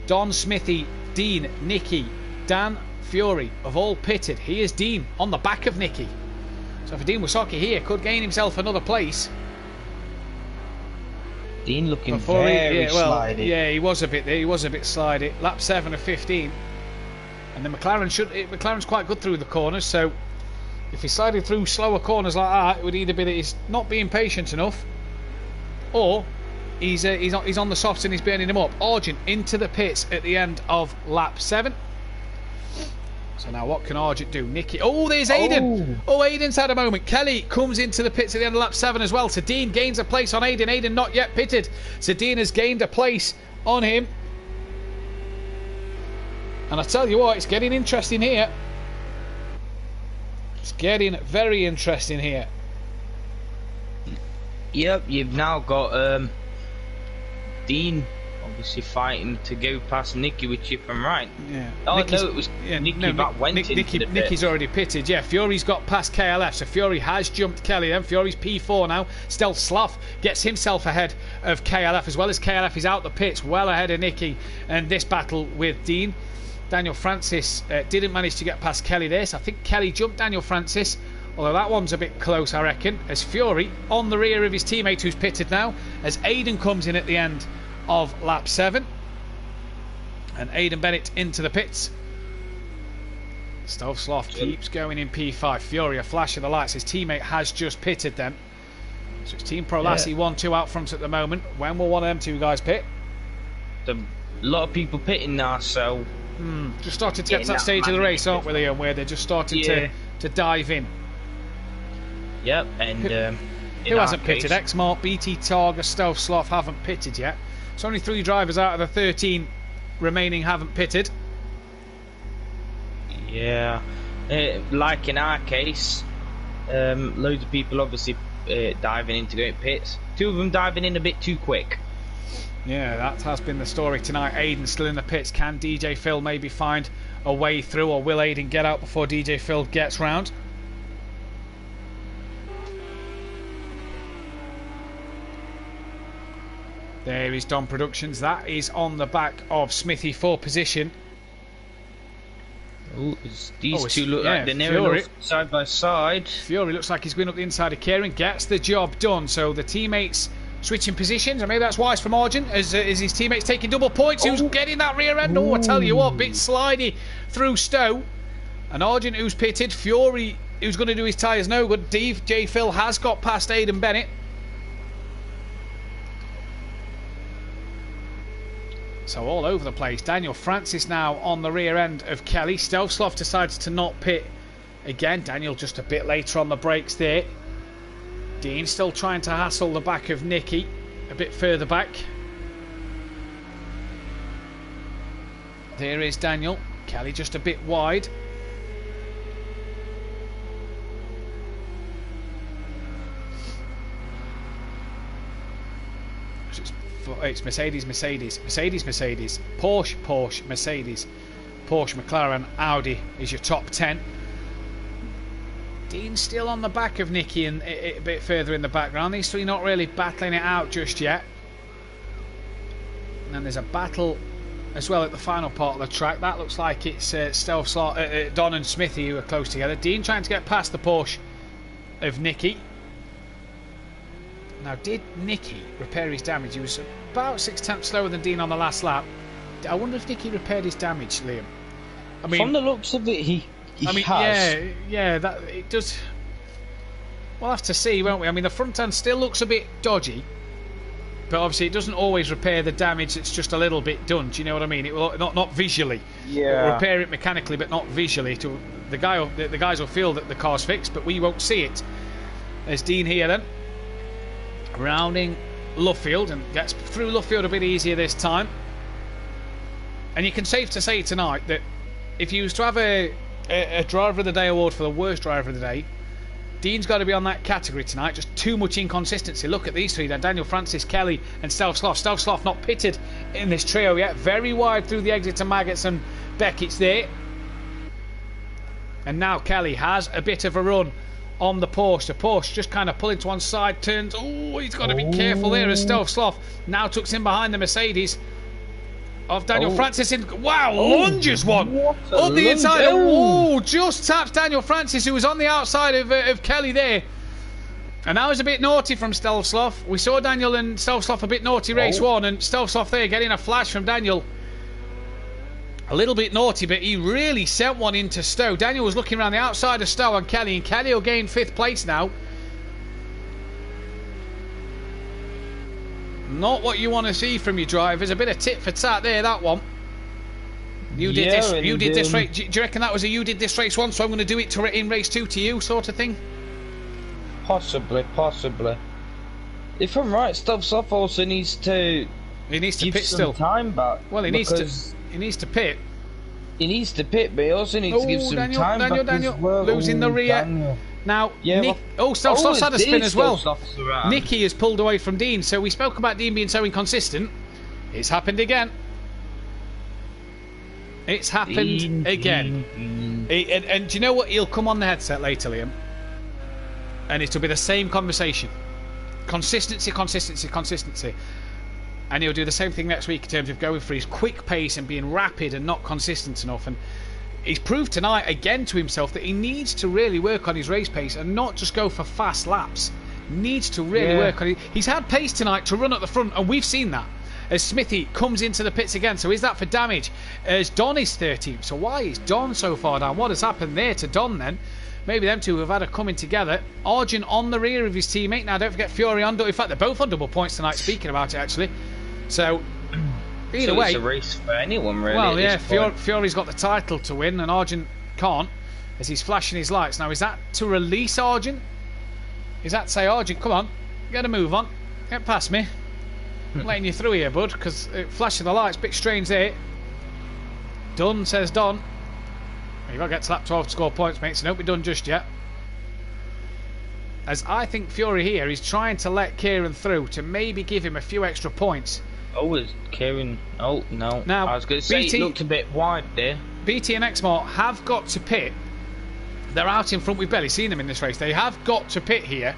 Don, Smithy, Dean, Nicky, Dan, Fury have all pitted. He is Dean on the back of Nicky. So for Dean Wysocki here, could gain himself another place. Dean looking very slidey. Yeah, he was a bit slidey. Lap 7 of 15. And the McLaren's quite good through the corners, so if he's sliding through slower corners like that, it would either be that he's not being patient enough, or he's on the softs and he's burning them up. Argent into the pits at the end of lap 7. So now what can Argent do? Nicky. Oh, there's Aiden. Oh, Aiden's had a moment. Kelly comes into the pits at the end of lap 7 as well. So Dean gains a place on Aiden. Aiden not yet pitted. So Dean has gained a place on him. And I tell you what, it's getting interesting here. It's getting very interesting here. Yep, you've now got Dean obviously fighting to go past Nicky with chip and right. Yeah. Oh, no, it was Nicky that went into the pit. Nicky's already pitted, yeah. Fury's got past KLF, so Fury has jumped Kelly then. Fury's P4 now. Stealth Sloth gets himself ahead of KLF, as well as KLF is out the pits, well ahead of Nicky. And this battle with Dean. Daniel Francis didn't manage to get past Kelly there, so I think Kelly jumped Daniel Francis, although that one's a bit close, I reckon, as Fury on the rear of his teammate who's pitted now, as Aiden comes in at the end of lap 7. And Aiden Bennett into the pits. Stealth Sloth keeps going in P5. Fury, a flash of the lights. His teammate has just pitted then. So it's Team Pro Lassie 1-2 out front at the moment. When will one of them two guys pit? A lot of people pitting now, so... just started to get to that stage of the race, aren't we, Liam, where they're just starting to dive in. Yep, and who hasn't pitted? X-Mark, BT Targa, Stealth Sloth haven't pitted yet. So only 3 drivers out of the 13 remaining haven't pitted. Yeah, like in our case, loads of people obviously diving into going pits. 2 of them diving in a bit too quick. Yeah, that has been the story tonight. Aiden still in the pits. Can DJ Phil maybe find a way through, or will Aiden get out before DJ Phil gets round? There is Don Productions. That is on the back of Smithy for position. These two look like they're near side by side. Fury looks like he's going up the inside of Kieran. Gets the job done. So the teammates switching positions, and maybe that's wise from Argent as his teammates taking double points. Who's getting that rear end? Oh, I tell you what, bit slidey through Stowe. And Argent who's pitted. Fury who's going to do his tyres no good. DJ Phil has got past Aiden Bennett. So all over the place. Daniel Francis now on the rear end of Kelly. Stealth Sloth decides to not pit again. Daniel just a bit later on the brakes there. Dean still trying to hassle the back of Nicky a bit further back. There is Daniel. Kelly just a bit wide. It's Mercedes, Porsche, Mercedes, Porsche, McLaren, Audi is your top 10. Dean still on the back of Nicky and a bit further in the background. These 3 not really battling it out just yet. And then there's a battle as well at the final part of the track. That looks like it's Stealth Slot, Don and Smithy who are close together. Dean trying to get past the Porsche of Nicky. Now, did Nicky repair his damage? He was about 6/10 slower than Dean on the last lap. I wonder if Nicky repaired his damage, Liam. I mean, from the looks of it, he has. Yeah, that it does. We'll have to see, won't we? I mean, the front end still looks a bit dodgy, but obviously it doesn't always repair the damage. It's just a little bit done. Do you know what I mean? It will not visually. Yeah. It will repair it mechanically, but not visually. The guys will feel that the car's fixed, but we won't see it. There's Dean here then, rounding Luffield, and gets through Luffield a bit easier this time. And you can safe to say tonight that if you was to have a driver of the day award for the worst driver of the day, Dean's got to be on that category tonight. Just too much inconsistency. Look at these three then. Daniel Francis, Kelly and Stealth Sloth. Stealth Sloth not pitted in this trio yet. Very wide through the exit to Maggots and Beckett's there. And now Kelly has a bit of a run on the Porsche. The Porsche just kind of pulling to one side, turns. Oh, he's got to be careful there as Stealth Sloth now tucks in behind the Mercedes of Daniel Francis. Wow, lunges one up the inside. Oh, just taps Daniel Francis, who was on the outside of Kelly there. And that was a bit naughty from Stealth Sloth. We saw Daniel and Stealth Sloth a bit naughty race one, and Stealth Sloth there getting a flash from Daniel. A little bit naughty, but he really sent one into Stowe. Daniel was looking around the outside of Stowe and Kelly will gain 5th place now. Not what you want to see from your drivers. A bit of tit for tat there, that one. You did this race. Do you reckon that was a you did this race one, so I'm going to do it in race 2 to you sort of thing? Possibly. If I'm right, Stealth Sloth also needs to. He needs to give pit some still. time back. Well, he needs to pit. He needs to pit, but he also needs to give some time back as well. Losing the rear. Daniel. Now, Yeah, Stealth Sloth's had a spin as well. Stealth Sloth's around. Nicky has pulled away from Dean, so we spoke about Dean being so inconsistent. It's happened again. It's happened again. And do you know what? He'll come on the headset later, Liam, and it'll be the same conversation. Consistency. And he'll do the same thing next week in terms of going for his quick pace and being rapid and not consistent enough. And he's proved tonight again to himself that he needs to really work on his race pace and not just go for fast laps. Needs to really work on it. He's had pace tonight to run at the front, and we've seen that as Smithy comes into the pits again. So is that for damage? As Don is 13th. So why is Don so far down? What has happened there to Don then? Maybe them two have had a coming together. Arjun on the rear of his teammate. Now don't forget Fury on. In fact, they're both on double points tonight, speaking about it actually. So either way, it's a race for anyone really. Well, yeah, Fury's got the title to win, and Arjun can't, as he's flashing his lights. Now, is that to release Arjun? Is that to say, Arjun, come on, get a move on, get past me? I'm letting you through here, bud, because flashing the lights, bit strange there. Done, says Don. You've got to get to lap 12 to score points, mate, so don't be done just yet. As I think Fury here is trying to let Kieran through to maybe give him a few extra points. Oh, is Kieran? Oh, no. Now, I was going to say BT it looked a bit wide there. BT and Exmart have got to pit. They're out in front. We've barely seen them in this race. They have got to pit here.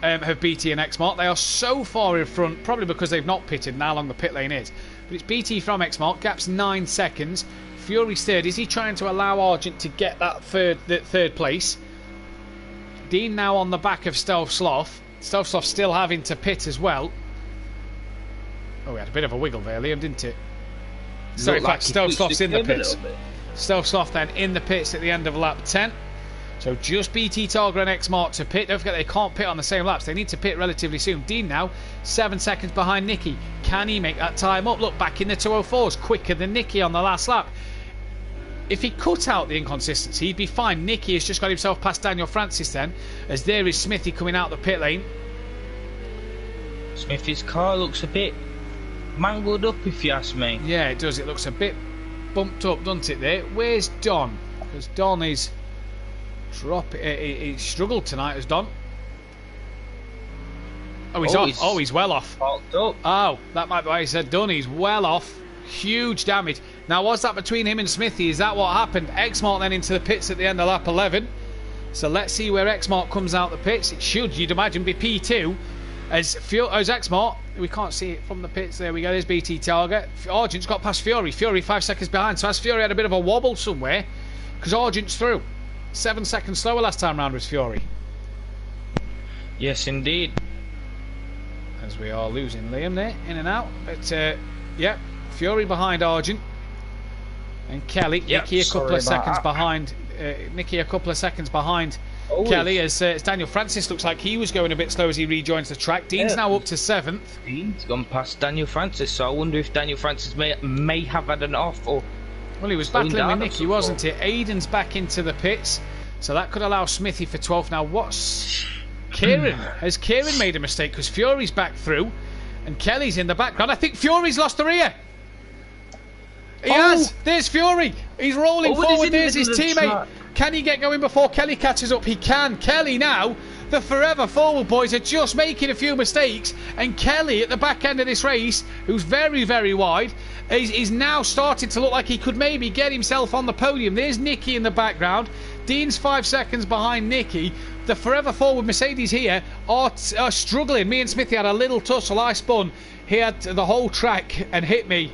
Have BT and Exmart. They are so far in front, probably because they've not pitted and how long the pit lane is. But it's BT from Exmart. Gap's 9 seconds. Fury's third. Is he trying to allow Argent to get that third place? Dean now on the back of Stealth Sloth. Stealth Sloth still having to pit as well. Oh, we had a bit of a wiggle there, Liam, didn't it? So in fact, Stealth Sloth's in the pits. Stealth Sloth then in the pits at the end of lap 10. So just BT Targa and Xmart to pit. Don't forget they can't pit on the same laps. They need to pit relatively soon. Dean now 7 seconds behind Nicky. Can he make that time up? Look, back in the 204s, quicker than Nicky on the last lap. If he cut out the inconsistency, he'd be fine. Nicky has just got himself past Daniel Francis then, as there is Smithy coming out the pit lane. Smithy's car looks a bit mangled up, if you ask me. Yeah, it does. It looks a bit bumped up, doesn't it, there? Where's Don? Because Don is... he struggled tonight, as Don. Oh, he's off. Oh, he's well off. Up. Oh, that might be why he said done. He's well off. Huge damage. Now, was that between him and Smithy? Is that what happened? Xmart then into the pits at the end of lap 11. So let's see where Xmart comes out the pits. It should, you'd imagine, be P2. As Xmart, we can't see it from the pits. There we go. There's BT Target. Argent's got past Fury. Fury 5 seconds behind. So as Fury had a bit of a wobble somewhere, because Argent's through. 7 seconds slower last time round was Fury. Yes, indeed. As we are losing Liam there, in and out. But yeah, Fury behind Argent and Kelly. Yep, Nicky a couple of seconds behind. Nicky a couple of seconds behind. Kelly, as Daniel Francis looks like he was going a bit slow as he rejoins the track. Dean's now up to 7th. Dean's gone past Daniel Francis, so I wonder if Daniel Francis may have had an off or. Well, he was battling with Nicky, wasn't it? Aiden's back into the pits, so that could allow Smithy for 12th. Now, what's Kieran? Has Kieran made a mistake? Because Fury's back through, and Kelly's in the background. I think Fury's lost the rear. He has. There's Fury. He's rolling forward. There's his teammate. Can he get going before Kelly catches up? He can. Kelly now, the forever forward boys are just making a few mistakes, and Kelly at the back end of this race, who's very, very wide, is now starting to look like he could maybe get himself on the podium. There's Nicky in the background. Dean's 5 seconds behind Nicky. The forever forward Mercedes here are struggling. Me and Smithy had a little tussle. I spun. He had the whole track and hit me.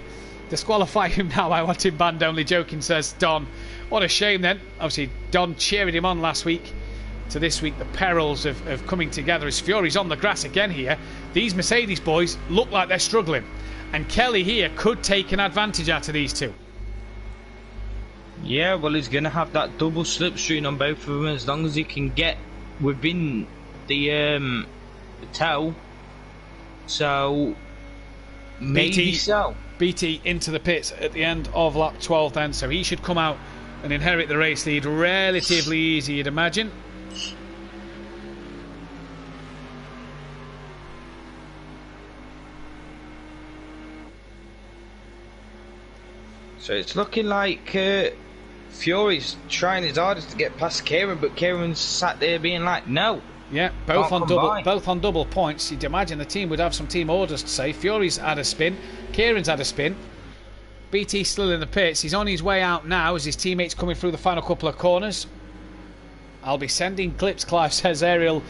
Disqualify him now. I want him banned only. Joking, says Don. What a shame then. Obviously, Don cheered him on last week. To this week, the perils of coming together as Fury's on the grass again here. These Mercedes boys look like they're struggling. And Kelly here could take an advantage out of these two. Yeah, well, he's going to have that double slipstream on both of them as long as he can get within the tail. So, maybe so. BT into the pits at the end of lap 12 then, so he should come out and inherit the race lead relatively easy, you'd imagine. So it's looking like Fury's trying his hardest to get past Kieran, but Kieran's sat there being like, no. Yeah, both on double points. You'd imagine the team would have some team orders to say. Fury's had a spin, Kieran's had a spin. BT's still in the pits. He's on his way out now as his teammates coming through the final couple of corners. I'll be sending clips, Clive, says Ariel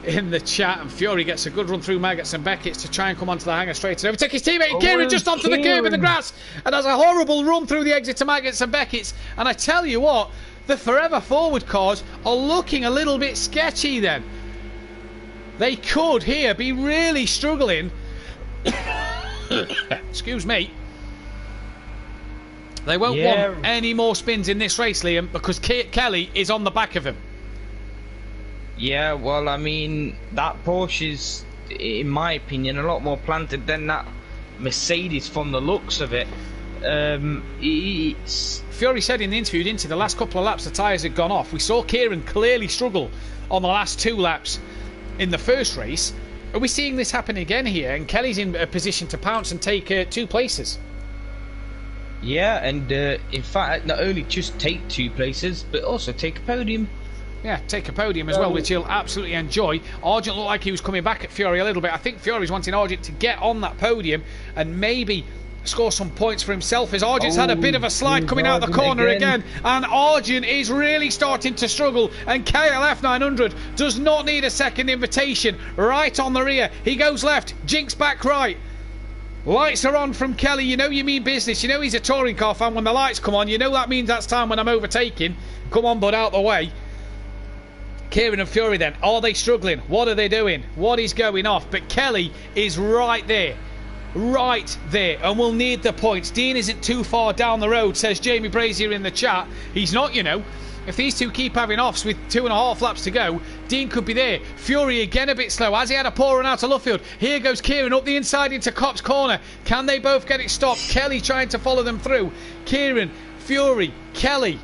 in the chat, and Fury gets a good run through Maggots and Beckett's to try and come onto the hangar straight and overtake his teammate Kieran just onto the curb in the grass, and has a horrible run through the exit to Maggots and Beckett's. And I tell you what, the forever forward cars are looking a little bit sketchy then. They could here be really struggling. Excuse me. They won't want any more spins in this race, Liam, because Kelly is on the back of him. Yeah, well, I mean, that Porsche's, in my opinion, a lot more planted than that Mercedes from the looks of it. Fury said in the interview, didn't he, the last couple of laps the tyres had gone off. We saw Kieran clearly struggle on the last 2 laps in the first race. Are we seeing this happen again here? And Kelly's in a position to pounce and take 2 places. Yeah, and in fact, not only just take 2 places, but also take a podium. Yeah, take a podium as well, which he'll absolutely enjoy. Argent looked like he was coming back at Fury a little bit. I think Fury's wanting Argent to get on that podium and maybe score some points for himself, as Argent's had a bit of a slide coming out the corner again. And Argent is really starting to struggle, and KLF 900 does not need a second invitation. Right on the rear, he goes left, Jinx back right. Lights are on from Kelly. You know you mean business. You know he's a touring car fan. When the lights come on, you know that means that's time when I'm overtaking. Come on, bud, out the way. Kieran and Fury then, are they struggling? What are they doing? What is going off? But Kelly is right there, and will need the points. Dean isn't too far down the road, says Jamie Brazier in the chat. He's not, you know. If these two keep having offs with 2.5 laps to go, Dean could be there. Fury again a bit slow, as he had a poor run out of Luffield. Here goes Kieran up the inside into Cops corner. Can they both get it stopped? Kelly trying to follow them through. Kieran, Fury, Kelly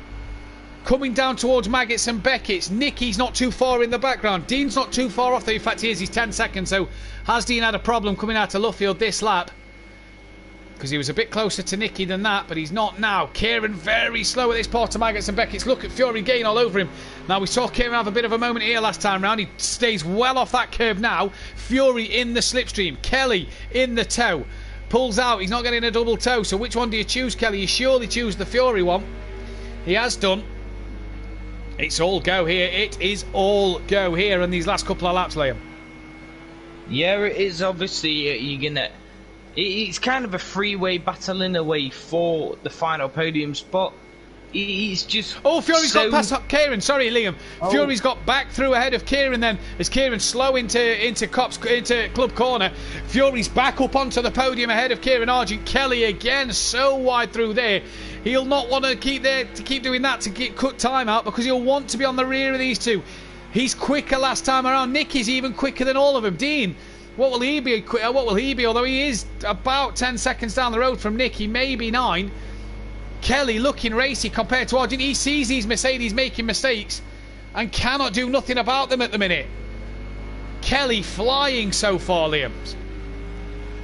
coming down towards Maggots and Beckett's. Nicky's not too far in the background. Dean's not too far off, though. In fact, he is. He's 10 seconds. So has Dean had a problem coming out of Luffield this lap? Because he was a bit closer to Nicky than that, but he's not now. Kieran very slow at this part of Maggots and Beckett's. Look at Fury gain all over him. Now, we saw Kieran have a bit of a moment here last time round. He stays well off that curb now. Fury in the slipstream. Kelly in the tow. Pulls out. He's not getting a double tow. So which one do you choose, Kelly? You surely choose the Fury one. He has done. It's all go here. It is all go here in these last couple of laps, Liam. Yeah, it is. Obviously, you're going to... It's kind of a three-way battle in a way for the final podium spot. He's just... Oh, Fury's got past Kieran. Sorry, Liam. Oh. Fury's got back through ahead of Kieran then. As Kieran slow into club corner. Fury's back up onto the podium ahead of Kieran. Argent. Kelly again so wide through there. He'll not want to keep doing that to cut time out, because he'll want to be on the rear of these two. He's quicker last time around. Nicky's even quicker than all of them. Dean, what will he be? Although he is about 10 seconds down the road from Nicky, maybe 9. Kelly looking racy compared to Argent. He sees these Mercedes making mistakes and cannot do nothing about them at the minute. Kelly flying so far, Liam.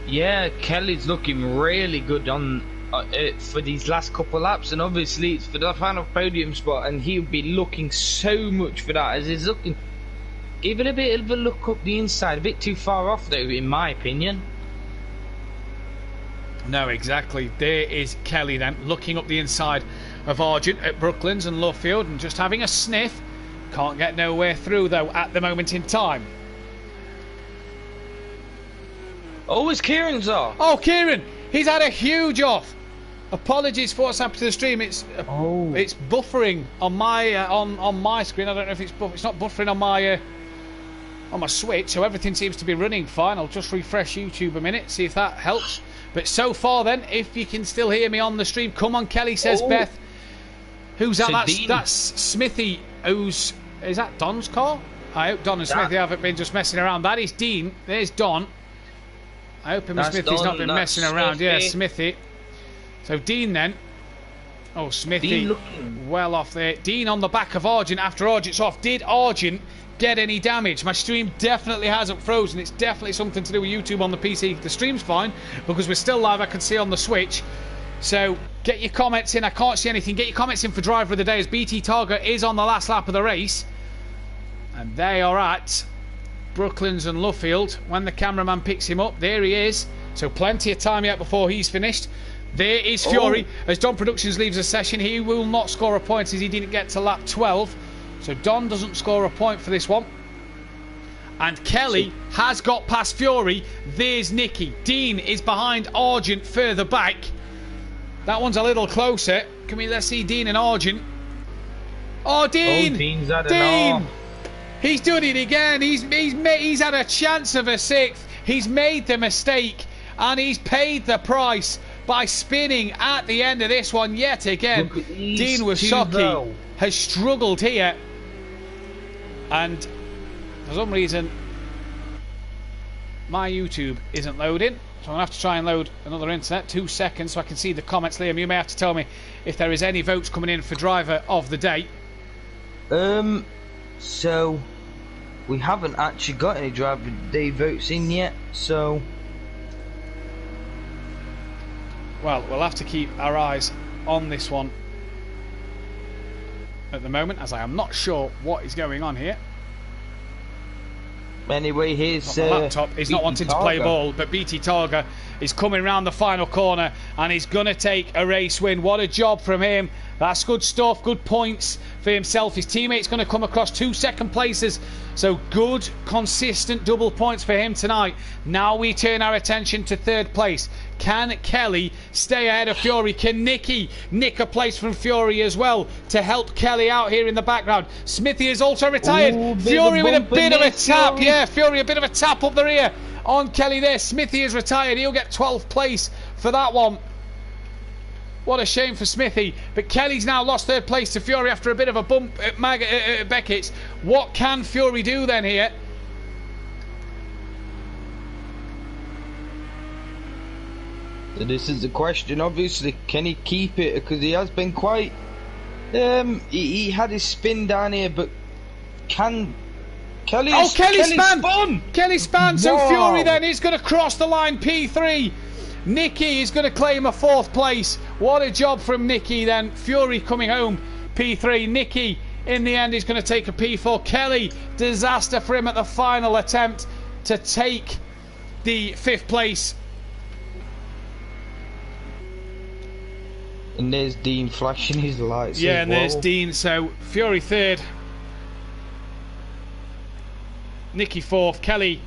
Yeah, Kelly's looking really good on for these last couple of laps, and obviously it's for the final podium spot, and he'll be looking so much for that, as he's looking, give it a bit of a look up the inside, a bit too far off though, in my opinion. No, exactly. There is Kelly then, looking up the inside of Argent at Brooklands and Luffield, and just having a sniff. Can't get nowhere through though at the moment in time. Oh, it's Kieran's off. Oh, Kieran, he's had a huge off. Apologies for what's happened to the stream. It's buffering on my on my screen. I don't know if it's not buffering on my Switch, so everything seems to be running fine. I'll just refresh YouTube a minute, see if that helps. But so far then, if you can still hear me on the stream, come on, Kelly, says Beth. Who's that? That's Smithy. Is that Don's car? I hope Don and Smithy haven't been just messing around. That is Dean. There's Don. I hope him and Smithy's not been messing around. Yeah, Smithy. So Dean then. Oh, Smithy well off there. Dean on the back of Argent after Argent's off. Did Argent get any damage? My stream definitely hasn't frozen. It's definitely something to do with YouTube on the PC. The stream's fine because we're still live. I can see on the Switch. So get your comments in. I can't see anything. Get your comments in for driver of the day, as BT Targa is on the last lap of the race. And they are at Brooklands and Luffield when the cameraman picks him up. There he is. So plenty of time yet before he's finished. There is Fury. As Don Productions leaves the session, he will not score a point as he didn't get to lap 12. So Don doesn't score a point for this one. And Kelly has got past Fury. There's Nicky. Dean is behind Argent further back. That one's a little closer. Let's see Dean and Argent. Oh, Dean! Oh, Dean's had Dean! He's done it again. He's had a chance of a sixth. He's made the mistake, and he's paid the price by spinning at the end of this one yet again. Dean Wasocki has struggled here, and for some reason my YouTube isn't loading. So I'm going to have to try and load another internet. 2 seconds so I can see the comments. Liam, you may have to tell me if there is any votes coming in for driver of the day. So we haven't actually got any driver of the day votes in yet, so... Well, we'll have to keep our eyes on this one at the moment, as I am not sure what is going on here. Anyway, here's the laptop. He's not wanting to play ball, but BT Targa is coming round the final corner and he's going to take a race win. What a job from him. That's good stuff, good points for himself. His teammate's going to come across 2 second places, so good, consistent double points for him tonight. Now we turn our attention to 3rd place. Can Kelly stay ahead of Fury? Can Nicky nick a place from Fury as well to help Kelly out here in the background? Smithy is also retired. Fury with a bit of a tap. Yeah, Fury a bit of a tap up the rear on Kelly there. Smithy is retired. He'll get 12th place for that one. What a shame for Smithy. But Kelly's now lost 3rd place to Fury after a bit of a bump at Beckett's. What can Fury do then here? This is the question, obviously. Can he keep it? Because he has been quite... he had his spin down here, but can... Kelly spun! Kelly spun! So Fury then is going to cross the line, P3. Nicky is going to claim a 4th place. What a job from Nicky then. Fury coming home, P3. Nicky, in the end, is going to take a P4. Kelly, disaster for him at the final attempt to take the 5th place. And there's Dean flashing his lights. Yeah, and there's Dean. So Fury 3rd, Nicky 4th, Kelly